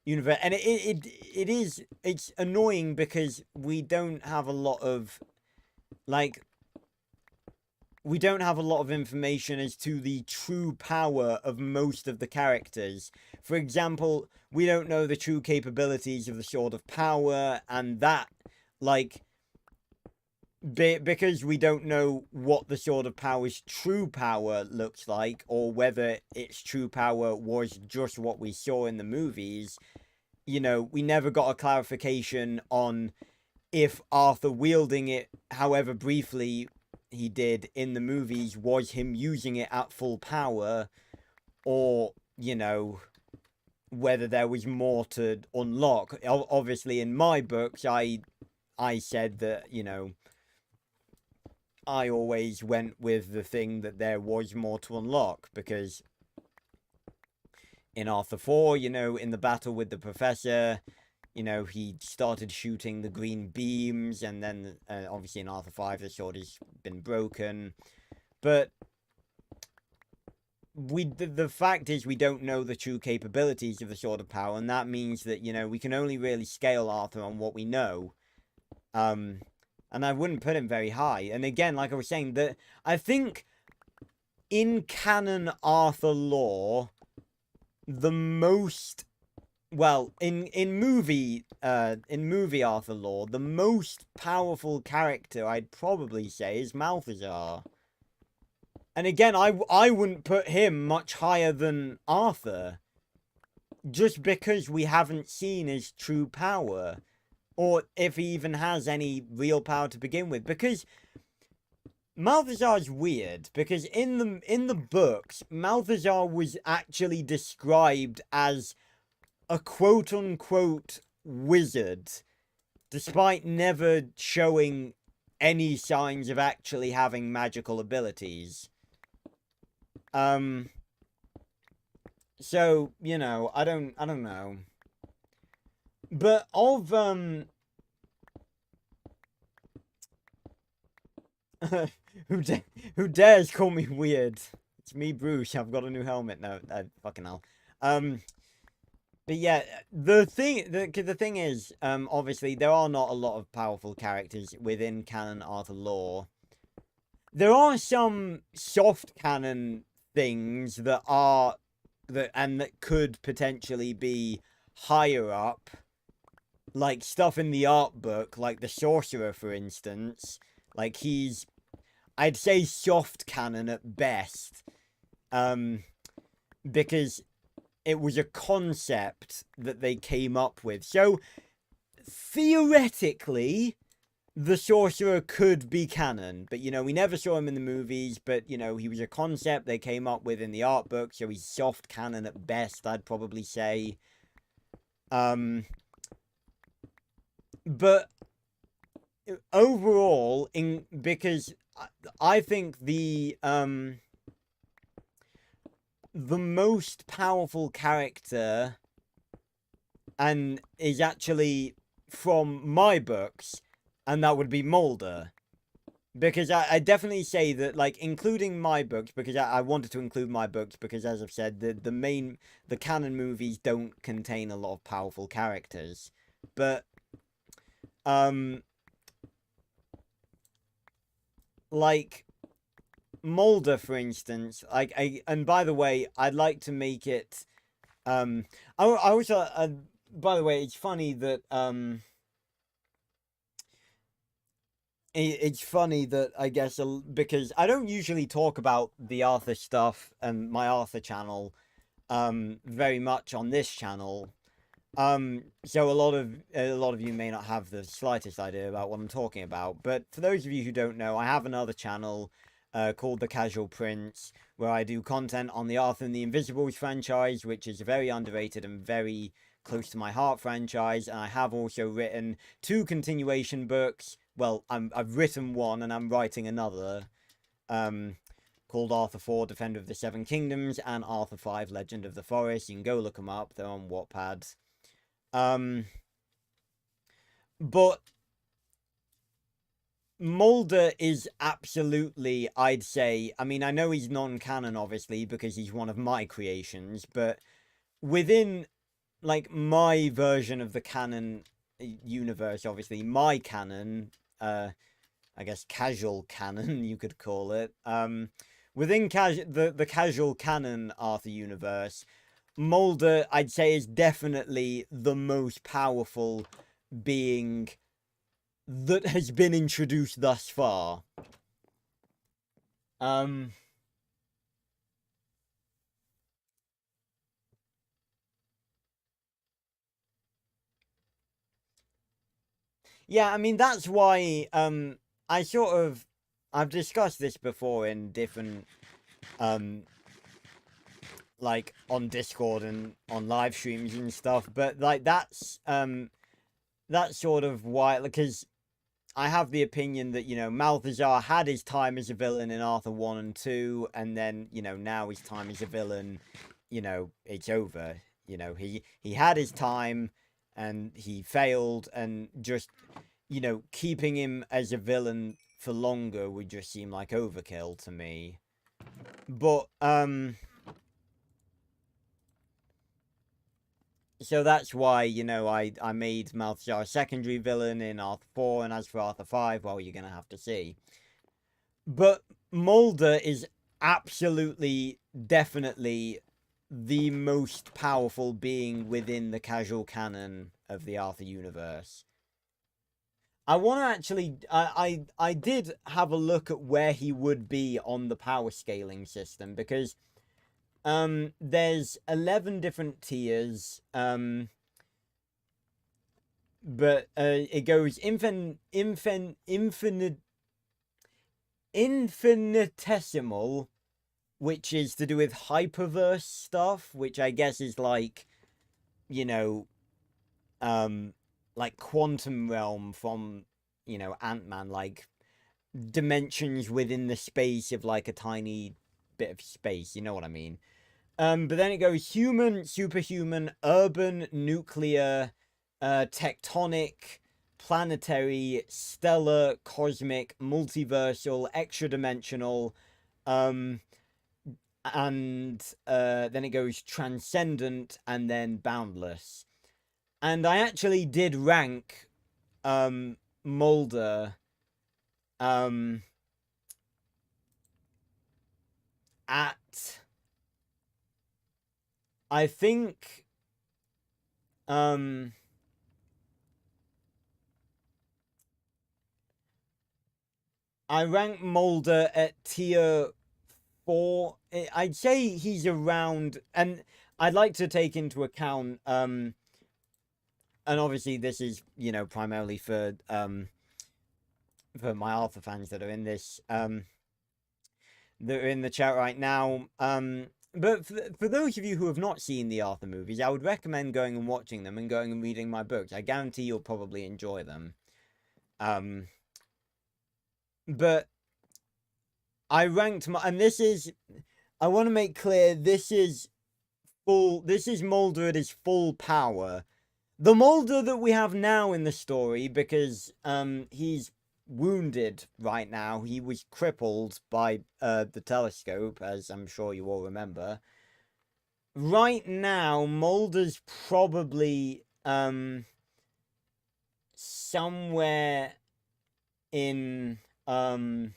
universe, and it's annoying because we don't have a lot of like, we don't have a lot of information as to the true power of most of the characters. For example, we don't know the true capabilities of the Sword of Power, and that, like, because we don't know what the Sword of Power's true power looks like, or whether its true power was just what we saw in the movies, you know, we never got a clarification on if Arthur wielding it, however briefly he did in the movies, was him using it at full power, or, you know, whether there was more to unlock. Obviously, in my books, I said that, you know, I always went with the thing that there was more to unlock, because in Arthur 4, you know, in the battle with the professor, you know, he started shooting the green beams, and then obviously in Arthur 5 the sword has been broken. But the fact is, we don't know the true capabilities of the Sword of Power, and that means that, you know, we can only really scale Arthur on what we know. And I wouldn't put him very high. And again, like I was saying, that I think in canon Arthur lore, the most, well, in movie Arthur lore, the most powerful character, I'd probably say, is Malthazar. And again, I wouldn't put him much higher than Arthur, just because we haven't seen his true power, or if he even has any real power to begin with. Because Malthazar's weird, because in the books, Malthazar was actually described as a quote-unquote wizard, despite never showing any signs of actually having magical abilities. So, you know, I don't know. But of who dares call me weird? It's me, Bruce. I've got a new helmet. No, fucking hell. But yeah, the thing is, obviously there are not a lot of powerful characters within canon Arthur lore. There are some soft canon things that are that could potentially be higher up, like stuff in the art book, like the sorcerer, for instance. Like, he's, I'd say, soft canon at best, because it was a concept that they came up with. So theoretically, the sorcerer could be canon, but, you know, we never saw him in the movies. But, you know, he was a concept they came up with in the art book, so he's soft canon at best, I'd probably say. But overall, because I think the most powerful character, and is actually from my books, and that would be Mulder. Because I definitely say that, like, including my books, because I wanted to include my books, because as I've said, the canon movies don't contain a lot of powerful characters. But, um, like, Mulder, for instance, and by the way, I'd like to make it, I also, by the way, it's funny that, it's funny that I guess because I don't usually talk about the Arthur stuff and my Arthur channel very much on this channel. So a lot of you may not have the slightest idea about what I'm talking about. But for those of you who don't know, I have another channel called The Casual Prince, where I do content on the Arthur and the Invisibles franchise, which is a very underrated and very close to my heart franchise. And I have also written 2 continuation books. Well, I've written one and I'm writing another. Called Arthur 4, Defender of the Seven Kingdoms, and Arthur 5, Legend of the Forest. You can go look them up. They're on Wattpad. But Mulder is absolutely, I'd say, I mean, I know he's non-canon, obviously, because he's one of my creations, but within, like, my version of the canon universe, obviously, my canon, I guess casual canon, you could call it, within the casual canon Arthur universe, Mulder, I'd say, is definitely the most powerful being that has been introduced thus far. Yeah, I mean, that's why, I sort of, I've discussed this before in different, like, on Discord and on live streams and stuff, but, like, that's sort of why, because I have the opinion that, you know, Malthazar had his time as a villain in Arthur 1 and 2, and then, you know, now his time as a villain, you know, it's over. You know, he had his time, and he failed, and just, you know, keeping him as a villain for longer would just seem like overkill to me. But, so that's why, you know, I made Malthazar a secondary villain in Arthur 4, and as for Arthur 5, well, you're gonna have to see. But Mulder is absolutely, definitely the most powerful being within the casual canon of the Arthur universe. I want to actually, I did have a look at where he would be on the power scaling system, because there's 11 different tiers, but it goes infinitesimal, which is to do with hyperverse stuff, which I guess is like, you know, like quantum realm from, you know, Ant-Man, like dimensions within the space of like a tiny bit of space, you know what I mean? But then it goes human, superhuman, urban, nuclear, tectonic, planetary, stellar, cosmic, multiversal, extra dimensional, and then it goes transcendent and then boundless. And I actually did rank Mulder at, I think, I rank Mulder at tier 4. I'd say he's around, and I'd like to take into account, and obviously this is, you know, primarily for my Arthur fans that are in this, that are in the chat right now. But for those of you who have not seen the Arthur movies, I would recommend going and watching them and going and reading my books. I guarantee you'll probably enjoy them. But I ranked my, and this is, I want to make clear, this is Mulder at his full power. The Mulder that we have now in the story, because he's wounded right now. He was crippled by the telescope, as I'm sure you all remember. Right now, Mulder's probably somewhere in well,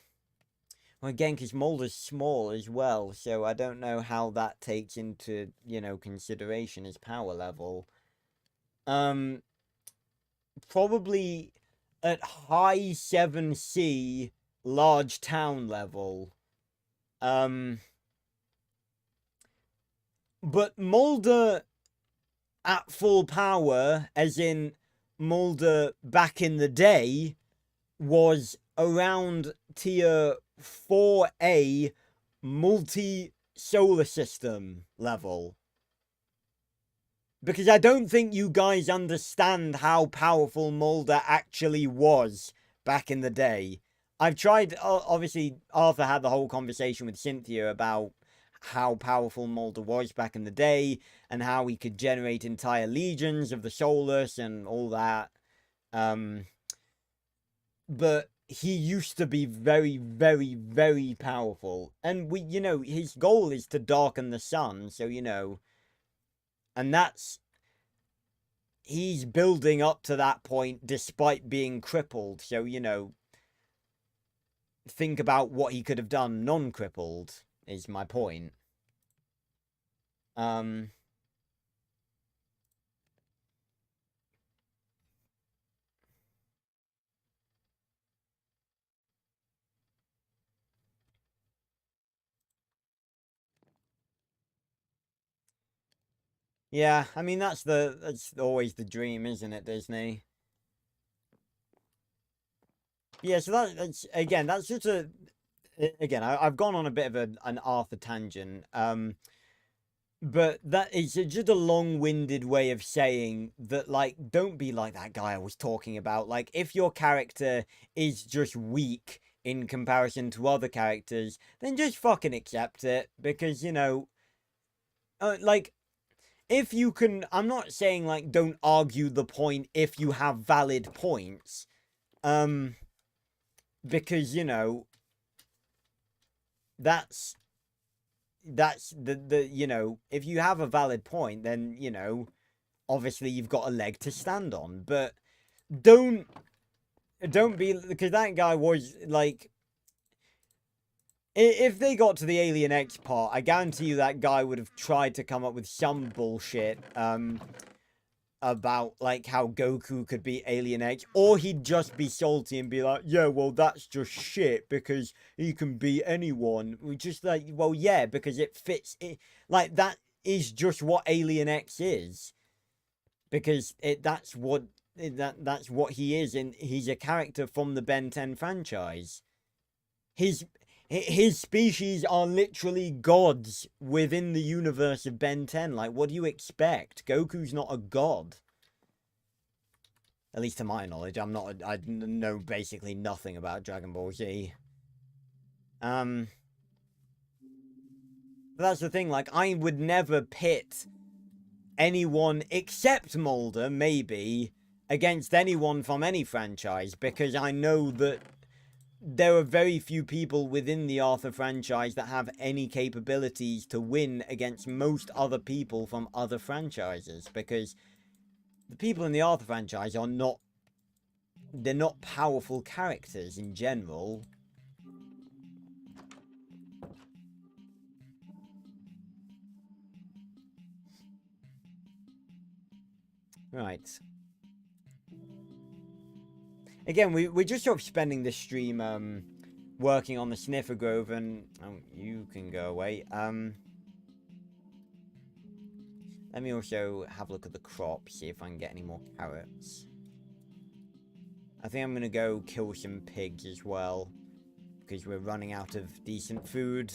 again, because Mulder's small as well, so I don't know how that takes into, consideration his power level. Probably at high 7C large town level. But Mulder at full power, as in Mulder back in the day, was around tier 4A multi-solar system level. Because I don't think you guys understand how powerful Mulder actually was back in the day. I've tried, obviously, Arthur had the whole conversation with Cynthia about how powerful Mulder was back in the day and how he could generate entire legions of the Soulless and all that. But he used to be very, very, very powerful. And his goal is to darken the sun, so, and he's building up to that point despite being crippled. So, think about what he could have done non-crippled, is my point. Yeah, I mean, that's always the dream, isn't it, Disney? Yeah, so that's again, that's just I've gone on a bit of an Arthur tangent. But that is just a long-winded way of saying that, like, don't be like that guy I was talking about. Like, if your character is just weak in comparison to other characters, then just fucking accept it. Because, like, if you can, I'm not saying, like, don't argue the point if you have valid points. Because, that's the if you have a valid point, then, obviously you've got a leg to stand on. But don't be, because that guy was, like, if they got to the Alien X part, I guarantee you that guy would have tried to come up with some bullshit, about, like, how Goku could be Alien X, or he'd just be salty and be like, yeah, well, that's just shit, because he can be anyone. We just, like, well, yeah, because it fits, like, that is just what Alien X is, because that's what he is, and he's a character from the Ben 10 franchise. His species are literally gods within the universe of Ben 10. Like, what do you expect? Goku's not a god. At least to my knowledge. I know basically nothing about Dragon Ball Z. But that's the thing, like, I would never pit anyone except Mulder, maybe, against anyone from any franchise, because I know that there are very few people within the Arthur franchise that have any capabilities to win against most other people from other franchises, because the people in the Arthur franchise are not, they're not powerful characters in general. Right. Again, we're just sort of spending this stream, working on the Sniffer Grove, and... Oh, you can go away. Let me also have a look at the crop, see if I can get any more carrots. I think I'm going to go kill some pigs as well, because we're running out of decent food.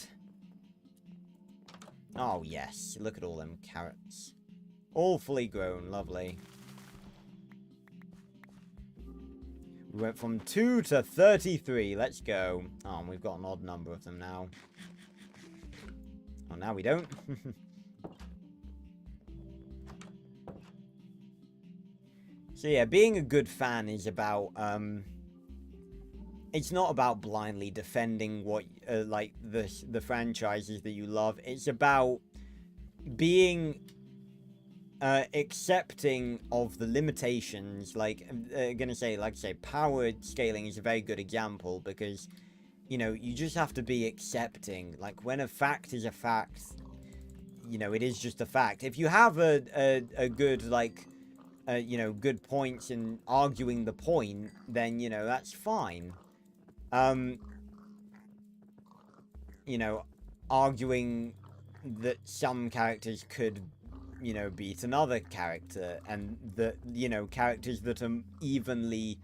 Oh, yes. Look at all them carrots. All fully grown. Lovely. We went from 2 to 33. Let's go. Oh, and we've got an odd number of them now. Oh, now we don't. So yeah, being a good fan is about, it's not about blindly defending what like the franchises that you love. It's about being accepting of the limitations. Like gonna say, like I say, power scaling is a very good example, because you know, you just have to be accepting. Like, when a fact is a fact, you know, it is just a fact. If you have a good, like, you know, good points in arguing the point, then, you know, that's fine. You know, arguing that some characters could, you know, beat another character, and that, you know, characters that are evenly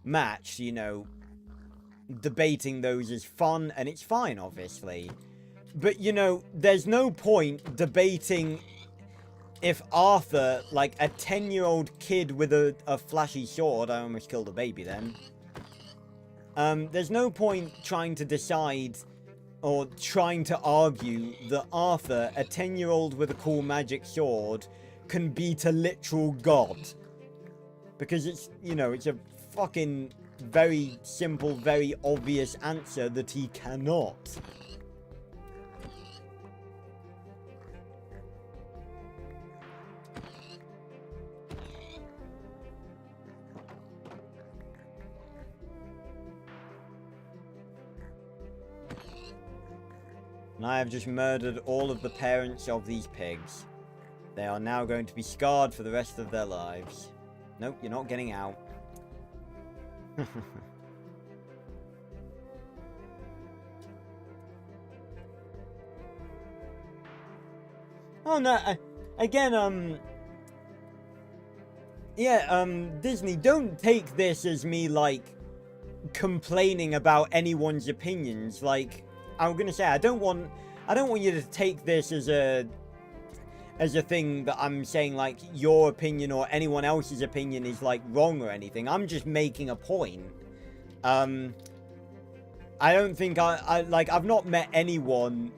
matched, you know, debating those is fun, and it's fine, obviously. But, you know, there's no point debating if Arthur, like a 10-year-old kid with a flashy sword — I almost killed a baby then. There's no point trying to decide or trying to argue that Arthur, a 10-year-old with a cool magic sword, can beat a literal god. Because it's, you know, it's a fucking very simple, very obvious answer that he cannot. And I have just murdered all of the parents of these pigs. They are now going to be scarred for the rest of their lives. Nope, you're not getting out. Oh no, again, yeah, Disney, don't take this as me, like, complaining about anyone's opinions. Like, I'm gonna say, I don't want you to take this as a thing that I'm saying, like, your opinion or anyone else's opinion is, like, wrong or anything. I'm just making a point. I don't think I've not met anyone,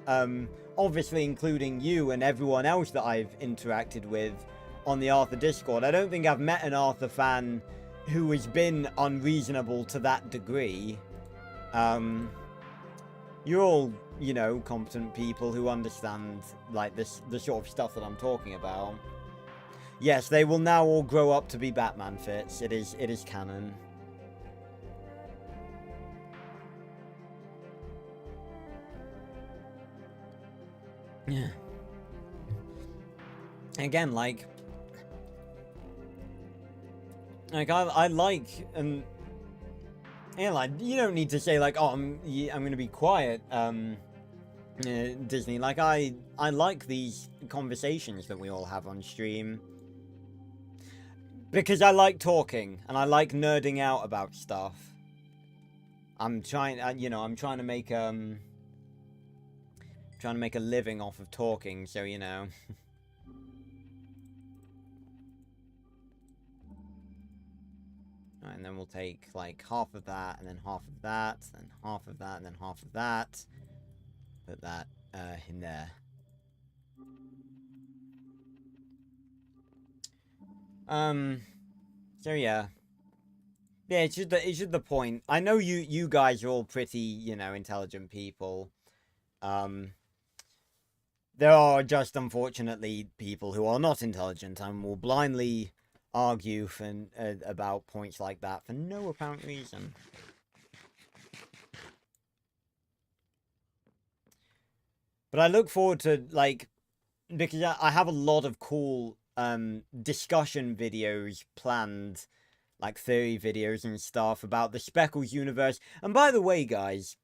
obviously including you and everyone else that I've interacted with on the Arthur Discord. I don't think I've met an Arthur fan who has been unreasonable to that degree. You're all, you know, competent people who understand, like, the sort of stuff that I'm talking about. Yes, they will now all grow up to be Batman fits. It is canon. Yeah. Again, like I like, and yeah, like, you don't need to say, like, oh, I'm gonna be quiet, Disney. Like, I like these conversations that we all have on stream, because I like talking and I like nerding out about stuff. I'm trying, you know, I'm trying to make a living off of talking, so, you know. Right, and then we'll take, like, half of that, and then half of that, and half of that, and then half of that. Put that in there. So yeah. Yeah, it's just the point. I know you guys are all pretty, you know, intelligent people. There are just, unfortunately, people who are not intelligent and will blindly argue about points like that for no apparent reason. But I look forward to, like, because I have a lot of cool discussion videos planned, like theory videos and stuff about the Speckles universe. And by the way, guys,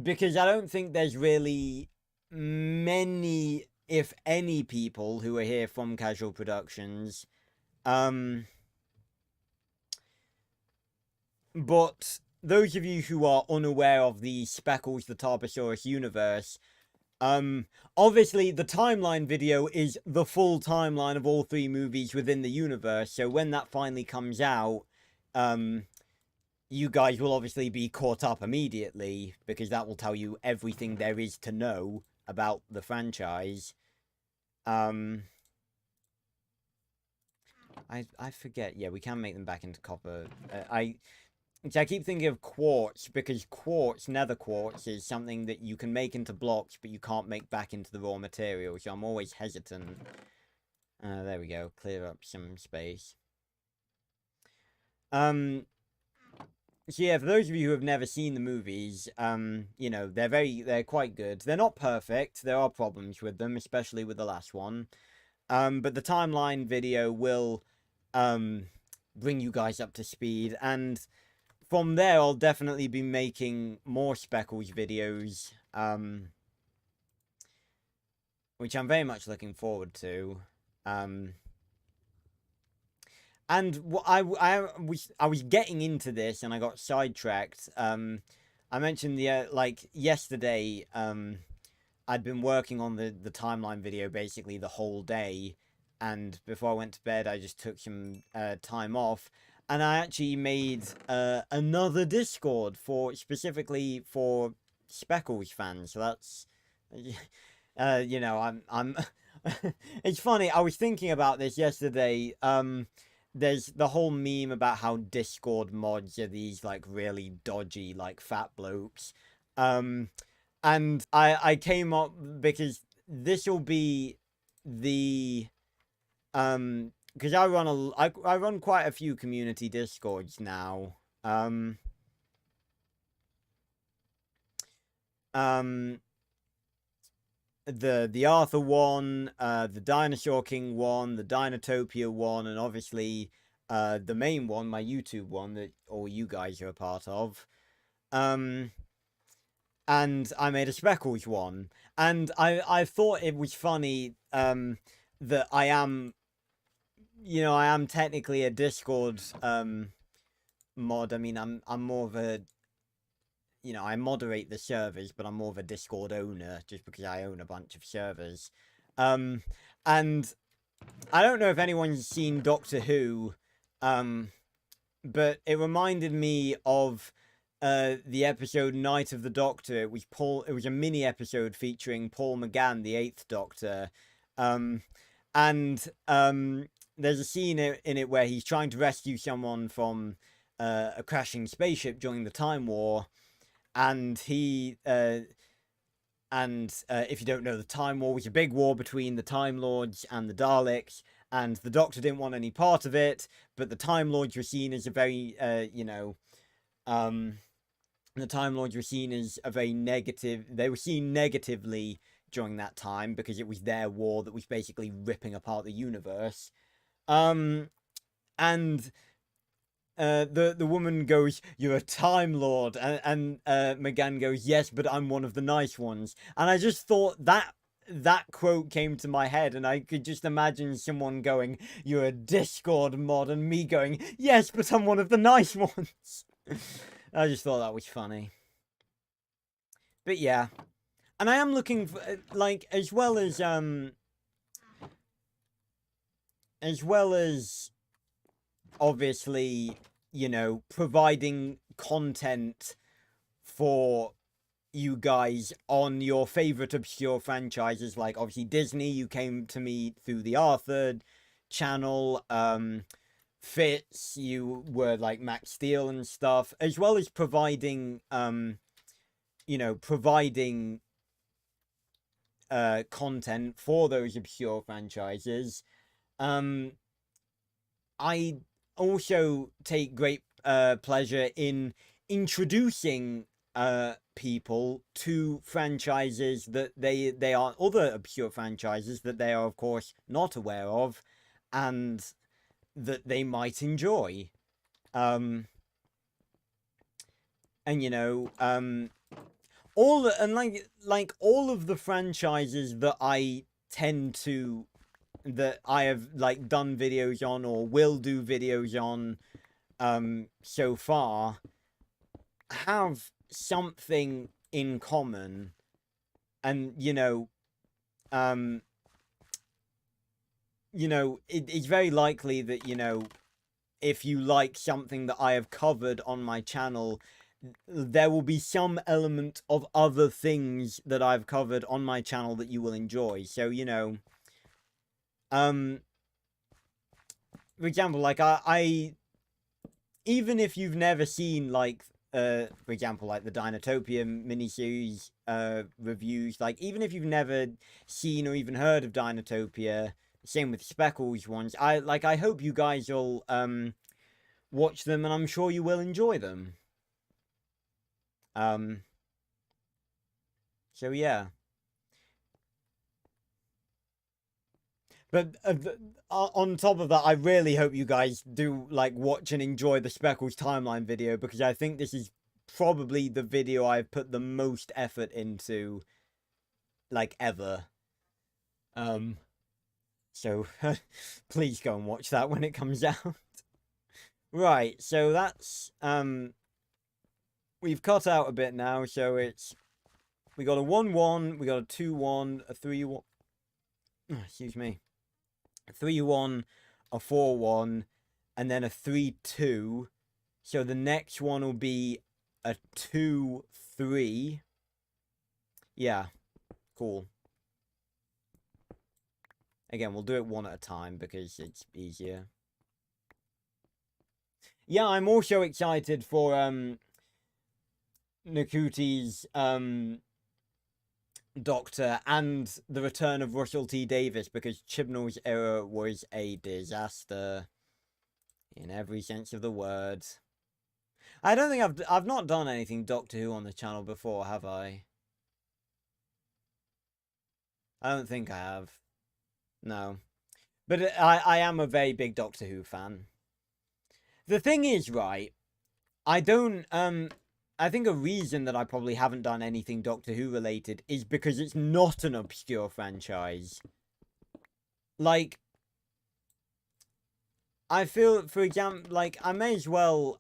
because I don't think there's really many, if any, people who are here from Casual Productions. But those of you who are unaware of the Speckles the Tarbosaurus universe, obviously the timeline video is the full timeline of all 3 movies within the universe, so when that finally comes out, you guys will obviously be caught up immediately, because that will tell you everything there is to know about the franchise. I forget. Yeah, we can make them back into copper. which I keep thinking of quartz, because quartz, nether quartz, is something that you can make into blocks, but you can't make back into the raw material, so I'm always hesitant. There we go, clear up some space. So yeah, for those of you who have never seen the movies, you know, they're quite good. They're not perfect, there are problems with them, especially with the last one. But the timeline video will, bring you guys up to speed, and from there, I'll definitely be making more Speckles videos, which I'm very much looking forward to. And what I was getting into this, and I got sidetracked. I mentioned like yesterday, I'd been working on the timeline video basically the whole day, and before I went to bed, I just took some time off. And I actually made another Discord specifically for Speckles fans. So that's, you know, I'm. It's funny. I was thinking about this yesterday. There's the whole meme about how Discord mods are these like really dodgy like fat blokes. And I came up because this will be the because I run quite a few community Discords now. The Arthur one, the Dinosaur King one, the Dinotopia one, and obviously the main one, my YouTube one that all you guys are a part of. And I made a Speckles one, and I thought it was funny that I am, you know, I am technically a Discord mod. I mean, I'm more of a, you know, I moderate the servers, but I'm more of a Discord owner just because I own a bunch of servers. And I don't know if anyone's seen Doctor Who, but it reminded me of the episode Night of the Doctor. It was a mini episode featuring Paul McGann, the Eighth Doctor. There's a scene in it where he's trying to rescue someone from a crashing spaceship during the Time War, and if you don't know, the Time War was a big war between the Time Lords and the Daleks, and the Doctor didn't want any part of it, but the Time Lords were seen as a very, the Time Lords were seen as a very negative, they were seen negatively during that time because it was their war that was basically ripping apart the universe. The woman goes, "You're a Time Lord," and McGann goes, "Yes, but I'm one of the nice ones." And I just thought that quote came to my head, and I could just imagine someone going, "You're a Discord mod," and me going, "Yes, but I'm one of the nice ones." I just thought that was funny. But yeah, and I am looking for, like, as well as obviously, you know, providing content for you guys on your favorite obscure franchises, like obviously Disney, you came to me through the Arthur channel. Fitz, you were like Max Steel and stuff, as well as providing you know, providing content for those obscure franchises. I also take great pleasure in introducing people to franchises that they are, other obscure franchises that they are of course not aware of, and that they might enjoy. And you know, all all of the franchises that I have like done videos on or will do videos on so far have something in common. And you know, it's very likely that, you know, if you like something that I have covered on my channel, there will be some element of other things that I've covered on my channel that you will enjoy. So, you know, for example, like I even if you've never seen, like, for example, like the Dinotopia miniseries reviews, like, even if you've never seen or even heard of Dinotopia, same with Speckles ones, I hope you guys will watch them, and I'm sure you will enjoy them. So yeah. But on top of that, I really hope you guys do, like, watch and enjoy the Speckles timeline video, because I think this is probably the video I've put the most effort into, like, ever. So please go and watch that when it comes out. Right, so that's we've cut out a bit now, so we got a 1-1, we got a 2-1, a 3-1. Excuse me. 3-1, a 4-1, and then a 3-2. So the next one will be a 2-3. Yeah, cool. Again, we'll do it one at a time because it's easier. Yeah, I'm also excited for Nakuti's Doctor and the return of Russell T Davies, because Chibnall's era was a disaster in every sense of the word. I don't think I've not done anything Doctor Who on the channel before, have I? I don't think I have. No. But I am a very big Doctor Who fan. The thing is, right, I don't I think a reason that I probably haven't done anything Doctor Who related is because it's not an obscure franchise. Like, I feel, for example, like, I may as well,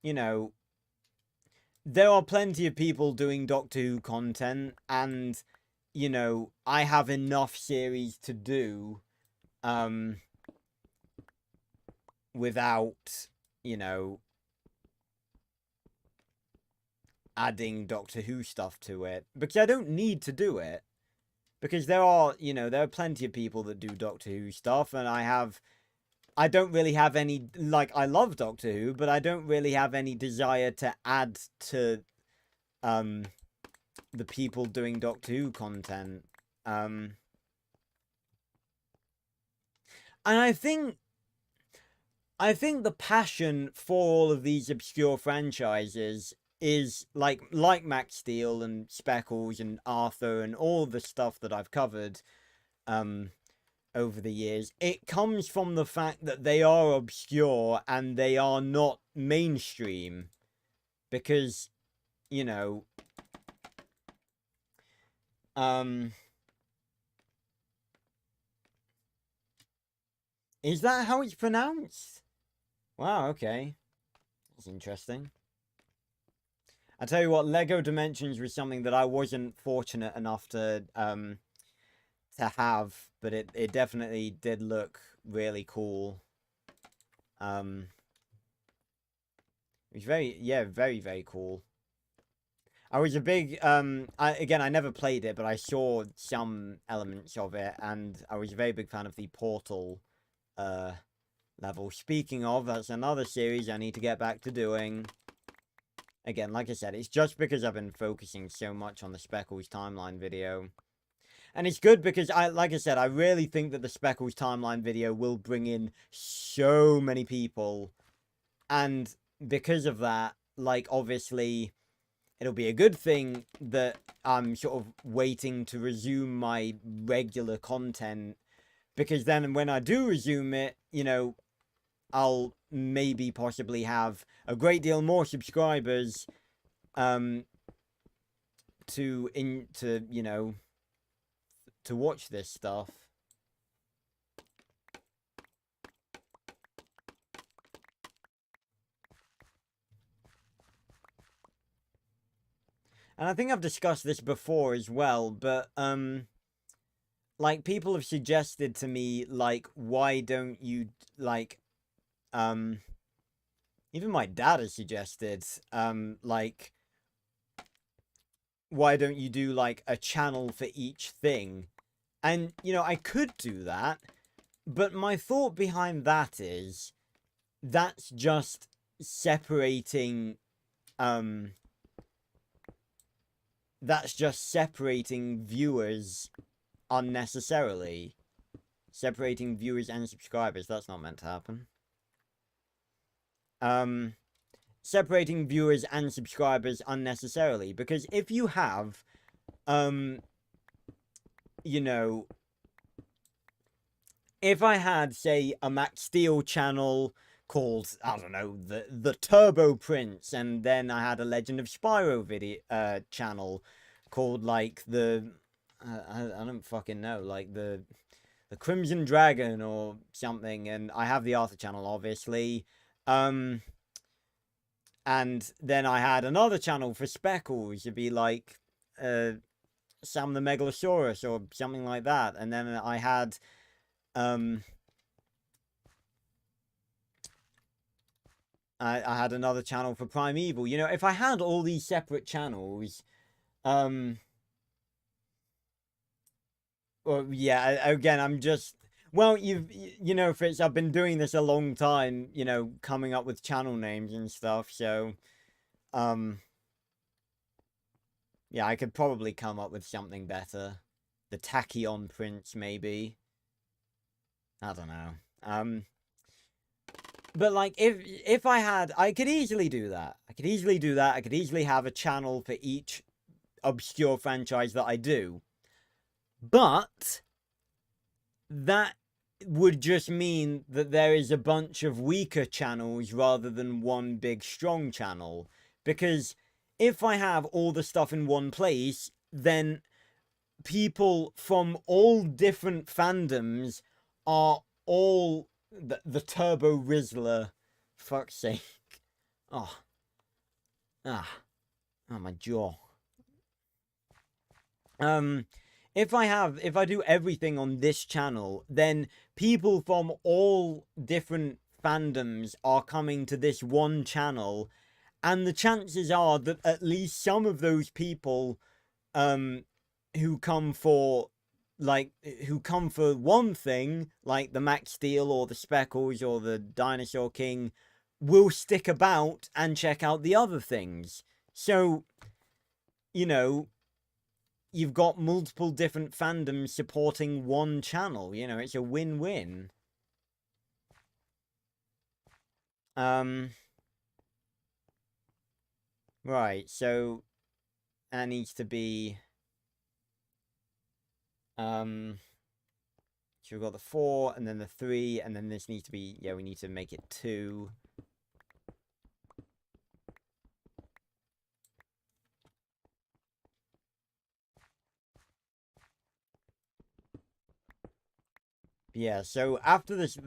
you know, there are plenty of people doing Doctor Who content, and, you know, I have enough series to do, without, you know, adding Doctor Who stuff to it, because I don't need to do it, because there are, you know, there are plenty of people that do Doctor Who stuff, and I don't really have any, like, I love Doctor Who, but I don't really have any desire to add to the people doing Doctor Who content. And I think the passion for all of these obscure franchises is like Max Steel and Speckles and Arthur and all the stuff that I've covered over the years. It comes from the fact that they are obscure and they are not mainstream, because, you know, is that how it's pronounced? Wow, okay. That's interesting. I tell you what, Lego Dimensions was something that I wasn't fortunate enough to have, but it definitely did look really cool. It was very, very cool. I was a big, I never played it, but I saw some elements of it, and I was a very big fan of the Portal, level. Speaking of, that's another series I need to get back to doing. Again, like I said, it's just because I've been focusing so much on the Speckles timeline video. And it's good because, like I said, I really think that the Speckles timeline video will bring in so many people. And because of that, like, obviously, it'll be a good thing that I'm sort of waiting to resume my regular content. Because then when I do resume it, you know, I'll maybe possibly have a great deal more subscribers to you know, to watch this stuff. And I think I've discussed this before as well, but like, people have suggested to me, like, why don't you, like, even my dad has suggested, like, why don't you do, like, a channel for each thing? And, you know, I could do that, but my thought behind that is, that's just separating, that's just separating viewers unnecessarily. Separating viewers and subscribers. That's not meant to happen. Separating viewers and subscribers unnecessarily, because if you have, you know, if I had, say, a Max Steel channel called, I don't know, the Turbo Prince, and then I had a Legend of Spyro video channel called, like, the I don't fucking know, like the Crimson Dragon or something, and I have the Arthur channel, obviously. And then I had another channel for Speckles. It'd be like Sam the Megalosaurus or something like that. And then I had I had another channel for Primeval. You know, if I had all these separate channels, well, yeah, again, I'm just, well, you know, Fritz, I've been doing this a long time, you know, coming up with channel names and stuff, so, yeah, I could probably come up with something better. The Tachyon Prince, maybe. I don't know. But, like, if I had, I could easily do that. I could easily do that. I could easily have a channel for each obscure franchise that I do. But that would just mean that there is a bunch of weaker channels rather than one big strong channel. Because if I have all the stuff in one place, then people from all different fandoms are all the Turbo Rizzler. Fuck's sake. Oh. Oh, my jaw. If I do everything on this channel, then people from all different fandoms are coming to this one channel, and the chances are that at least some of those people, who come for one thing, like the Max Steel or the Speckles or the Dinosaur King, will stick about and check out the other things. So, you know, you've got multiple different fandoms supporting one channel. You know, it's a win-win. Right, so that needs to be, so we've got the 4, and then the 3, and then this needs to be, yeah, we need to make it 2. Yeah, so after this,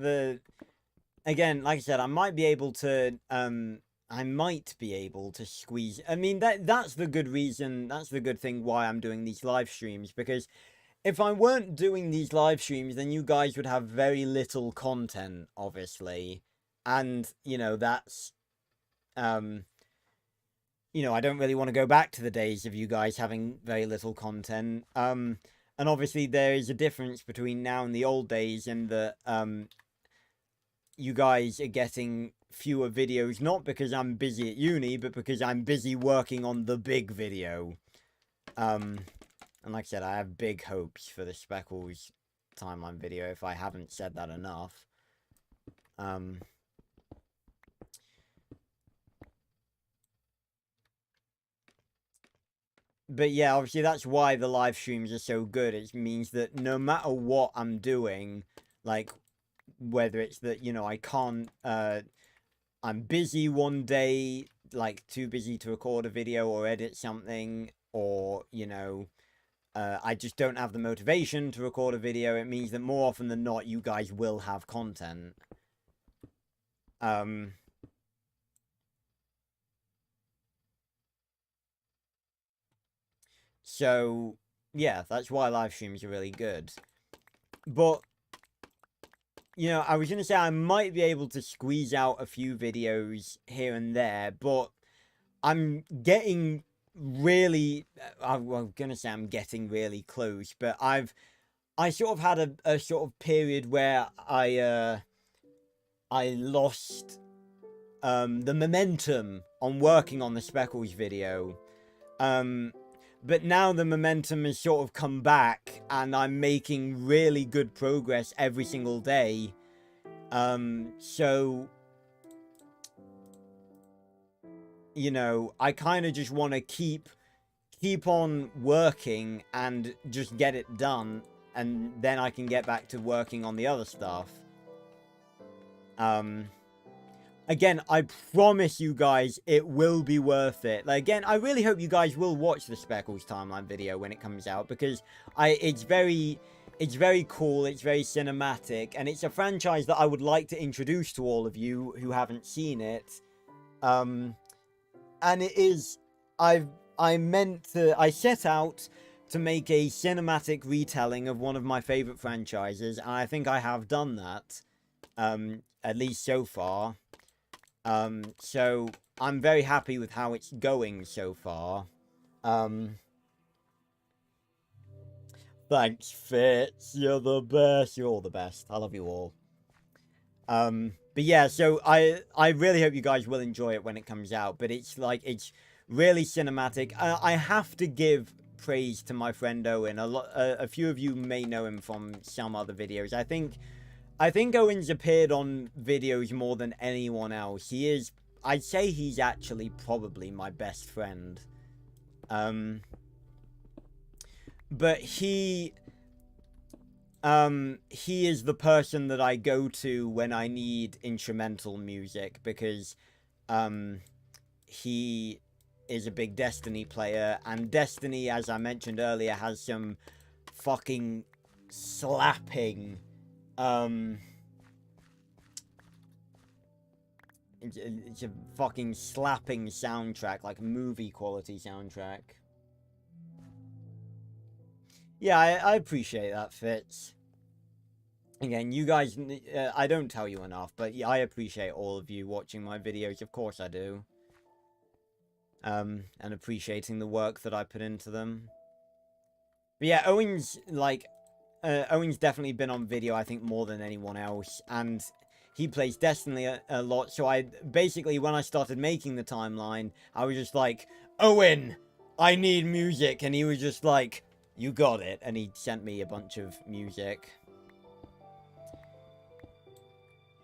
again, like I said, I might be able to, squeeze, I mean, that's the good reason, that's the good thing why I'm doing these live streams, because if I weren't doing these live streams, then you guys would have very little content, obviously, and, you know, that's, you know, I don't really want to go back to the days of you guys having very little content, and obviously there is a difference between now and the old days in that, you guys are getting fewer videos, not because I'm busy at uni, but because I'm busy working on the big video. And like I said, I have big hopes for the Speckles timeline video, if I haven't said that enough. But yeah, obviously that's why the live streams are so good. It means that no matter what I'm doing, like, whether it's that, you know, I can't, I'm busy one day, like, too busy to record a video or edit something, or, you know, I just don't have the motivation to record a video, it means that more often than not, you guys will have content. So, yeah, that's why live streams are really good. But, you know, I was going to say I might be able to squeeze out a few videos here and there, but I'm getting really, I'm going to say I'm getting really close, but I sort of had a sort of period where I lost the momentum on working on the Speckles video. But now the momentum has sort of come back, and I'm making really good progress every single day. So, you know, I kind of just want to keep on working and just get it done, and then I can get back to working on the other stuff. Again, I promise you guys, it will be worth it. Like, again, I really hope you guys will watch the Speckles timeline video when it comes out, because it's very cool, it's very cinematic, and it's a franchise that I would like to introduce to all of you who haven't seen it. And it is, I set out to make a cinematic retelling of one of my favorite franchises, and I think I have done that, at least so far. So I'm very happy with how it's going so far. Thanks, Fitz. You're the best. You're all the best. I love you all. But yeah, so I really hope you guys will enjoy it when it comes out. But it's like, it's really cinematic. I have to give praise to my friend Owen. A few of you may know him from some other videos. I think Owen's appeared on videos more than anyone else. I'd say he's actually probably my best friend. But he is the person that I go to when I need instrumental music, because, he is a big Destiny player, and Destiny, as I mentioned earlier, has some fucking slapping, it's a fucking slapping soundtrack, like movie quality soundtrack. Yeah, I appreciate that, Fitz. Again, you guys, I don't tell you enough, but yeah, I appreciate all of you watching my videos, of course I do. And appreciating the work that I put into them. But yeah, Owen's definitely been on video, I think, more than anyone else, and he plays Destiny a lot, so basically, when I started making the timeline, I was just like, Owen, I need music, and he was just like, you got it, and he sent me a bunch of music.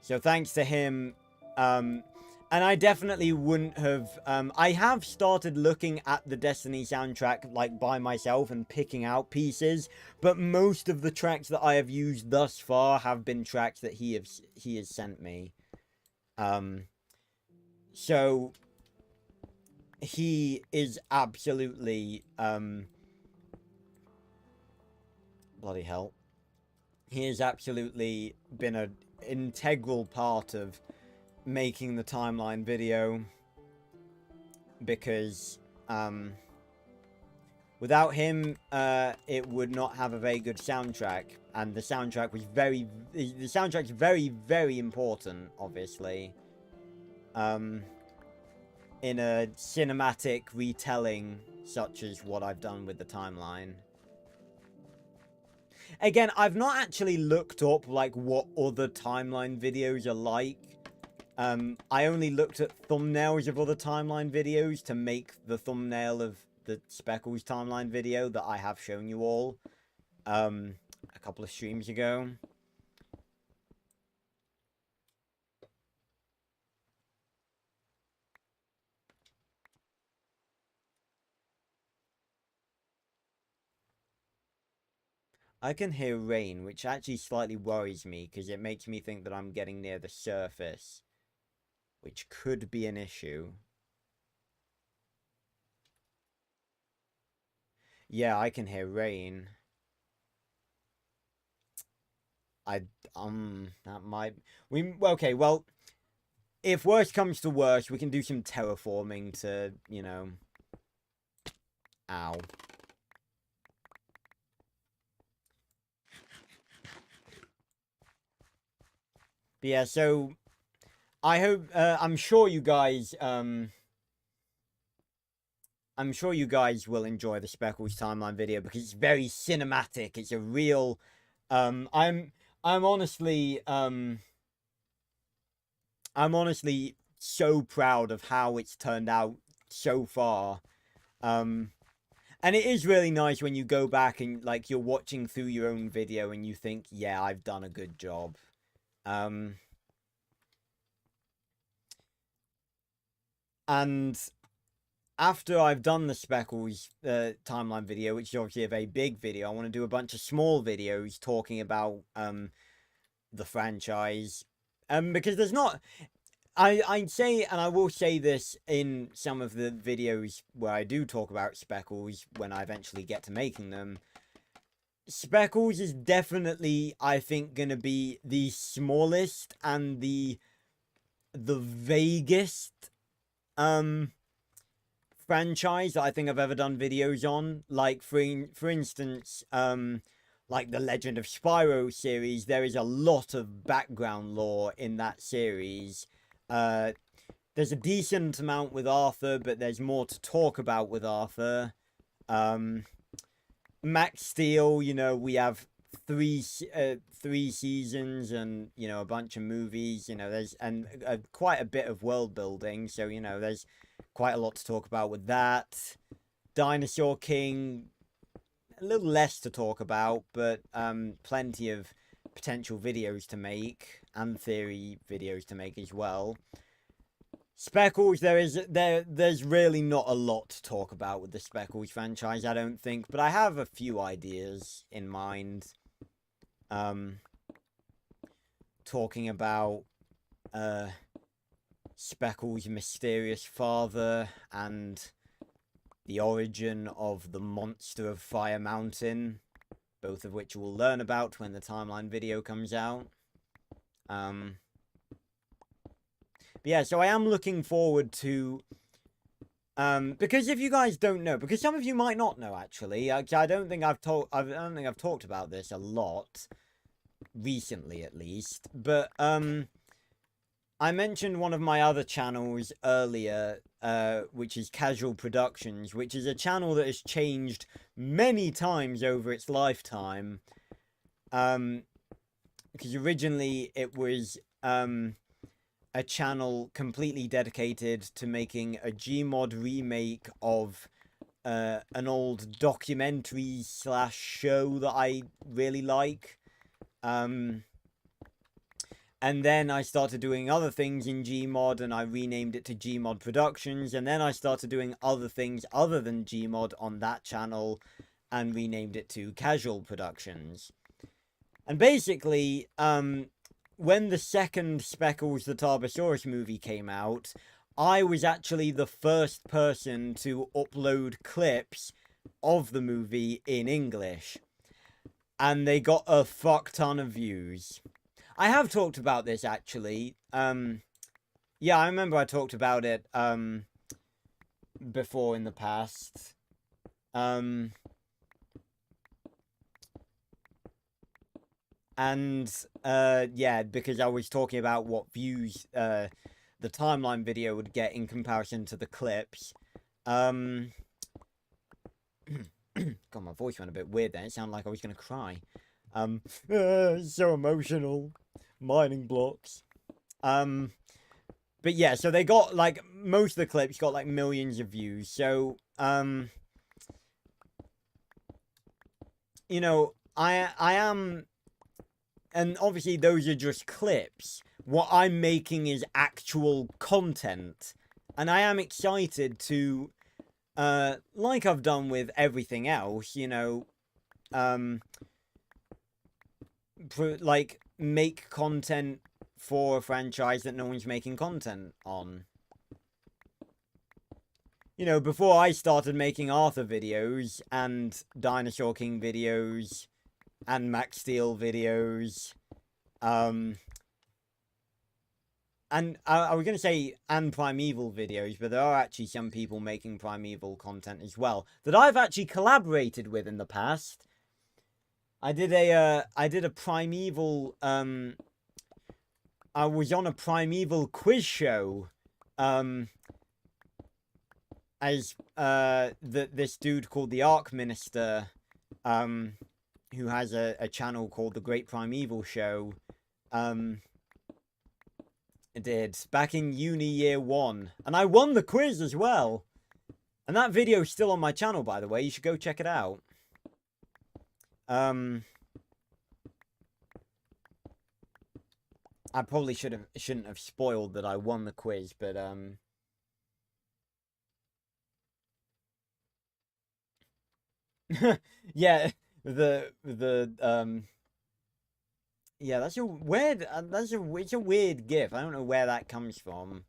So thanks to him, and I definitely wouldn't have, I have started looking at the Destiny soundtrack, like, by myself and picking out pieces, but most of the tracks that I have used thus far have been tracks that he has sent me. So, he is absolutely, bloody hell. He has absolutely been an integral part of making the timeline video, because without him, it would not have a very good soundtrack, and the soundtrack's very, very important, obviously, in a cinematic retelling such as what I've done with the timeline. Again, I've not actually looked up, like, what other timeline videos are like. I only looked at thumbnails of other timeline videos to make the thumbnail of the Speckles timeline video that I have shown you all, a couple of streams ago. I can hear rain, which actually slightly worries me, because it makes me think that I'm getting near the surface, which could be an issue. Yeah, I can hear rain. That might... Okay, well, if worst comes to worst, we can do some terraforming to, you know... Ow. But yeah, so... I hope, I'm sure you guys, I'm sure you guys will enjoy the Speckles timeline video, because it's very cinematic. It's a real, I'm honestly so proud of how it's turned out so far. And it is really nice when you go back and, like, you're watching through your own video and you think, yeah, I've done a good job. And after I've done the Speckles timeline video, which is obviously a very big video, I want to do a bunch of small videos talking about the franchise. Because there's not... I'd say, and I will say this in some of the videos where I do talk about Speckles when I eventually get to making them. Speckles is definitely, I think, going to be the smallest and the vaguest franchise that I think I've ever done videos on. Like, for instance, like the Legend of Spyro series, there is a lot of background lore in that series. There's a decent amount with Arthur, but there's more to talk about with Arthur. Max Steel, you know, we have three seasons and, you know, a bunch of movies, you know, there's quite a bit of world building, so, you know, there's quite a lot to talk about with that. Dinosaur King, a little less to talk about, but plenty of potential videos to make and theory videos to make as well. Speckles, there's really not a lot to talk about with the Speckles franchise, I don't think, but I have a few ideas in mind. Talking about Speckles' mysterious father and the origin of the monster of Fire Mountain, both of which we'll learn about when the timeline video comes out. But yeah, so I am looking forward to... because if you guys don't know, because some of you might not know, actually, I don't think I've talked about this a lot, recently at least, but, I mentioned one of my other channels earlier, which is Casual Productions, which is a channel that has changed many times over its lifetime. Because originally it was a channel completely dedicated to making a Gmod remake of an old documentary / show that I really like. And then I started doing other things in Gmod, and I renamed it to Gmod Productions. And then I started doing other things other than Gmod on that channel, and renamed it to Casual Productions. And basically, when the second Speckles the Tarbosaurus movie came out, I was actually the first person to upload clips of the movie in English. And they got a fuck ton of views. I have talked about this, actually. Yeah, I remember I talked about it, before in the past. And, yeah, because I was talking about what views, the timeline video would get in comparison to the clips. God, my voice went a bit weird then. It sounded like I was gonna cry. So emotional. Mining blocks. But yeah, so they got, like, most of the clips got, like, millions of views. So, you know, I am, and obviously those are just clips. What I'm making is actual content. And I am excited to, like I've done with everything else, you know, like, make content for a franchise that no one's making content on. You know, before I started making Arthur videos, and Dinosaur King videos, and Max Steel videos, and I was going to say, and Primeval videos, but there are actually some people making Primeval content as well, that I've actually collaborated with in the past. I did a Primeval, I was on a Primeval quiz show, as, this dude called the Arc Minister, who has a channel called The Great Primeval Show, It did. Back in uni year 1. And I won the quiz as well. And that video's still on my channel, by the way. You should go check it out. I probably shouldn't have spoiled that I won the quiz, but yeah, yeah, that's a weird it's a weird gif. I don't know where that comes from.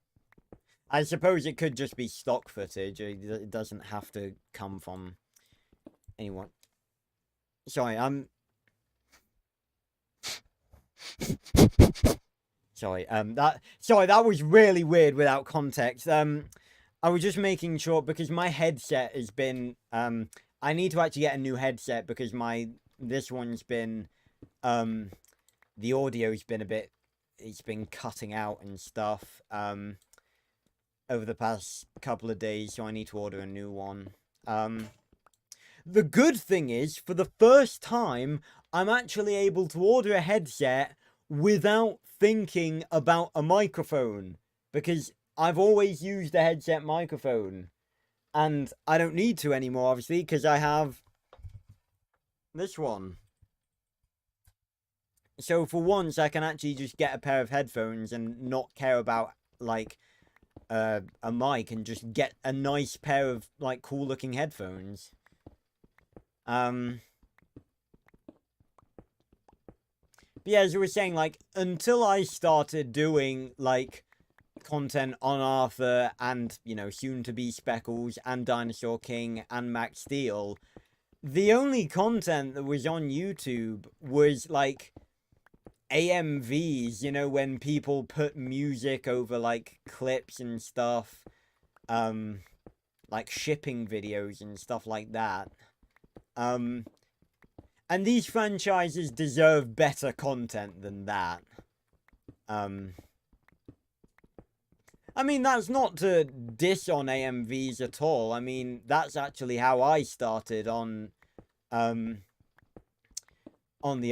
I suppose it could just be stock footage. It doesn't have to come from anyone. Sorry, sorry, that was really weird without context. I was just making sure because my headset has been I need to actually get a new headset because this one's been the audio's been it's been cutting out and stuff over the past couple of days, so I need to order a new one. The good thing is, for the first time, I'm actually able to order a headset without thinking about a microphone, because I've always used a headset microphone, and I don't need to anymore, obviously, because I have this one. So for once, I can actually just get a pair of headphones and not care about, like, a mic, and just get a nice pair of, like, cool-looking headphones. But yeah, as you were saying, like, until I started doing, like, content on Arthur and, you know, soon to be Speckles and Dinosaur King and Max Steel, the only content that was on YouTube was, like, AMVs, you know, when people put music over, like, clips and stuff, like shipping videos and stuff like that. And these franchises deserve better content than that. I mean, that's not to diss on AMVs at all. I mean, that's actually how I started on the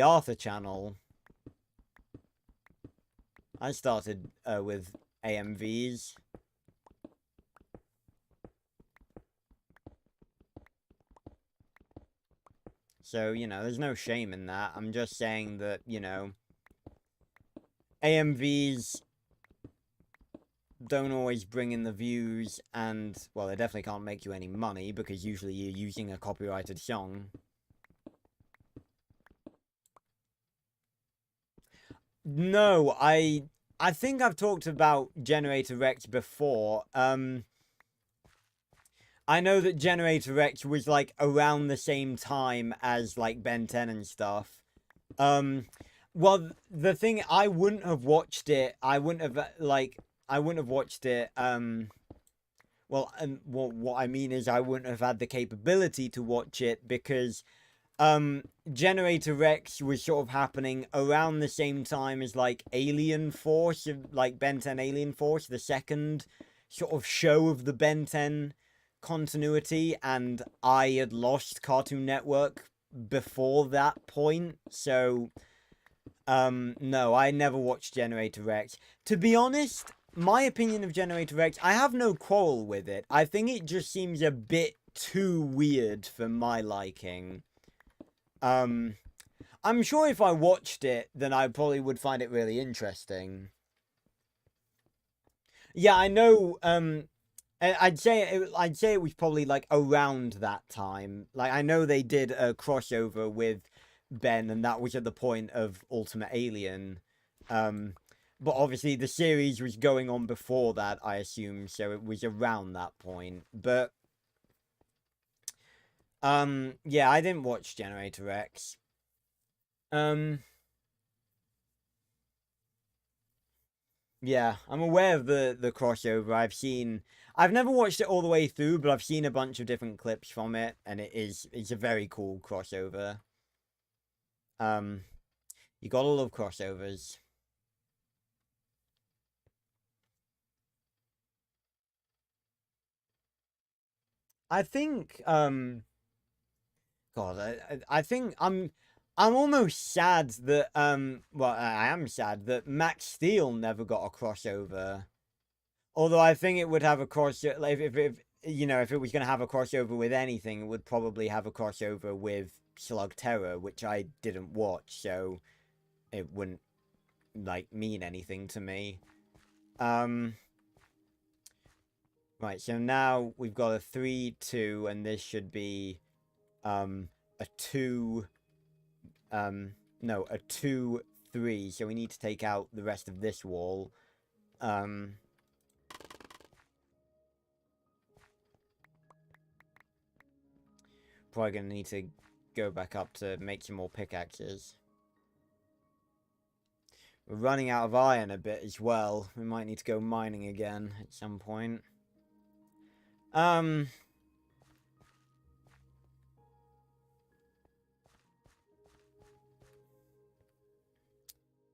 Arthur channel. I started with AMVs. So, you know, there's no shame in that. I'm just saying that, you know, AMVs don't always bring in the views, and, well, they definitely can't make you any money, because usually you're using a copyrighted song. No, I think I've talked about Generator Rex before. I know that Generator Rex was, like, around the same time as, like, Ben 10 and stuff. Well, the thing, I wouldn't have watched it. I wouldn't have watched it, well, what I mean is I wouldn't have had the capability to watch it because, Generator Rex was sort of happening around the same time as, like, Alien Force, like, Ben 10 Alien Force, the second sort of show of the Ben 10 continuity, and I had lost Cartoon Network before that point, so no, I never watched Generator Rex. To be honest, my opinion of Generator Rex, I have no quarrel with it. I think it just seems a bit too weird for my liking. I'm sure if I watched it, then I probably would find it really interesting. Yeah, I know, I'd say it was probably, like, around that time. Like, I know they did a crossover with Ben, and that was at the point of Ultimate Alien. But obviously the series was going on before that, I assume, so it was around that point. But yeah, I didn't watch Generator Rex. Yeah, I'm aware of the crossover. I've never watched it all the way through, but I've seen a bunch of different clips from it, and it's a very cool crossover. You gotta love crossovers. I think, God, I think I'm almost sad that well, I am sad that Max Steel never got a crossover. Although I think it would have a crossover, like, if you know, if it was going to have a crossover with anything, it would probably have a crossover with Slugterra, which I didn't watch, so it wouldn't like mean anything to me. Right, so now we've got a 3-2, and this should be a 2 no, a 2-3, so we need to take out the rest of this wall. Probably gonna need to go back up to make some more pickaxes. We're running out of iron a bit as well. We might need to go mining again at some point.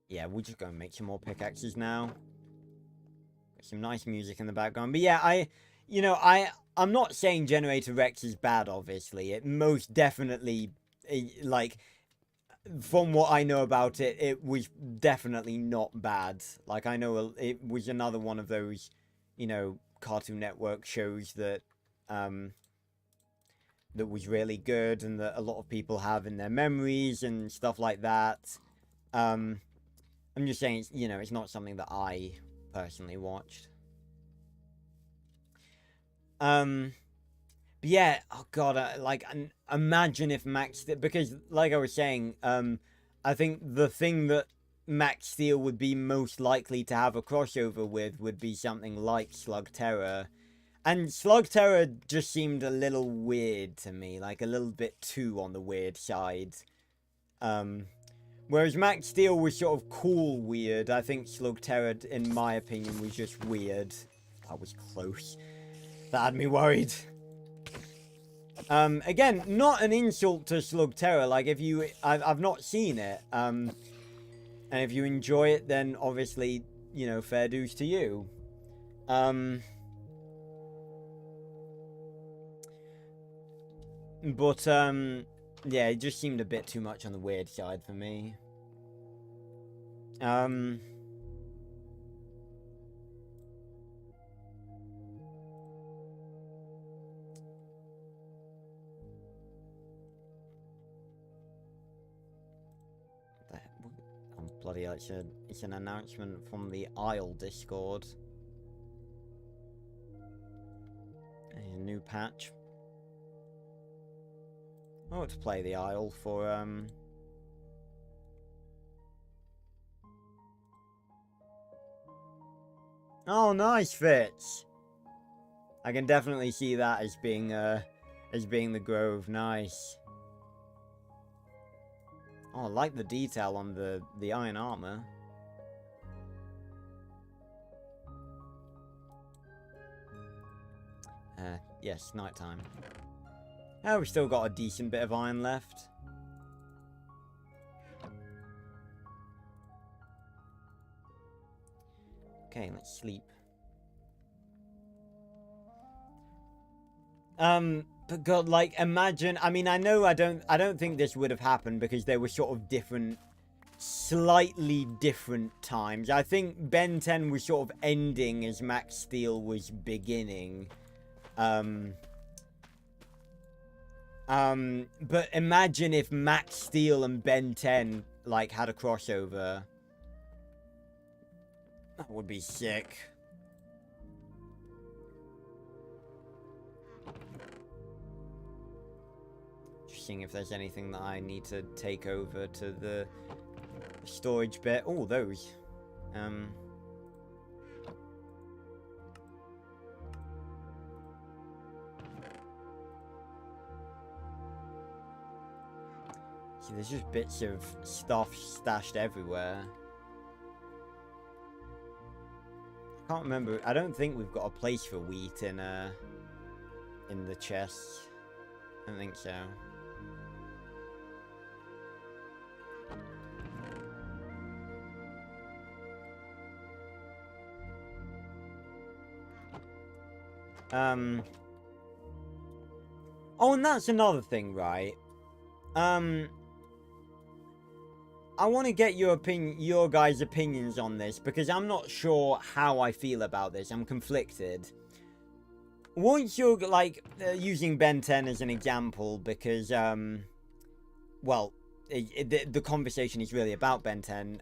Yeah, we're just gonna make some more pickaxes now. Got some nice music in the background. But yeah, I'm not saying Generator Rex is bad, obviously. It most definitely, like, from what I know about it, it was definitely not bad. Like, I know it was another one of those, Cartoon Network shows that, that was really good and that a lot of people have in their memories and stuff like that. I'm just saying, it's not something that I personally watched. But yeah, oh god, imagine if Max Steel, because like I was saying, I think the thing that Max Steel would be most likely to have a crossover with would be something like Slugterra. And Slugterra just seemed a little weird to me, like a little bit too on the weird side. Whereas Max Steel was sort of cool weird, I think Slugterra, in my opinion, was just weird. That was close. That had me worried. Again, not an insult to Slugterra. Like, if you... I've not seen it. And if you enjoy it, then obviously, fair dues to you. But, yeah, it just seemed a bit too much on the weird side for me. Bloody hell, it's an announcement from the Isle Discord. A new patch. I want to play the Isle for, Oh, nice, Fitz! I can definitely see that as being the Grove. Nice. Oh, I like the detail on the iron armor. Yes, nighttime. Oh, we've still got a decent bit of iron left. Okay, let's sleep. But God, like, imagine, I mean, I know I don't think this would have happened because they were sort of different, slightly different times. I think Ben 10 was sort of ending as Max Steel was beginning. But imagine if Max Steel and Ben 10, like, had a crossover. That would be sick. Seeing if there's anything that I need to take over to the storage bit. Oh, those. See, there's just bits of stuff stashed everywhere. I can't remember. I don't think we've got a place for wheat in the chests. I don't think so. Oh, and that's another thing, right? I want to get your guys' opinions on this, because I'm not sure how I feel about this. I'm conflicted. Once you're, like, using Ben 10 as an example, because, well, the conversation is really about Ben 10.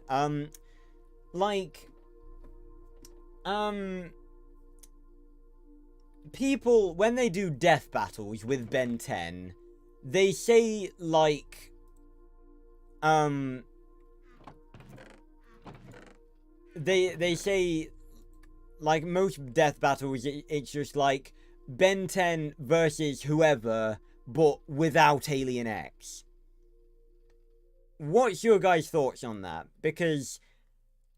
Like, people, when they do death battles with Ben 10, they say, like, they say, like, most death battles, it's just like Ben 10 versus whoever, but without Alien X. What's your guys' thoughts on that? Because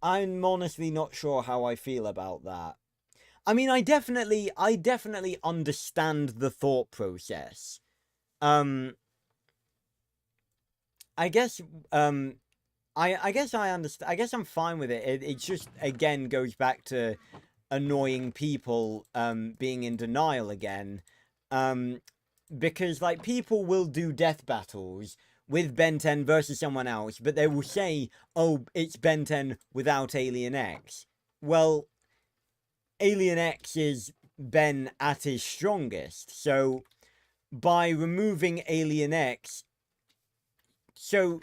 I'm honestly not sure how I feel about that. I mean, I definitely understand the thought process. I guess, I guess I understand. I guess I'm fine with it. It just, again, goes back to annoying people, being in denial again. Because, like, people will do death battles with Ben 10 versus someone else, but they will say, oh, it's Ben 10 without Alien X. Well, Alien X is Ben at his strongest, so by removing Alien X, so,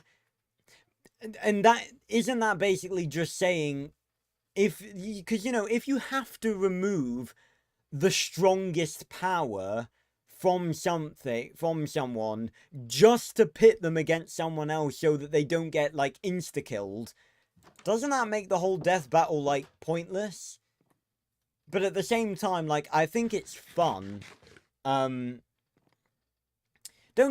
and that, isn't that basically just saying, because, you know, if you have to remove the strongest power from someone, just to pit them against someone else so that they don't get, like, insta-killed, doesn't that make the whole death battle, like, pointless? But at the same time, like, I think it's fun. Don't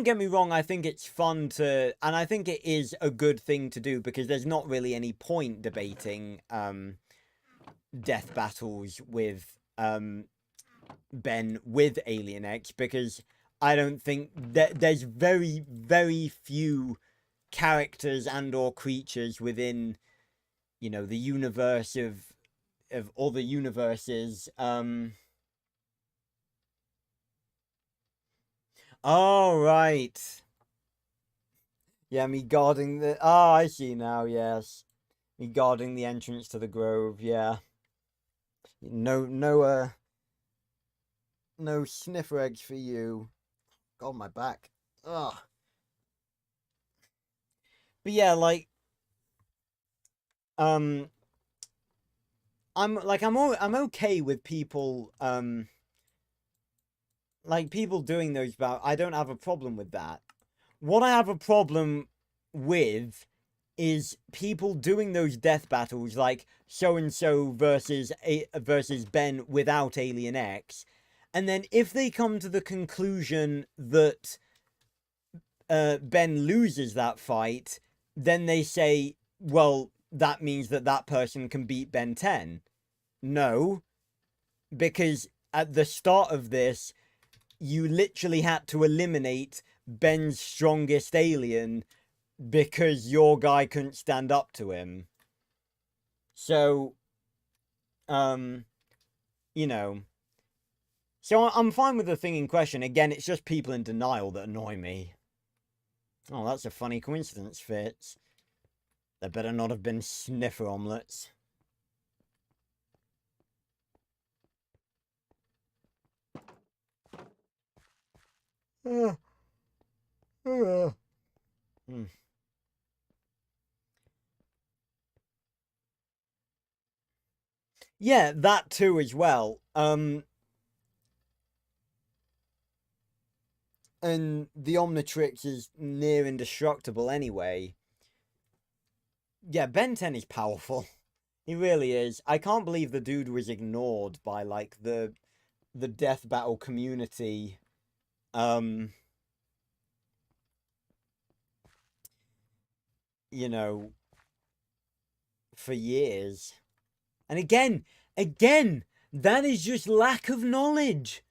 get me wrong, I think it's fun to, and I think it is a good thing to do, because there's not really any point debating, death battles with, Ben with Alien X, because I don't think that there's very, very few characters and or creatures within, you know, the universe of other universes. Oh, right. Yeah, me guarding the... Oh, I see now, yes. Me guarding the entrance to the grove, yeah. No, no sniffer eggs for you. God, my back. Ugh. But yeah, like, I'm okay with people, like, people doing those bouts. I don't have a problem with that. What I have a problem with is people doing those death battles, like so-and-so versus Ben without Alien X, and then if they come to the conclusion that Ben loses that fight, then they say, well, that means that that person can beat Ben 10. No, because at the start of this, you literally had to eliminate Ben's strongest alien because your guy couldn't stand up to him. So, you know. So I'm fine with the thing in question. Again, it's just people in denial that annoy me. Oh, that's a funny coincidence, Fitz. There better not have been sniffer omelets. Yeah, that too as well. And the Omnitrix is near indestructible anyway. Yeah, Ben 10 is powerful. He really is. I can't believe the dude was ignored by, like, the death battle community. You know, for years. And again, that is just lack of knowledge.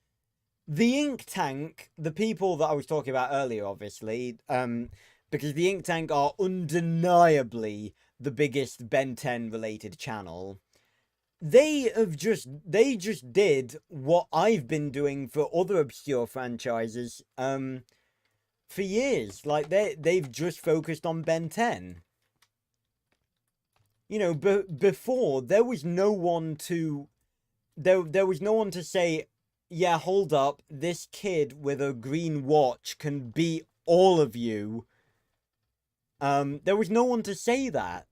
The Ink Tank, the people that I was talking about earlier, obviously, because the Ink Tank are undeniably the biggest Ben 10 related channel. They just did what I've been doing for other obscure franchises, for years. Like, they've just focused on Ben 10. you know, before there was no one to there was no one to say, yeah, hold up, this kid with a green watch can beat all of you. There was no one to say that.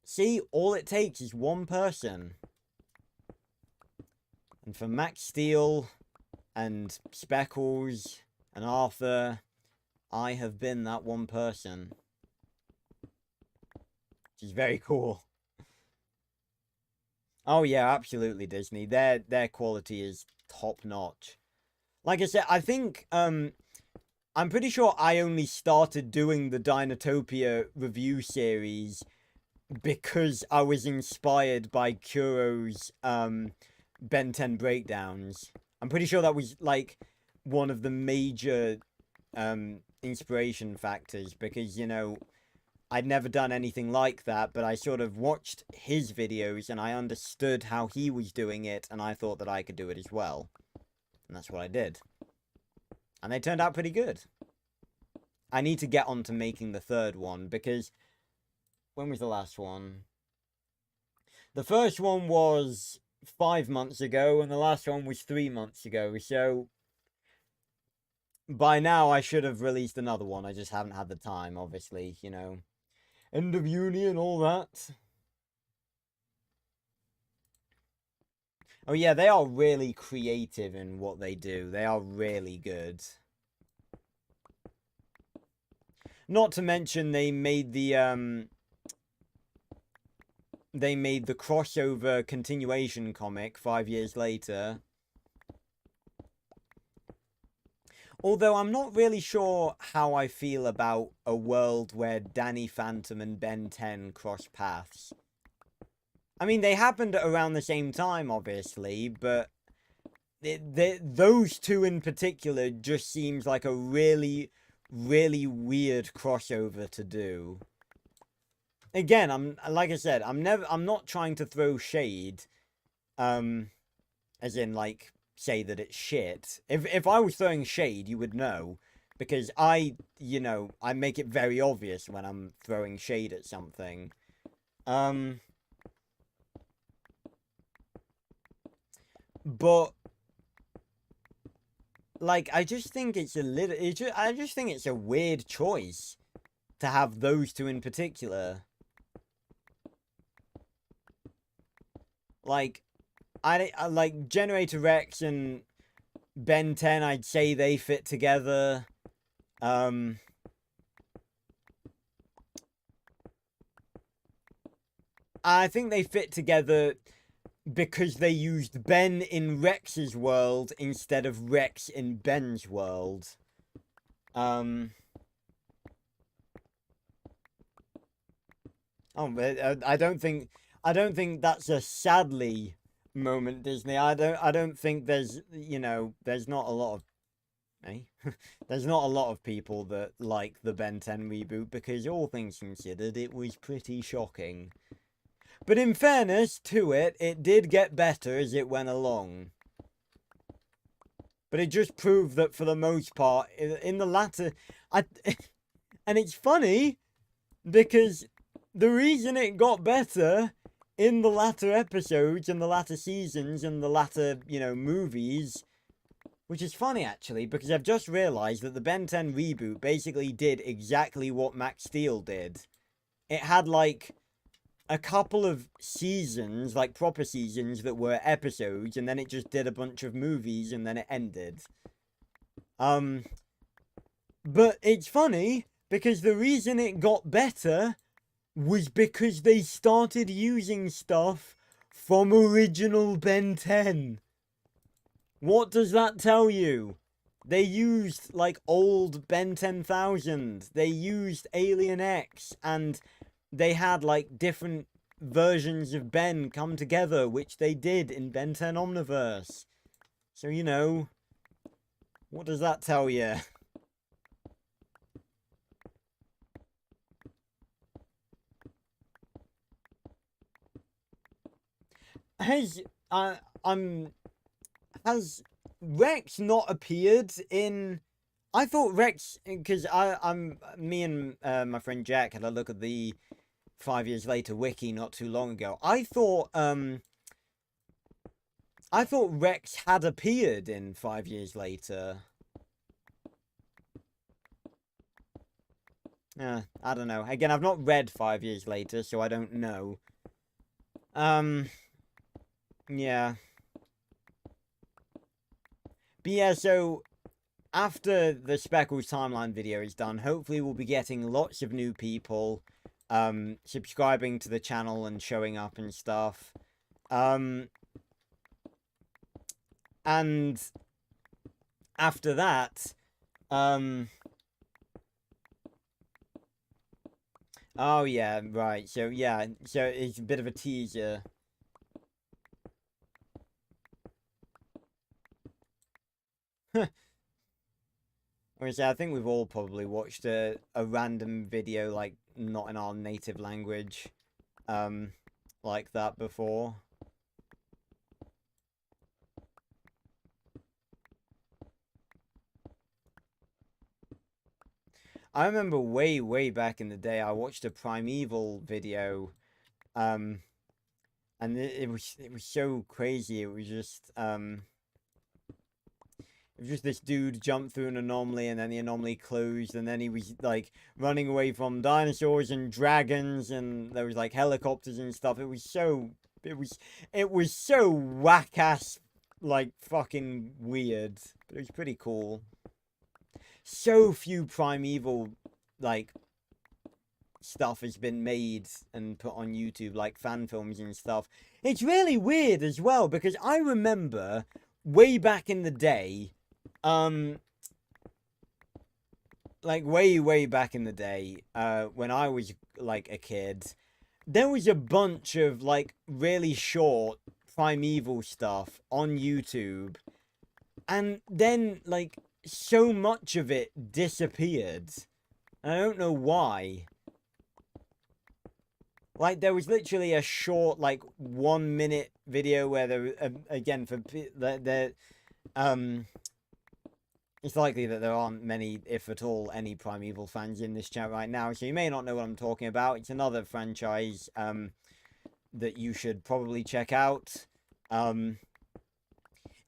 See, all it takes is one person. And for Max Steel and Speckles and Arthur, I have been that one person. Which is very cool. Oh yeah, absolutely, Disney. Their quality is top notch. Like I said, I think I'm pretty sure I only started doing the Dinotopia review series because I was inspired by Kuro's Ben 10 breakdowns. I'm pretty sure that was like one of the major inspiration factors, because, you know, I'd never done anything like that, but I sort of watched his videos and I understood how he was doing it, and I thought that I could do it as well. And that's what I did. And they turned out pretty good. I need to get on to making the third one, because when was the last one? The first one was 5 months ago, and the last one was 3 months ago, so by now I should have released another one. I just haven't had the time, obviously, you know. End of uni and all that. Oh yeah, they are really creative in what they do. They are really good. Not to mention they made the crossover continuation comic 5 years later. Although I'm not really sure how I feel about a world where Danny Phantom and Ben 10 cross paths. I mean, they happened around the same time, obviously, but those two in particular just seems like a really, really weird crossover to do. Again, like I said, I'm not trying to throw shade, as in, like, say that it's shit. If I was throwing shade, you would know, because I make it very obvious when I'm throwing shade at something. But like, I just think it's a little, I just think it's a weird choice to have those two in particular. Like, I like Generator Rex and Ben 10, I'd say they fit together. I think they fit together because they used Ben in Rex's world instead of Rex in Ben's world. Oh, but I don't think that's a sadly moment, Disney. I don't think there's, you know, there's not a lot of there's not a lot of people that like the Ben 10 reboot, because all things considered, it was pretty shocking. But in fairness to it, it did get better as it went along. But it just proved that for the most part, in the latter, and it's funny because the reason it got better in the latter episodes and the latter seasons and the latter, you know, movies, which is funny actually, because I've just realized that the Ben 10 reboot basically did exactly what Max Steel did. It had like a couple of seasons, like proper seasons that were episodes, and then it just did a bunch of movies and then it ended. But it's funny because the reason it got better was because they started using stuff from original Ben 10. What does that tell you? They used, like, old Ben 10,000. They used Alien X, and they had, like, different versions of Ben come together, which they did in Ben 10 Omniverse. So, you know, what does that tell you? Has Rex not appeared in? I thought Rex, because me and my friend Jack had a look at the 5 Years Later wiki not too long ago. I thought Rex had appeared in 5 Years Later. I don't know. Again, I've not read 5 Years Later, so I don't know. Yeah. But yeah, so after the Speckles timeline video is done, hopefully we'll be getting lots of new people subscribing to the channel and showing up and stuff. And after that, oh yeah, right. So yeah, so it's a bit of a teaser. Which I think we've all probably watched a random video, like, not in our native language, like that before. I remember way back in the day, I watched a Primeval video, and it was so crazy. It was just this dude jumped through an anomaly, and then the anomaly closed, and then he was like running away from dinosaurs and dragons, and there was like helicopters and stuff. It was so whack ass, like, fucking weird. But it was pretty cool. So few Primeval, like, stuff has been made and put on YouTube, like fan films and stuff. It's really weird as well, because I remember way back in the day, like way back in the day, when I was like a kid, there was a bunch of like really short Primeval stuff on YouTube, and then like so much of it disappeared. I don't know why. Like, there was literally a short, like, 1 minute video where there, again, for the it's likely that there aren't many, if at all, any Primeval fans in this chat right now, so you may not know what I'm talking about. It's another franchise, that you should probably check out.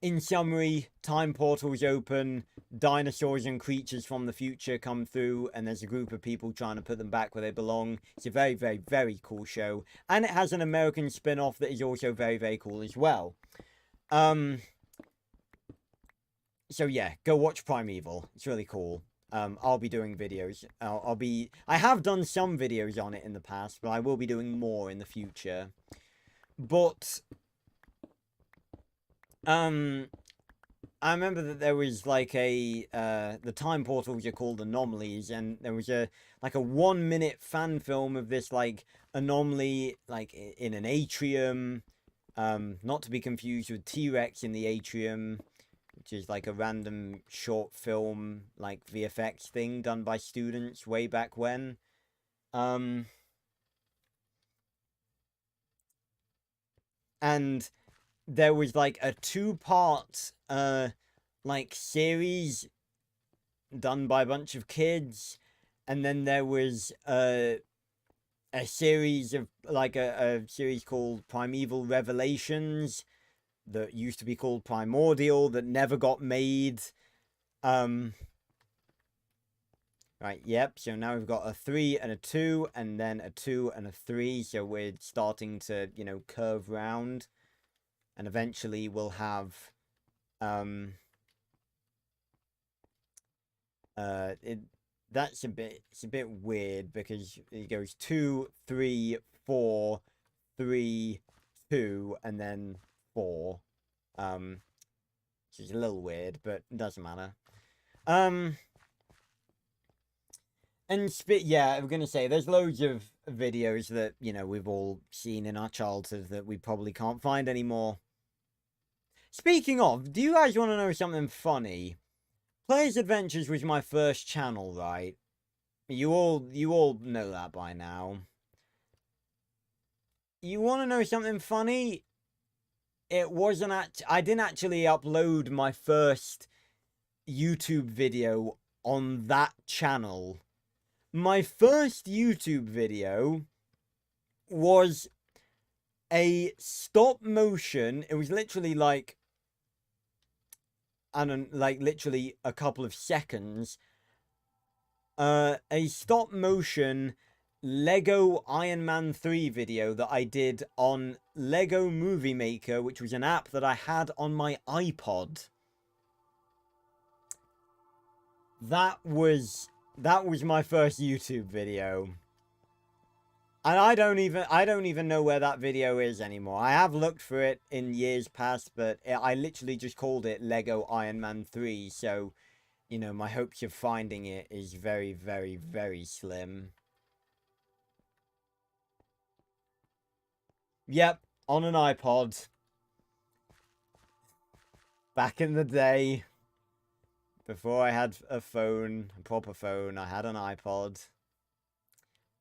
In summary, time portals open, dinosaurs and creatures from the future come through, and there's a group of people trying to put them back where they belong. It's a very cool show, and it has an American spin-off that is also very cool as well. So yeah, go watch Primeval. It's really cool. I'll be doing videos. I have done some videos on it in the past, but I will be doing more in the future. But I remember that there was like the time portals are called anomalies, and there was a 1 minute fan film of this like anomaly, like in an atrium, not to be confused with T-Rex in the Atrium, which is like a random short film, like VFX thing done by students way back when. And there was like a 2-part like series done by a bunch of kids, and then there was a series of like a series called Primeval Revelations that used to be called Primordial that never got made. Right, yep, so now we've got a 3 and a 2, and then a 2 and a 3, so we're starting to, you know, curve round. And eventually we'll have, it's a bit weird, because it goes 2, 3, 4, 3, 2, and then 4. Which is a little weird, but it doesn't matter. And yeah, I'm gonna say there's loads of videos that, you know, we've all seen in our childhood that we probably can't find anymore. Speaking of, do you guys want to know something funny? Players Adventures was my first channel, right? You all know that by now. You want to know something funny? It wasn't I didn't actually upload my first YouTube video on that channel. My first YouTube video was a stop motion. It was literally like, and like literally a couple of seconds. A stop motion Lego Iron Man 3 video that I did on Lego Movie Maker, which was an app that I had on my iPod. That was my first YouTube video. And I don't even know where that video is anymore. I have looked for it in years past, but I literally just called it Lego Iron Man 3, so, you know, my hopes of finding it is very, very, very slim. Yep, on an iPod. Back in the day, before I had a phone, a proper phone, I had an iPod.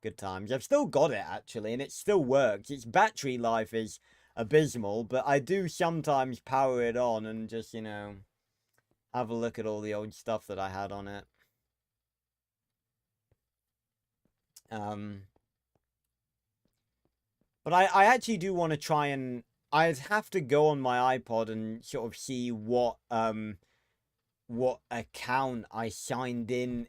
Good times. I've still got it, actually, and it still works. Its battery life is abysmal, but I do sometimes power it on and just, you know, have a look at all the old stuff that I had on it. But I actually do want to try and... I'd have to go on my iPod and sort of see what account I signed in.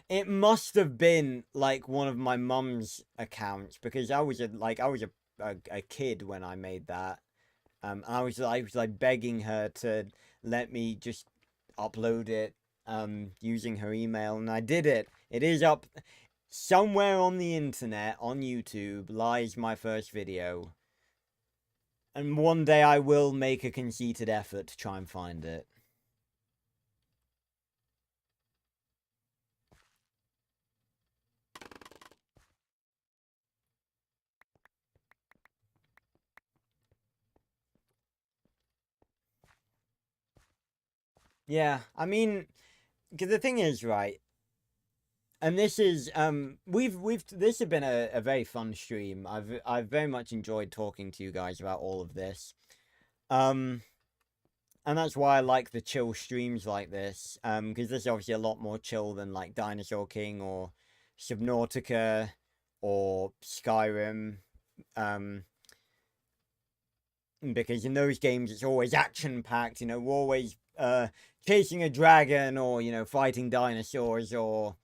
It must have been like one of my mum's accounts, because I was a kid when I made that. I was like begging her to let me just upload it using her email, and I did it. It is up somewhere on the internet, on YouTube, lies my first video. And one day I will make a conceited effort to try and find it. Yeah, I mean, because the thing is, right, and this is this has been a very fun stream. I've very much enjoyed talking to you guys about all of this. And that's why I like the chill streams like this. Because this is obviously a lot more chill than like Dinosaur King or Subnautica or Skyrim. Because in those games it's always action packed, you know, we're always chasing a dragon, or, you know, fighting dinosaurs, or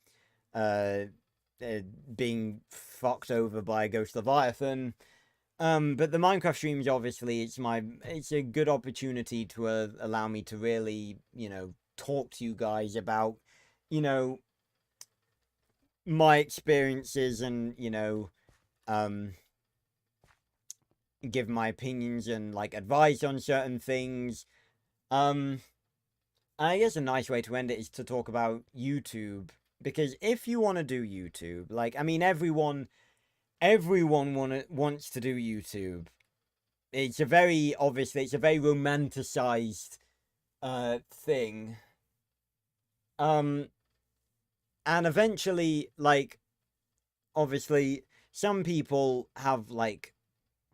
being fucked over by a ghost leviathan. But the Minecraft streams, obviously, it's a good opportunity to allow me to really, you know, talk to you guys about, you know, my experiences, and, you know, give my opinions and like advice on certain things. I guess a nice way to end it is to talk about YouTube, because if you want to do YouTube, like, I mean, everyone wants to do YouTube. It's a very romanticized thing. And eventually, like, obviously some people have like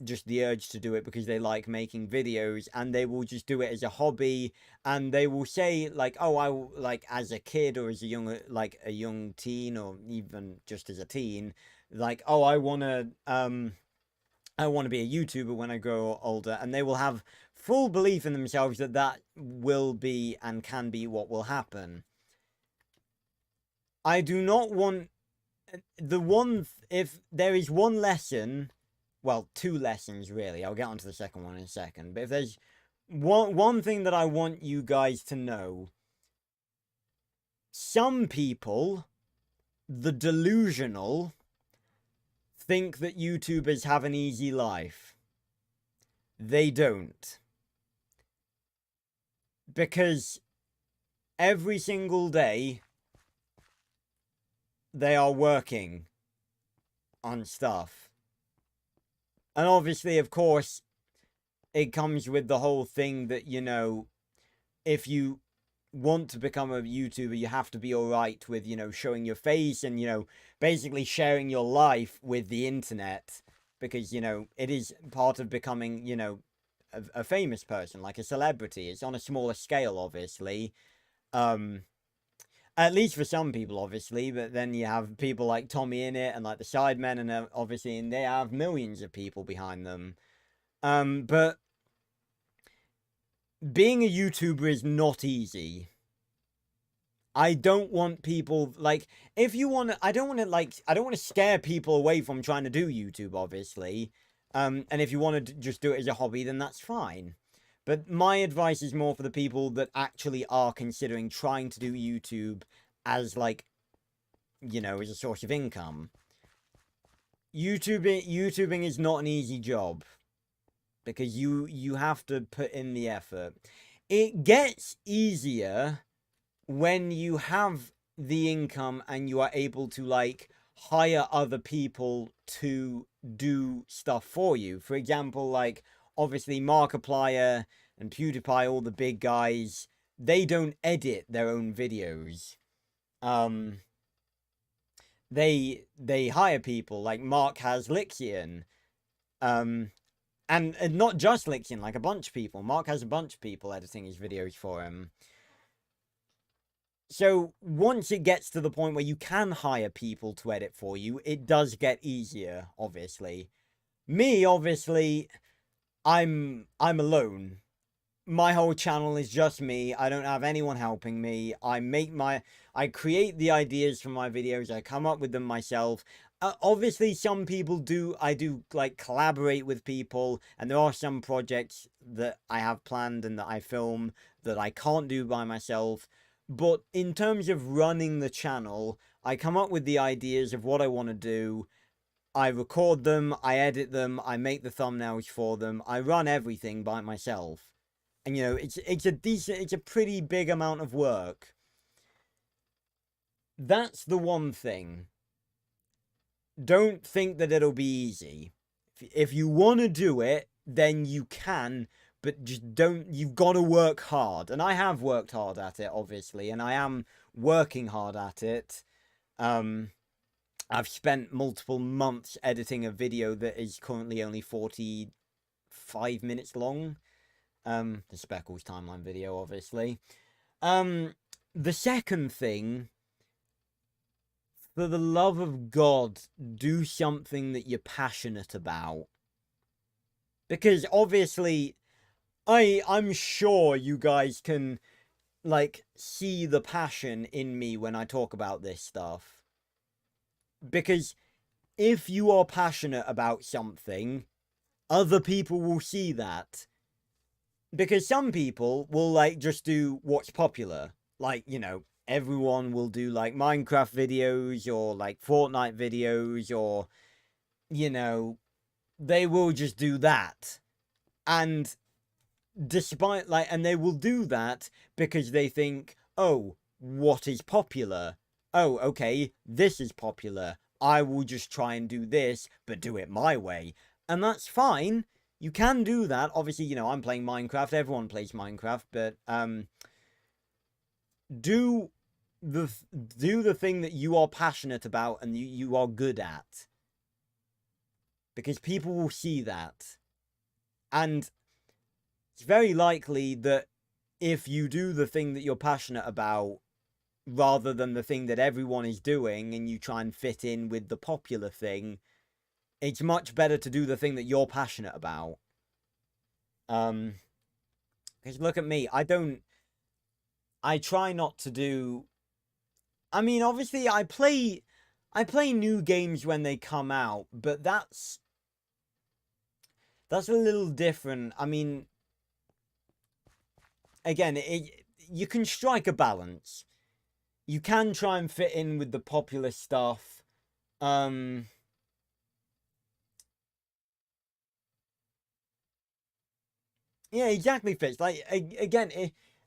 just the urge to do it because they like making videos, and they will just do it as a hobby, and they will say like, oh, I like, as a kid or as a young teen, or even just as a teen, like, oh, I want to be a YouTuber when I grow older, and they will have full belief in themselves that that will be and can be what will happen. I do not want if there is one lesson, well, two lessons really. I'll get onto the second one in a second. But if there's one thing that I want you guys to know, some people, the delusional, think that YouTubers have an easy life. They don't. Because every single day they are working on stuff. And obviously, of course, it comes with the whole thing that, you know, if you want to become a YouTuber, you have to be alright with, you know, showing your face and, you know, basically sharing your life with the internet. Because, you know, it is part of becoming, you know, a famous person, like a celebrity. It's on a smaller scale, obviously. At least for some people, obviously, but then you have people like Tommy in it and like the Sidemen, and obviously, and they have millions of people behind them. But being a YouTuber is not easy. I don't want people like if you want to. I don't want to I don't want to scare people away from trying to do YouTube, obviously. And if you want to just do it as a hobby, then that's fine. But my advice is more for the people that actually are considering trying to do YouTube as like, you know, as a source of income. YouTubing is not an easy job because you have to put in the effort. It gets easier when you have the income and you are able to like hire other people to do stuff for you. For example, like obviously Markiplier and PewDiePie, all the big guys, they don't edit their own videos. They hire people. Like Mark has Lixian. And not just Lixian, like a bunch of people. Mark has a bunch of people editing his videos for him. So once it gets to the point where you can hire people to edit for you, it does get easier, obviously. Me, obviously, I'm alone. My whole channel is just me. I don't have anyone helping me. I create the ideas for my videos. I come up with them myself. Obviously, some people I do like collaborate with people, and there are some projects that I have planned and that I film that I can't do by myself. But in terms of running the channel, I come up with the ideas of what I want to do. I record them, I edit them, I make the thumbnails for them. I run everything by myself. And you know, it's a pretty big amount of work. That's the one thing. Don't think that it'll be easy. If you want to do it, then you can, but just don't. You've got to work hard, and I have worked hard at it, obviously, and I am working hard at it. I've spent multiple months editing a video that is currently only 45 minutes long. The Speckles timeline video, obviously. The second thing, for the love of God, do something that you're passionate about. Because obviously, I'm sure you guys can, like, see the passion in me when I talk about this stuff. Because if you are passionate about something, other people will see that. Because some people will, like, just do what's popular. Like, you know, everyone will do, like, Minecraft videos or, like, Fortnite videos or, you know, they will just do that. And despite, like, and they will do that because they think, oh, what is popular? Oh, okay, this is popular. I will just try and do this, but do it my way. And that's fine. You can do that. Obviously, you know, I'm playing Minecraft. Everyone plays Minecraft, but do the thing that you are passionate about and you are good at. Because people will see that. And it's very likely that if you do the thing that you're passionate about rather than the thing that everyone is doing and you try and fit in with the popular thing, it's much better to do the thing that you're passionate about. Because look at me, I try not to do, I mean, obviously I play new games when they come out, but that's a little different. I mean, again, you can strike a balance. You can try and fit in with the popular stuff. Yeah, exactly, Fitz. Like, again,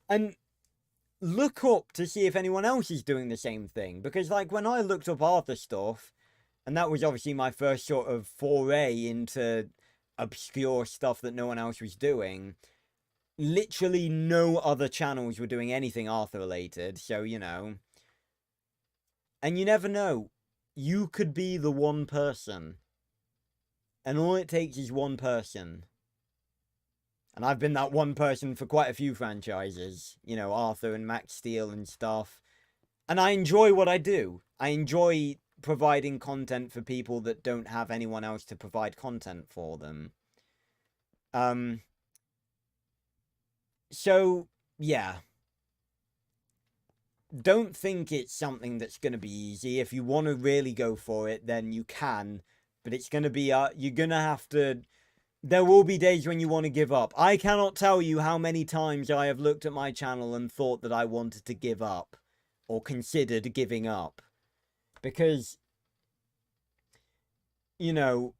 and look up to see if anyone else is doing the same thing. Because, like, when I looked up Arthur stuff, and that was obviously my first sort of foray into obscure stuff that no one else was doing, literally no other channels were doing anything Arthur related. So, you know. And you never know. You could be the one person. And all it takes is one person. And I've been that one person for quite a few franchises. You know, Arthur and Max Steel and stuff. And I enjoy what I do. I enjoy providing content for people that don't have anyone else to provide content for them. So, yeah. Don't think it's something that's going to be easy. If you want to really go for it, then you can. But it's going to be, you're going to have to, there will be days when you want to give up. I cannot tell you how many times I have looked at my channel and thought that I wanted to give up. Or considered giving up. Because, you know,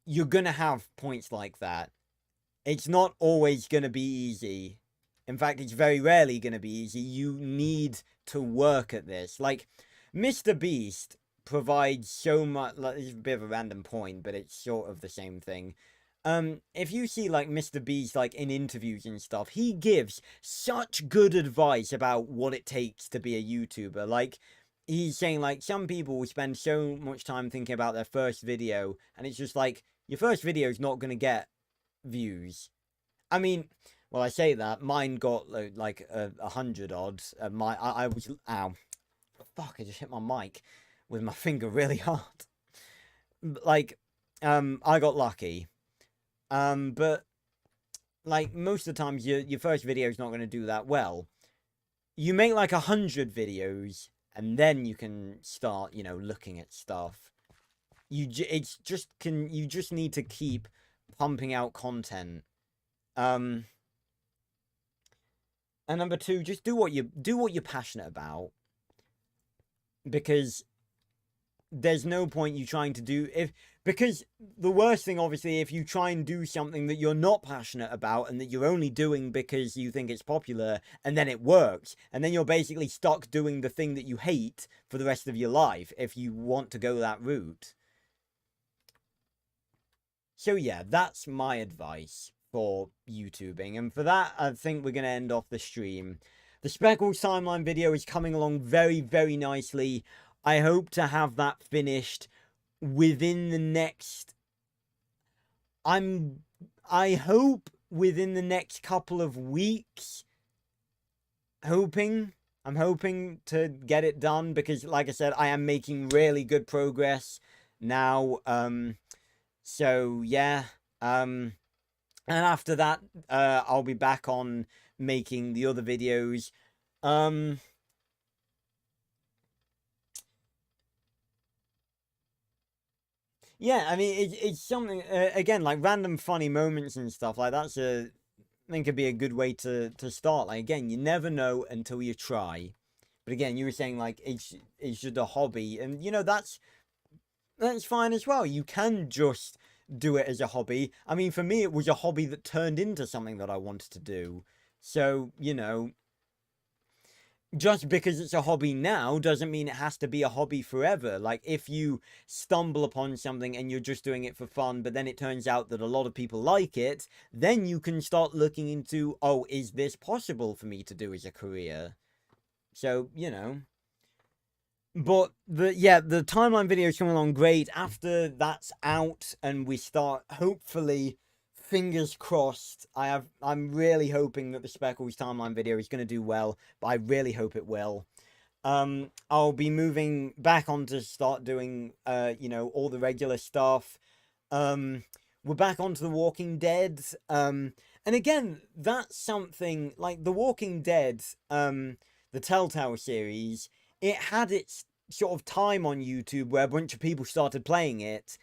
you're going to have points like that. It's not always going to be easy. In fact, it's very rarely going to be easy. You need to work at this. Like, Mr. Beast provides so much... Like, it's a bit of a random point, but it's sort of the same thing. If you see, like, Mr. Beast, like, in interviews and stuff, he gives such good advice about what it takes to be a YouTuber. Like, he's saying, like, some people spend so much time thinking about their first video, and it's just like, your first video is not going to get views. I mean... Well, I say that. Mine got, like, 100 odds. I was... Ow. Fuck, I just hit my mic with my finger really hard. Like, I got lucky. But, like, most of the times, your first video is not going to do that well. You make, like, 100 videos, and then you can start, you know, looking at stuff. You just need to keep pumping out content. And number two, just do what you're passionate about. Because there's no point you trying to do because the worst thing, obviously, if you try and do something that you're not passionate about and that you're only doing because you think it's popular and then it works, and then you're basically stuck doing the thing that you hate for the rest of your life if you want to go that route. So yeah, that's my advice for YouTubing, and for that, I think we're going to end off the stream. The Speckles timeline video is coming along very, very nicely. I hope to have that finished within the next... I hope within the next couple of weeks. I'm hoping to get it done, because, like I said, I am making really good progress now. So, yeah. And after that, I'll be back on making the other videos. Yeah, I mean, it's something, again, like random funny moments and stuff, like that's I think could be a good way to start. Like, again, you never know until you try. But again, you were saying, like, it's just a hobby, and, you know, that's fine as well. You can just do it as a hobby. I mean, for me, it was a hobby that turned into something that I wanted to do. So, you know, just because it's a hobby now doesn't mean it has to be a hobby forever. Like, if you stumble upon something and you're just doing it for fun, but then it turns out that a lot of people like it, then you can start looking into, oh, is this possible for me to do as a career? So, you know. But the timeline video is coming along great. After that's out and we start, hopefully, fingers crossed, I'm really hoping that the Speckles timeline video is going to do well, but I really hope it will. I'll be moving back on to start doing, you know, all the regular stuff. We're back onto The Walking Dead. And again, that's something, like, The Walking Dead, the Telltale series, it had its sort of time on YouTube where a bunch of people started playing it,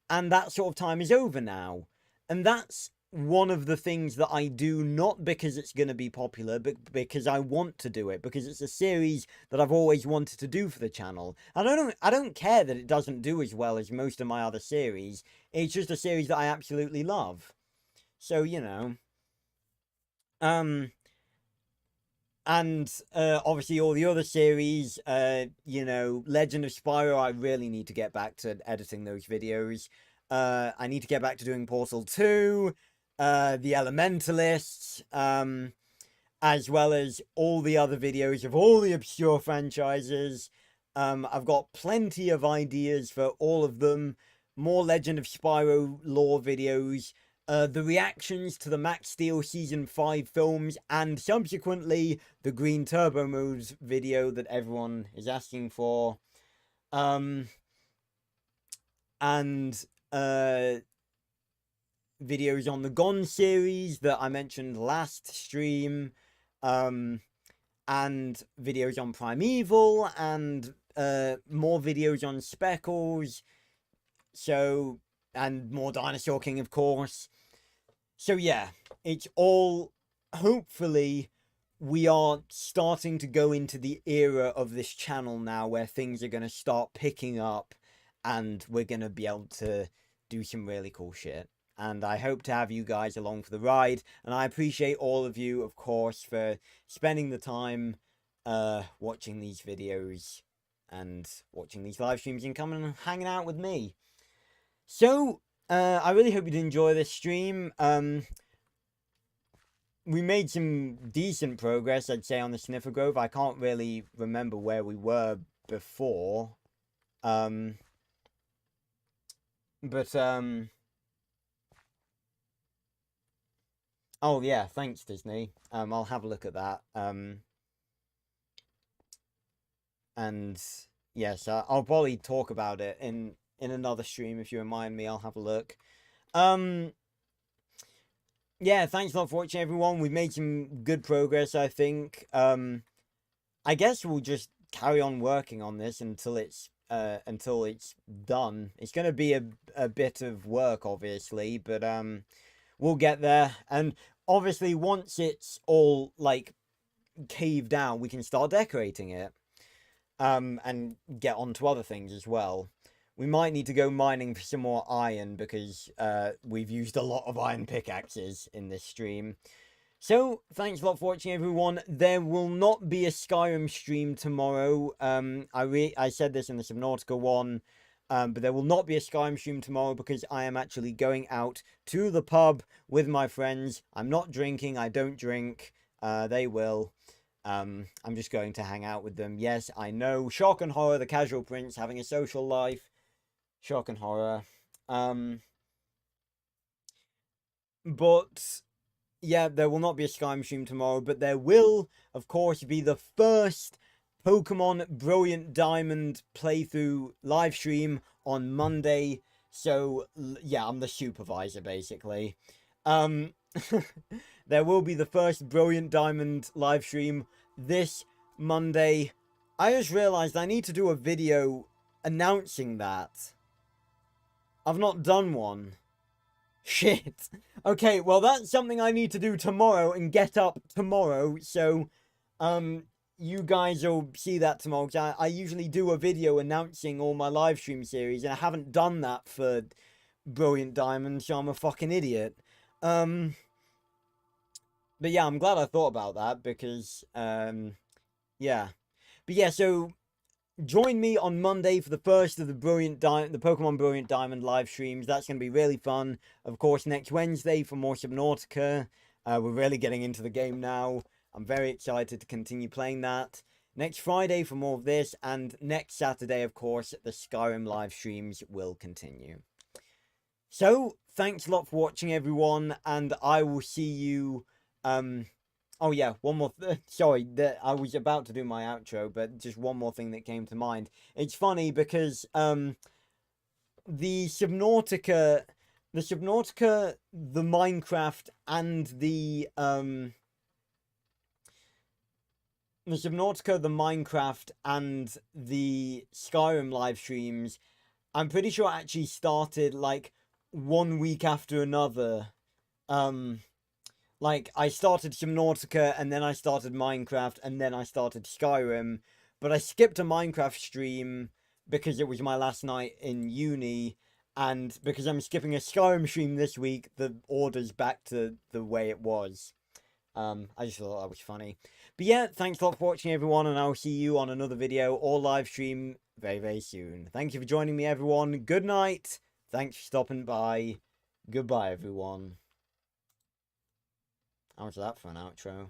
and that sort of time is over now. And that's one of the things that I do, not because it's going to be popular, but because I want to do it, because it's a series that I've always wanted to do for the channel. And I don't care that it doesn't do as well as most of my other series. It's just a series that I absolutely love. So, you know. And obviously all the other series, you know, Legend of Spyro, I really need to get back to editing those videos. I need to get back to doing Portal 2, The Elementalists, as well as all the other videos of all the obscure franchises. I've got plenty of ideas for all of them. More Legend of Spyro lore videos. the reactions to the Max Steel Season 5 films, and subsequently the Green Turbo Modes video that everyone is asking for. And videos on the Gone series that I mentioned last stream, and videos on Primeval, and more videos on Speckles, so, and more Dinosaur King, of course. So yeah, it's all, hopefully, we are starting to go into the era of this channel now where things are going to start picking up and we're going to be able to do some really cool shit. And I hope to have you guys along for the ride. And I appreciate all of you, of course, for spending the time watching these videos and watching these live streams and coming and hanging out with me. So, I really hope you did enjoy this stream. We made some decent progress, I'd say, on the Sniffer Grove. I can't really remember where we were before. Oh yeah, thanks, Disney. I'll have a look at that. And yes, I'll probably talk about it in another stream. If you remind me, I'll have a look. Yeah, thanks a lot for watching, everyone. We've made some good progress, I think. I guess we'll just carry on working on this until it's done. It's going to be a bit of work, obviously, but we'll get there. And obviously, once it's all like caved down, we can start decorating it, and get on to other things as well. We might need to go mining for some more iron because we've used a lot of iron pickaxes in this stream. So, thanks a lot for watching, everyone. There will not be a Skyrim stream tomorrow. I said this in the Subnautica one, but there will not be a Skyrim stream tomorrow because I am actually going out to the pub with my friends. I'm not drinking. I don't drink. They will. I'm just going to hang out with them. Yes, I know. Shock and horror, the casual prince having a social life. Shock and horror. But yeah, there will not be a Skyrim stream tomorrow, but there will, of course, be the first Pokemon Brilliant Diamond playthrough live stream on Monday. So yeah, I'm the supervisor basically. There will be the first Brilliant Diamond live stream this Monday. I just realized I need to do a video announcing that. I've not done one. Shit. Okay, well, that's something I need to do tomorrow and get up tomorrow. So, you guys will see that tomorrow. I usually do a video announcing all my live stream series, and I haven't done that for Brilliant Diamond, so I'm a fucking idiot. But yeah, I'm glad I thought about that because, yeah. But yeah, so join me on Monday for the first of the Pokemon Brilliant Diamond live streams. That's going to be really fun. Of course, next Wednesday for more Subnautica. We're really getting into the game now. I'm very excited to continue playing that. Next Friday for more of this. And next Saturday, of course, the Skyrim live streams will continue. So, thanks a lot for watching, everyone. And I will see you... Oh yeah, one more. Sorry, I was about to do my outro, but just one more thing that came to mind. It's funny because the Subnautica, the Minecraft, and the Skyrim live streams, I'm pretty sure actually started like 1 week after another. Like, I started Subnautica, and then I started Minecraft, and then I started Skyrim. But I skipped a Minecraft stream because it was my last night in uni. And because I'm skipping a Skyrim stream this week, the order's back to the way it was. I just thought that was funny. But yeah, thanks a lot for watching, everyone, and I'll see you on another video or live stream very, very soon. Thank you for joining me, everyone. Good night. Thanks for stopping by. Goodbye, everyone. How was that for an outro?